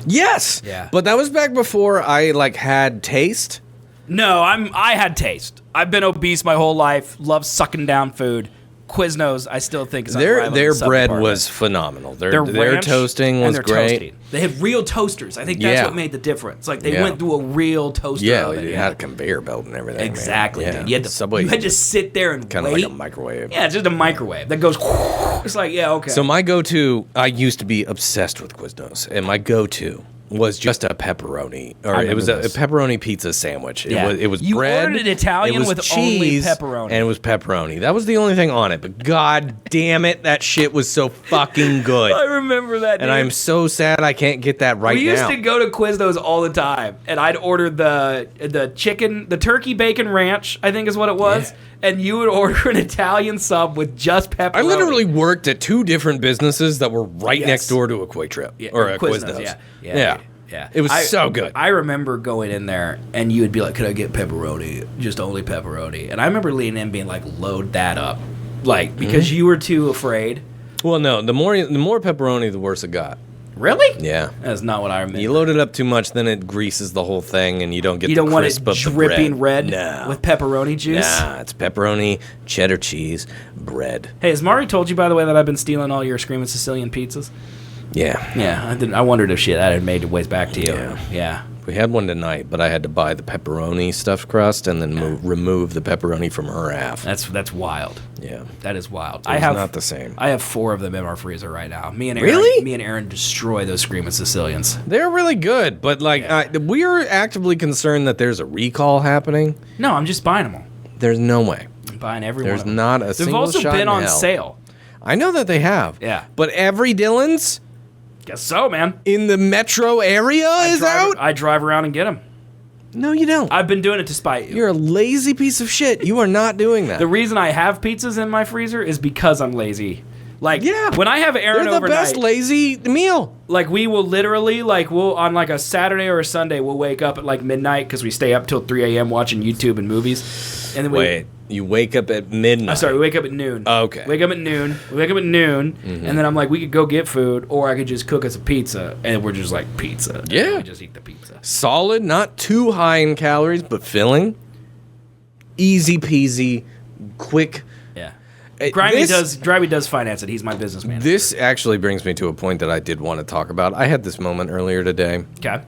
Yes. Yeah. But that was back before I had taste. No, I had taste. I've been obese my whole life. Love sucking down food. Quiznos, I still think is Their unrivaled in some bread department. was phenomenal. Their Their ranch toasting and was their great. toasting. They had real toasters. I think that's Yeah. what made the difference. Like they Yeah. went through a real toaster. Yeah, oven. it had a conveyor belt and everything. Exactly. Man. Dude. Yeah. You had to Subway. You had to sit there and Kind of wait. like a microwave. Yeah, it's just a microwave that goes. It's like okay. So my go-to, I used to be obsessed with Quiznos, and my go-to was just a pepperoni, or it was a pepperoni pizza sandwich. Yeah. It was You bread. ordered an Italian it was with cheese, only pepperoni. and it was pepperoni. That was the only thing on it. But god damn it, that shit was so fucking good. I remember that. And dude. I'm so sad I can't get that right now. We used to go to Quiznos all the time, and I'd order the turkey bacon ranch, I think is what it was, and you would order an Italian sub with just pepperoni. I literally worked at 2 different businesses that were right Yes. next door to a Quick Trip or a Quiznos. Yeah. It was so good. I remember going in there, and you would be like, "Could I get pepperoni? Just only pepperoni." And I remember leaning in, being like, "Load that up," like because you were too afraid. Well, no, the more pepperoni, the worse it got. Really? Yeah. That's not what I remember. You load it up too much, then it greases the whole thing, and you don't get You the don't want it crisp of the dripping bread. red No. with pepperoni juice? Nah, it's pepperoni, cheddar cheese, bread. Hey, has Mari told you, by the way, that I've been stealing all your Screaming Sicilian pizzas? Yeah. Yeah, I wondered if that had made its way back to you. Yeah. We had one tonight, but I had to buy the pepperoni stuffed crust and then remove the pepperoni from her half. That's wild. Yeah. That is wild. It's not the same. I have 4 of them in our freezer right now. Me and Aaron destroy those Screaming Sicilians. They're really good, but we're actively concerned that there's a recall happening. No, I'm just buying them all. There's no way. I'm buying every one There's of them. not a They've single also shot been in on hell. sale. I know that they have. Yeah. But every Dillon's Guess so, man. in the metro area is out? I drive around and get them. No, you don't. I've been doing it to spite you. You're a lazy piece of shit. You are not doing that. The reason I have pizzas in my freezer is because I'm lazy. Like, Yeah. when I have Aaron They're the overnight, best lazy meal. like, we will literally, like, we'll, on, like, a Saturday or a Sunday, we'll wake up at, like, midnight because we stay up till 3 a.m. watching YouTube and movies. And then Wait, you wake up at midnight. we wake up at noon. Oh, okay. Wake up at noon, Mm-hmm. and then I'm like, we could go get food, or I could just cook us a pizza, and we're just like, pizza. And Yeah. we just eat the pizza. Solid, not too high in calories, but filling. Easy peasy, quick. Yeah. Uh, Grimy this- does finance it. He's my business manager. This actually brings me to a point that I did want to talk about. I had this moment earlier today. Okay.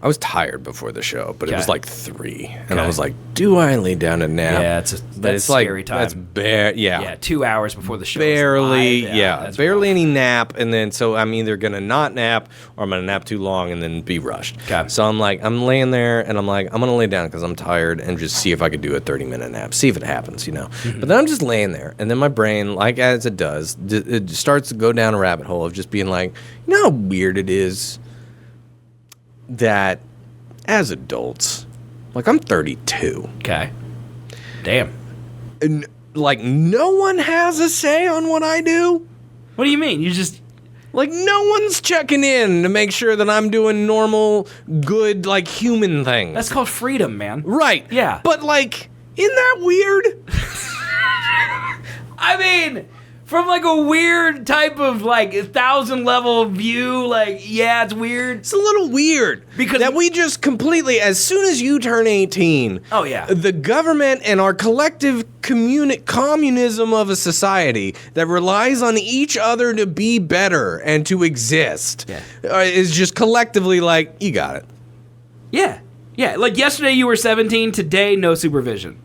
I was tired before the show, but it was Okay. like 3, and I Okay. was like, "Do I lay down and nap?" Yeah, but that's it's like scary time. that's Yeah, 2 hours before the show. barely, live. That's barely rough. any nap, and then so I'm either gonna not nap or I'm gonna nap too long and then be rushed. Okay. So I'm like, I'm laying there and I'm like, I'm gonna lay down because I'm tired and just see if I could do a 30-minute nap, see if it happens, Mm-hmm. But then I'm just laying there, and then my brain, like as it does, it starts to go down a rabbit hole of just being like, you know how weird it is that as adults, like I'm 32. Okay. Damn. And like no one has a say on what I do. What do you mean? You just Like no one's checking in to make sure that I'm doing normal, good, like human things. that's called freedom, man. right. Yeah. But like, isn't that weird? I mean, from like a weird type of like 1,000 level view, like yeah, it's weird. It's a little weird Because- that we just completely, as soon as you turn 18, Oh, yeah. the government and our collective communism of a society that relies on each other to be better and to exist is just collectively like, you got it. Yeah. Yeah. Like yesterday you were 17, today no supervision.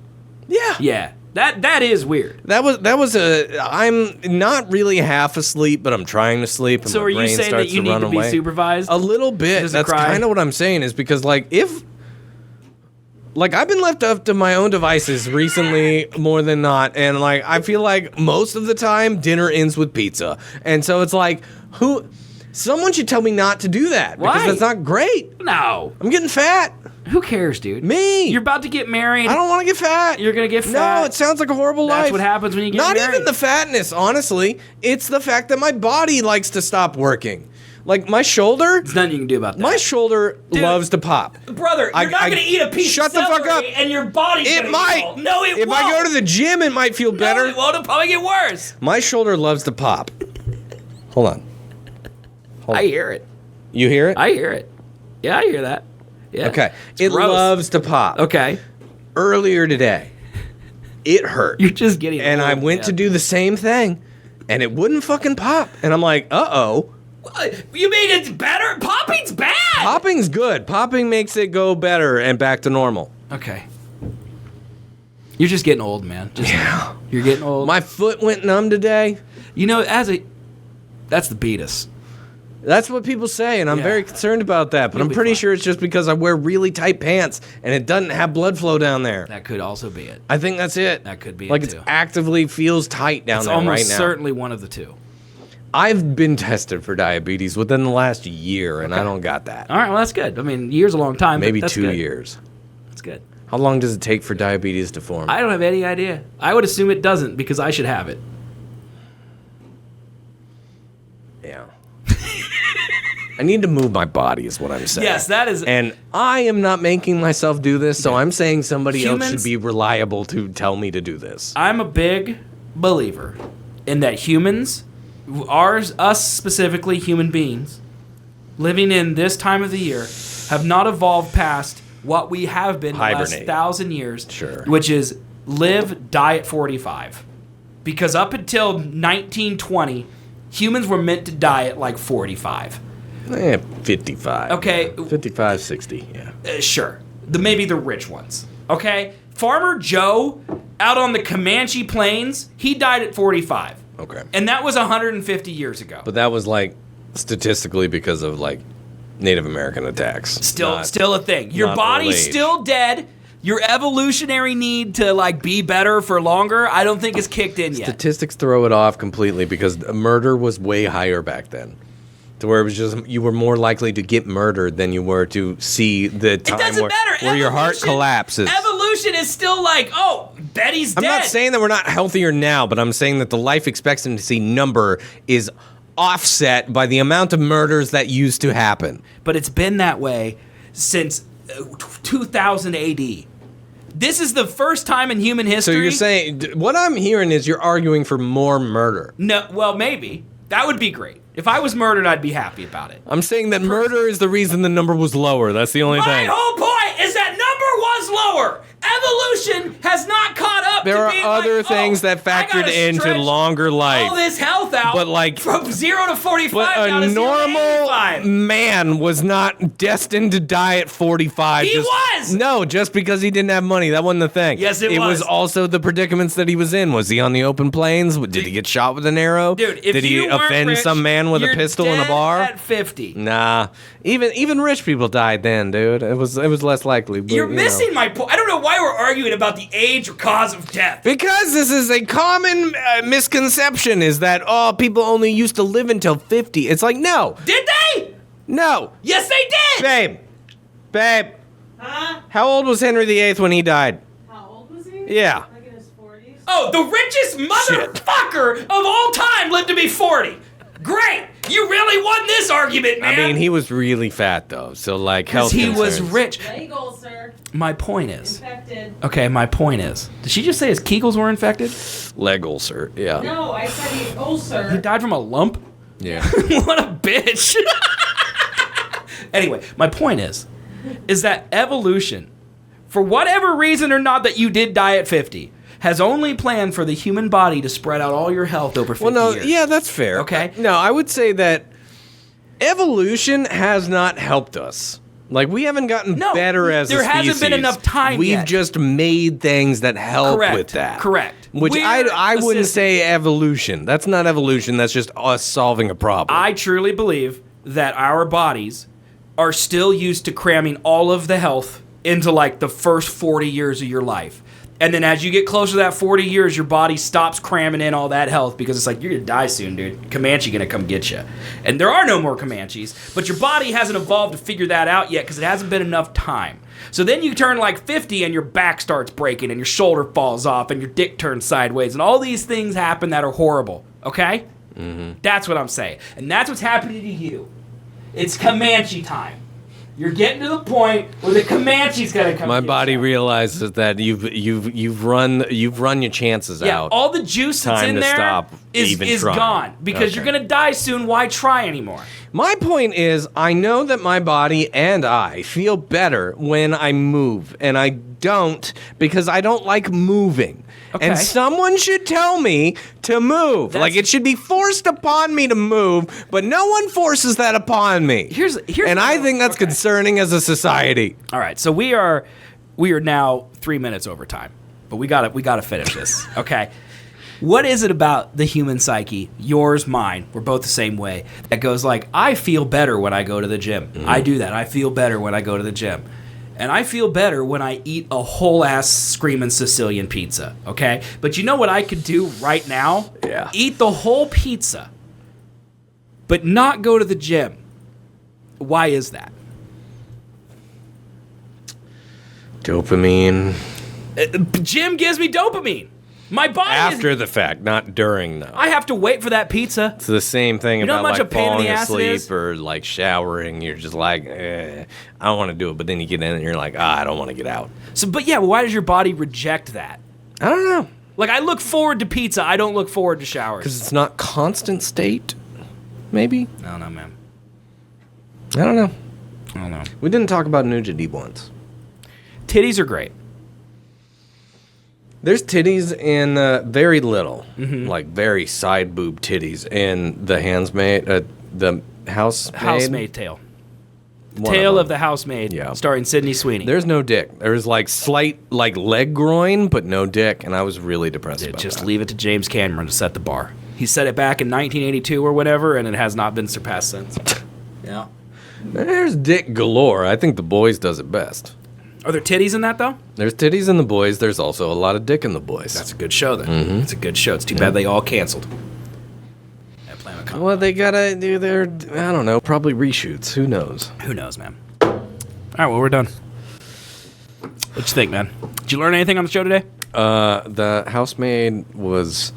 Yeah. Yeah. That is weird. That was a. I'm not really half asleep, but I'm trying to sleep. And So my are you brain saying that starts you need run to be away. supervised? A little bit. Does it That's cry? kind of what I'm saying. Is because like if, like I've been left up to my own devices recently more than not, and like I feel like most of the time dinner ends with pizza, and so it's like who. Someone should tell me not to do that because Why? that's not great. No. I'm getting fat. Who cares, dude? Me. You're about to get married. I don't want to get fat. You're gonna get No, fat. it sounds like a horrible life. That's what happens when you get Not married. even the fatness, honestly. It's the fact that my body likes to stop working. Like my shoulder, There's nothing you can do about that. my shoulder Dude. lopies to pop. Brother, you're not I- gonna eat a piece shut of the fuck celery up. and your body's It gonna might. evolve. No, it if won't. I go to the gym, it might feel better. No, it won't. It'll probably get worse. My shoulder loves to pop. Hold on. I hear it. You hear it? I hear it. Yeah, I hear that. Yeah. Okay. It's It gross. loves to pop. Okay. Earlier today, it hurt. You're just getting And I old, went man. to do the same thing, and it wouldn't fucking pop. And I'm like, uh-oh. You mean it's better? Popping's bad. Popping's good. Popping makes it go better and back to normal. Okay. You're just getting old, man. You're getting old. My foot went numb today. You know, that's the beatus. That's what people say, and I'm Yeah. very concerned about that. But You'll I'm be pretty fine. sure it's just because I wear really tight pants and it doesn't have blood flow down there. That could also be it. I think that's it. That could be like it, it too. actively feels tight down It's there almost right now. certainly one of the two. I've been tested for diabetes within the last year, and I don't got that. All right, well, that's good. I mean, year's a long time. but Maybe that's 2 good. years. That's good. How long does it take for diabetes to form? I don't have any idea. I would assume it doesn't because I should have it. Yeah. I need to move my body, is what I'm saying. Yes, that is. And I am not making myself do this, so I'm saying somebody else Humans- should be reliable to tell me to do this. I'm a big believer in that humans, us specifically, human beings, living in this time of the year, have not evolved past what we have been the last Hibernate. 1,000 years, Sure. which is live, die at 45. Because up until 1920, humans were meant to die at like 45. 55. Okay. 55, 60, yeah. Sure. Maybe the rich ones. Okay? Farmer Joe out on the Comanche Plains, he died at 45. Okay. And that was 150 years ago. But that was like statistically because of like Native American attacks. Still a thing. Your not body's old age. still dead. Your evolutionary need to like be better for longer, I don't think is kicked in yet. Statistics throw it off completely because murder was way higher back then. To where it was just you were more likely to get murdered than you were to see the time It doesn't matter. where your heart Evolution- collapses. Evolution is still like, oh, Betty's dead. I'm not saying that we're not healthier now, but I'm saying that the life expectancy number is offset by the amount of murders that used to happen. But it's been that way since 2000 AD. This is the first time in human history. So you're saying, what I'm hearing is you're arguing for more murder. No, well, maybe. That would be great. If I was murdered, I'd be happy about it. I'm saying that murder is the reason the number was lower. That's the only thing. My whole point is that number was lower. Evolution has not caught up There to are being other like, things that factored into longer life. all this health out, But, like, from 0 to 45 But down a to 0 to normal 85. man was not destined to die at 45. He was! No, just because he didn't have money. That wasn't the thing. Yes, it was. It was. was also the predicaments that he was in. Was he on the open plains? Did he get shot with an arrow? Dude, if Did he you weren't offend rich, some man with a you're pistol in a dead bar? At 50. Nah. Even rich people died then, dude. It was less likely. But, You're you missing know. my point. I don't know why we're arguing about the age or cause of death. Because this is a common misconception is that, people only used to live until 50. It's like, no. Did they? No. Yes, they did. Babe. Huh? How old was Henry VIII when he died? How old was he? Yeah. Like in his 40s? Oh, the richest motherfucker of all time lived to be 40. Great. You really won this argument, man. I mean, he was really fat, though. So, like, health he was concerns. rich. Legal, sir. My point is. Infected. Okay, my point is. Did she just say his Kegels were infected? Leg ulcer, yeah. No, I said he ulcer. He died from a lump? Yeah. What a bitch. Anyway, my point is that evolution, for whatever reason or not that you did die at 50, has only planned for the human body to spread out all your health over 50 years. Yeah, that's fair. Okay. No, I would say that evolution has not helped us. Like, we haven't gotten better as a species. There hasn't been enough time We've yet. just made things that help with that. Correct. Which I wouldn't say evolution. That's not evolution. That's just us solving a problem. I truly believe that our bodies are still used to cramming all of the health into like the first 40 years of your life. And then as you get closer to that 40 years, your body stops cramming in all that health because it's like, you're going to die soon, dude. Comanche going to come get you. And there are no more Comanches, but your body hasn't evolved to figure that out yet because it hasn't been enough time. So then you turn like 50 and your back starts breaking and your shoulder falls off and your dick turns sideways and all these things happen that are horrible, okay? Mm-hmm. That's what I'm saying. And that's what's happening to you. It's Comanche time. You're getting to the point where the Comanche's gonna come. My body realizes that you've run your chances yeah, out. all the juice that's Time in to there stop is even trying. gone because you're gonna die soon. Why try anymore? My point is, I know that my body and I feel better when I move, and I don't because I don't like moving. Okay. And someone should tell me to move. Like, it should be forced upon me to move, but no one forces that upon me. Here's and I think that's concerning as a society. All right, so we are now 3 minutes over time, but we gotta finish this. Okay. What is it about the human psyche, yours, mine, we're both the same way, that goes like, I feel better when I go to the gym. Mm-hmm. I do that. I feel better when I go to the gym. And I feel better when I eat a whole-ass screaming Sicilian pizza, okay? But you know what I could do right now? Yeah. Eat the whole pizza, but not go to the gym. Why is that? Dopamine. Gym gives me dopamine. My body After the fact, not during, though. I have to wait for that pizza. It's the same thing know how about much like a pain in falling the ass it is? asleep or like showering. You're just like, I don't want to do it. But then you get in and you're like, I don't want to get out. So, but yeah, why does your body reject that? I don't know. Like, I look forward to pizza. I don't look forward to showers. Because it's not constant state, maybe? I don't know, man. I don't know. I don't know. We didn't talk about nudity once. Titties are great. There's titties in very little, like very side boob titties in the the housemaid. Housemaid Tale. One Tale of of the Housemaid, Yeah. starring Sydney Sweeney. There's no dick. There's like slight like leg groin, but no dick, and I was really depressed about Just that. leave it to James Cameron to set the bar. He set it back in 1982 or whatever, and it has not been surpassed since. Yeah. There's dick galore. I think The Boys does it best. Are there titties in that, though? There's titties in The Boys. There's also a lot of dick in The Boys. That's a good show, then. It's a good show. It's too bad they all canceled. That Planet Comic. Well, they gotta do their, I don't know, probably reshoots. Who knows? Who knows, man? All right, well, we're done. What'd you think, man? Did you learn anything on the show today? The housemaid was...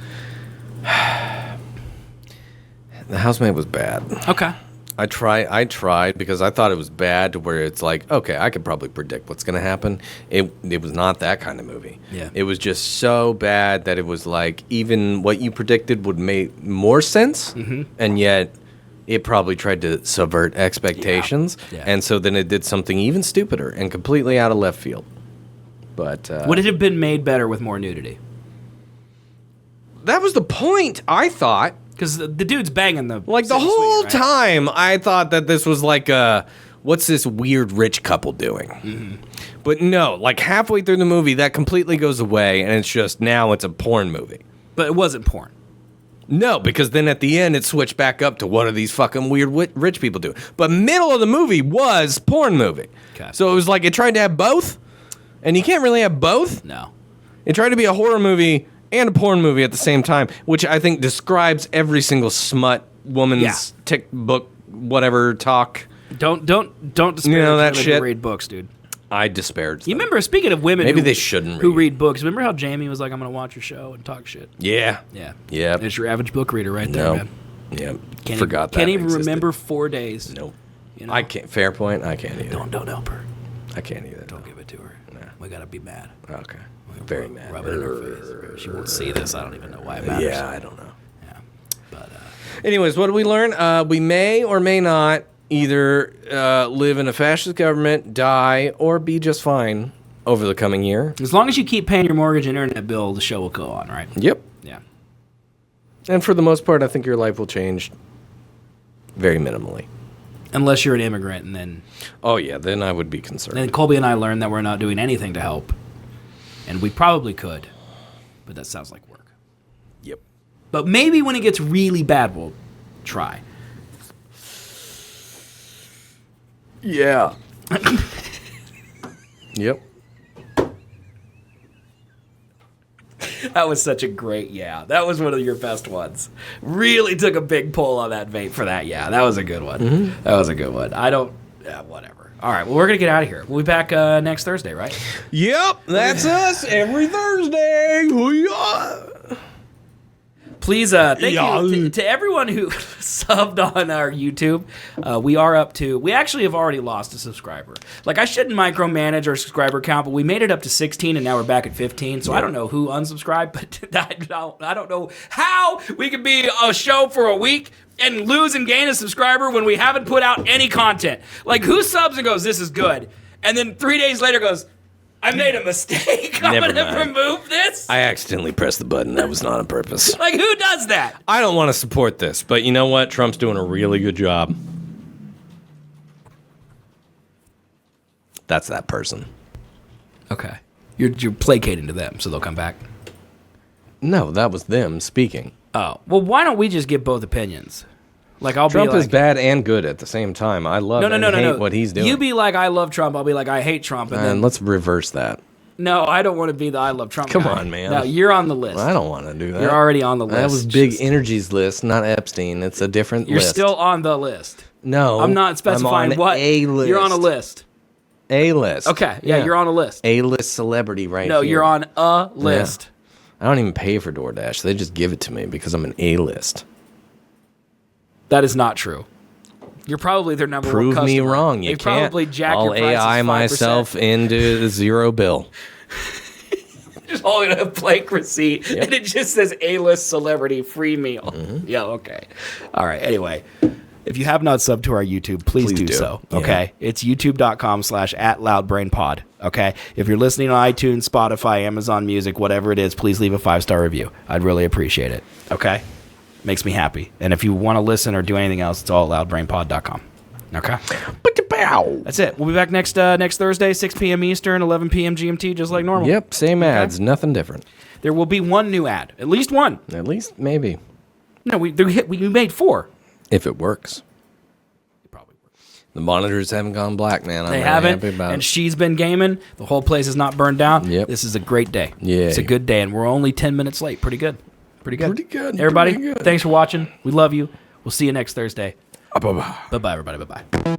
The housemaid was bad. Okay. I tried because I thought it was bad to where it's like, okay, I could probably predict what's going to happen. It was not that kind of movie. Yeah. It was just so bad that it was like even what you predicted would make more sense, and yet it probably tried to subvert expectations, and so then it did something even stupider and completely out of left field. But would it have been made better with more nudity? That was the point, I thought. Because the dude's banging the... Like, the whole time, I thought that this was like what's this weird rich couple doing? But no, like, halfway through the movie, that completely goes away, and it's just, now it's a porn movie. But it wasn't porn. No, because then at the end, it switched back up to what are these fucking weird rich people doing? But middle of the movie was porn movie. Okay. So it was like, it tried to have both, and you can't really have both. No. It tried to be a horror movie and a porn movie at the same time, which I think describes every single smut woman's tick book, whatever talk. Don't disparage that women shit? who read books, dude. I disparaged You them. remember, speaking of women Maybe who, they shouldn't who read. read books, remember how Jamie was like, I'm going to watch your show and talk shit? Yeah. Yeah. Yeah. It's your average book reader right there, No. man. Yeah. Can't Forgot even, that Can't even existed. remember 4 days. Nope. You know? I can't. Fair point. I can't either. Don't help her. I can't either. Don't give it to her. Nah. We got to be mad. Okay. Very mad. Rub it in her face. She won't see this. I don't even know why it matters. Yeah, I don't know. Yeah. But, Anyways, what did we learn? We may or may not either live in a fascist government, die, or be just fine over the coming year. as long as you keep paying your mortgage and internet bill, the show will go on, right? Yep. Yeah. And for the most part, I think your life will change very minimally. Unless you're an immigrant, and then Oh, yeah, then I would be concerned. And Colby and I learned that we're not doing anything to help. And we probably could. But that sounds like work. Yep. But maybe when it gets really bad, we'll try. Yeah. Yep. That was such a great yeah. That was one of your best ones. Really took a big pull on that vape for that yeah. That was a good one. That was a good one. Whatever. All right, well, we're going to get out of here. We'll be back next Thursday, right? Yep, that's us every Thursday. Please, thank you to everyone who subbed on our YouTube. We are up to, we actually have already lost a subscriber. Like, I shouldn't micromanage our subscriber count, but we made it up to 16 and now we're back at 15. So I don't know who unsubscribed, but I don't know how we could be a show for a week and lose and gain a subscriber when we haven't put out any content. Like, who subs and goes, this is good, and then 3 days later goes, I made a mistake. I'm Never going to mind. remove this. I accidentally pressed the button. That was not on purpose. Like, who does that? I don't want to support this, but you know what? Trump's doing a really good job. That's that person. Okay. You're placating to them, so they'll come back. No, that was them speaking. Oh. Well, why don't we just get both opinions? Like, I'll Trump be like... is bad and good at the same time. I love and hate what he's doing. You be like, I love Trump. I'll be like, I hate Trump. And And then... let's reverse that. No, I don't want to be the I love Trump Come guy. on, man. No, you're on the list. I don't want to do that. You're already on the list. That was Big Just- Energy's list, not Epstein. It's a different You're list. still on the list. No. I'm not specifying I'm on what. A list. You're on a list. A-list. Okay, yeah, you're on a list. A-list celebrity right No, here. you're on a list. I don't even pay for DoorDash. They just give it to me because I'm an A-list. That is not true. You're probably their number one Prove customer. me wrong. You They can't. probably jack I'll your prices AI 5%. myself into the zero bill. Just holding a blank receipt, and it just says A-list celebrity free meal. Mm-hmm. Yeah, okay. All right, anyway. If you have not subbed to our YouTube, please do so, Yeah. okay? It's youtube.com/@loudbrainpod, okay? If you're listening on iTunes, Spotify, Amazon Music, whatever it is, please leave a 5-star review. I'd really appreciate it, okay? Makes me happy. And if you want to listen or do anything else, it's all at loudbrainpod.com, okay? That's it. We'll be back next Thursday, 6 p.m. Eastern, 11 p.m. GMT, just like normal. Yep, same ads, nothing different. There will be one new ad, at least one. At least, maybe. No, we made 4. If it works. Probably works. The monitors haven't gone black, man. I'm They really haven't, happy about and it. she's been gaming. The whole place is not burned down. Yep. This is a great day. Yay. It's a good day, and we're only 10 minutes late. Pretty good. Pretty good. Pretty good, Everybody, pretty good. thanks for watching. We love you. We'll see you next Thursday. Bye-bye. Bye-bye, everybody. Bye-bye.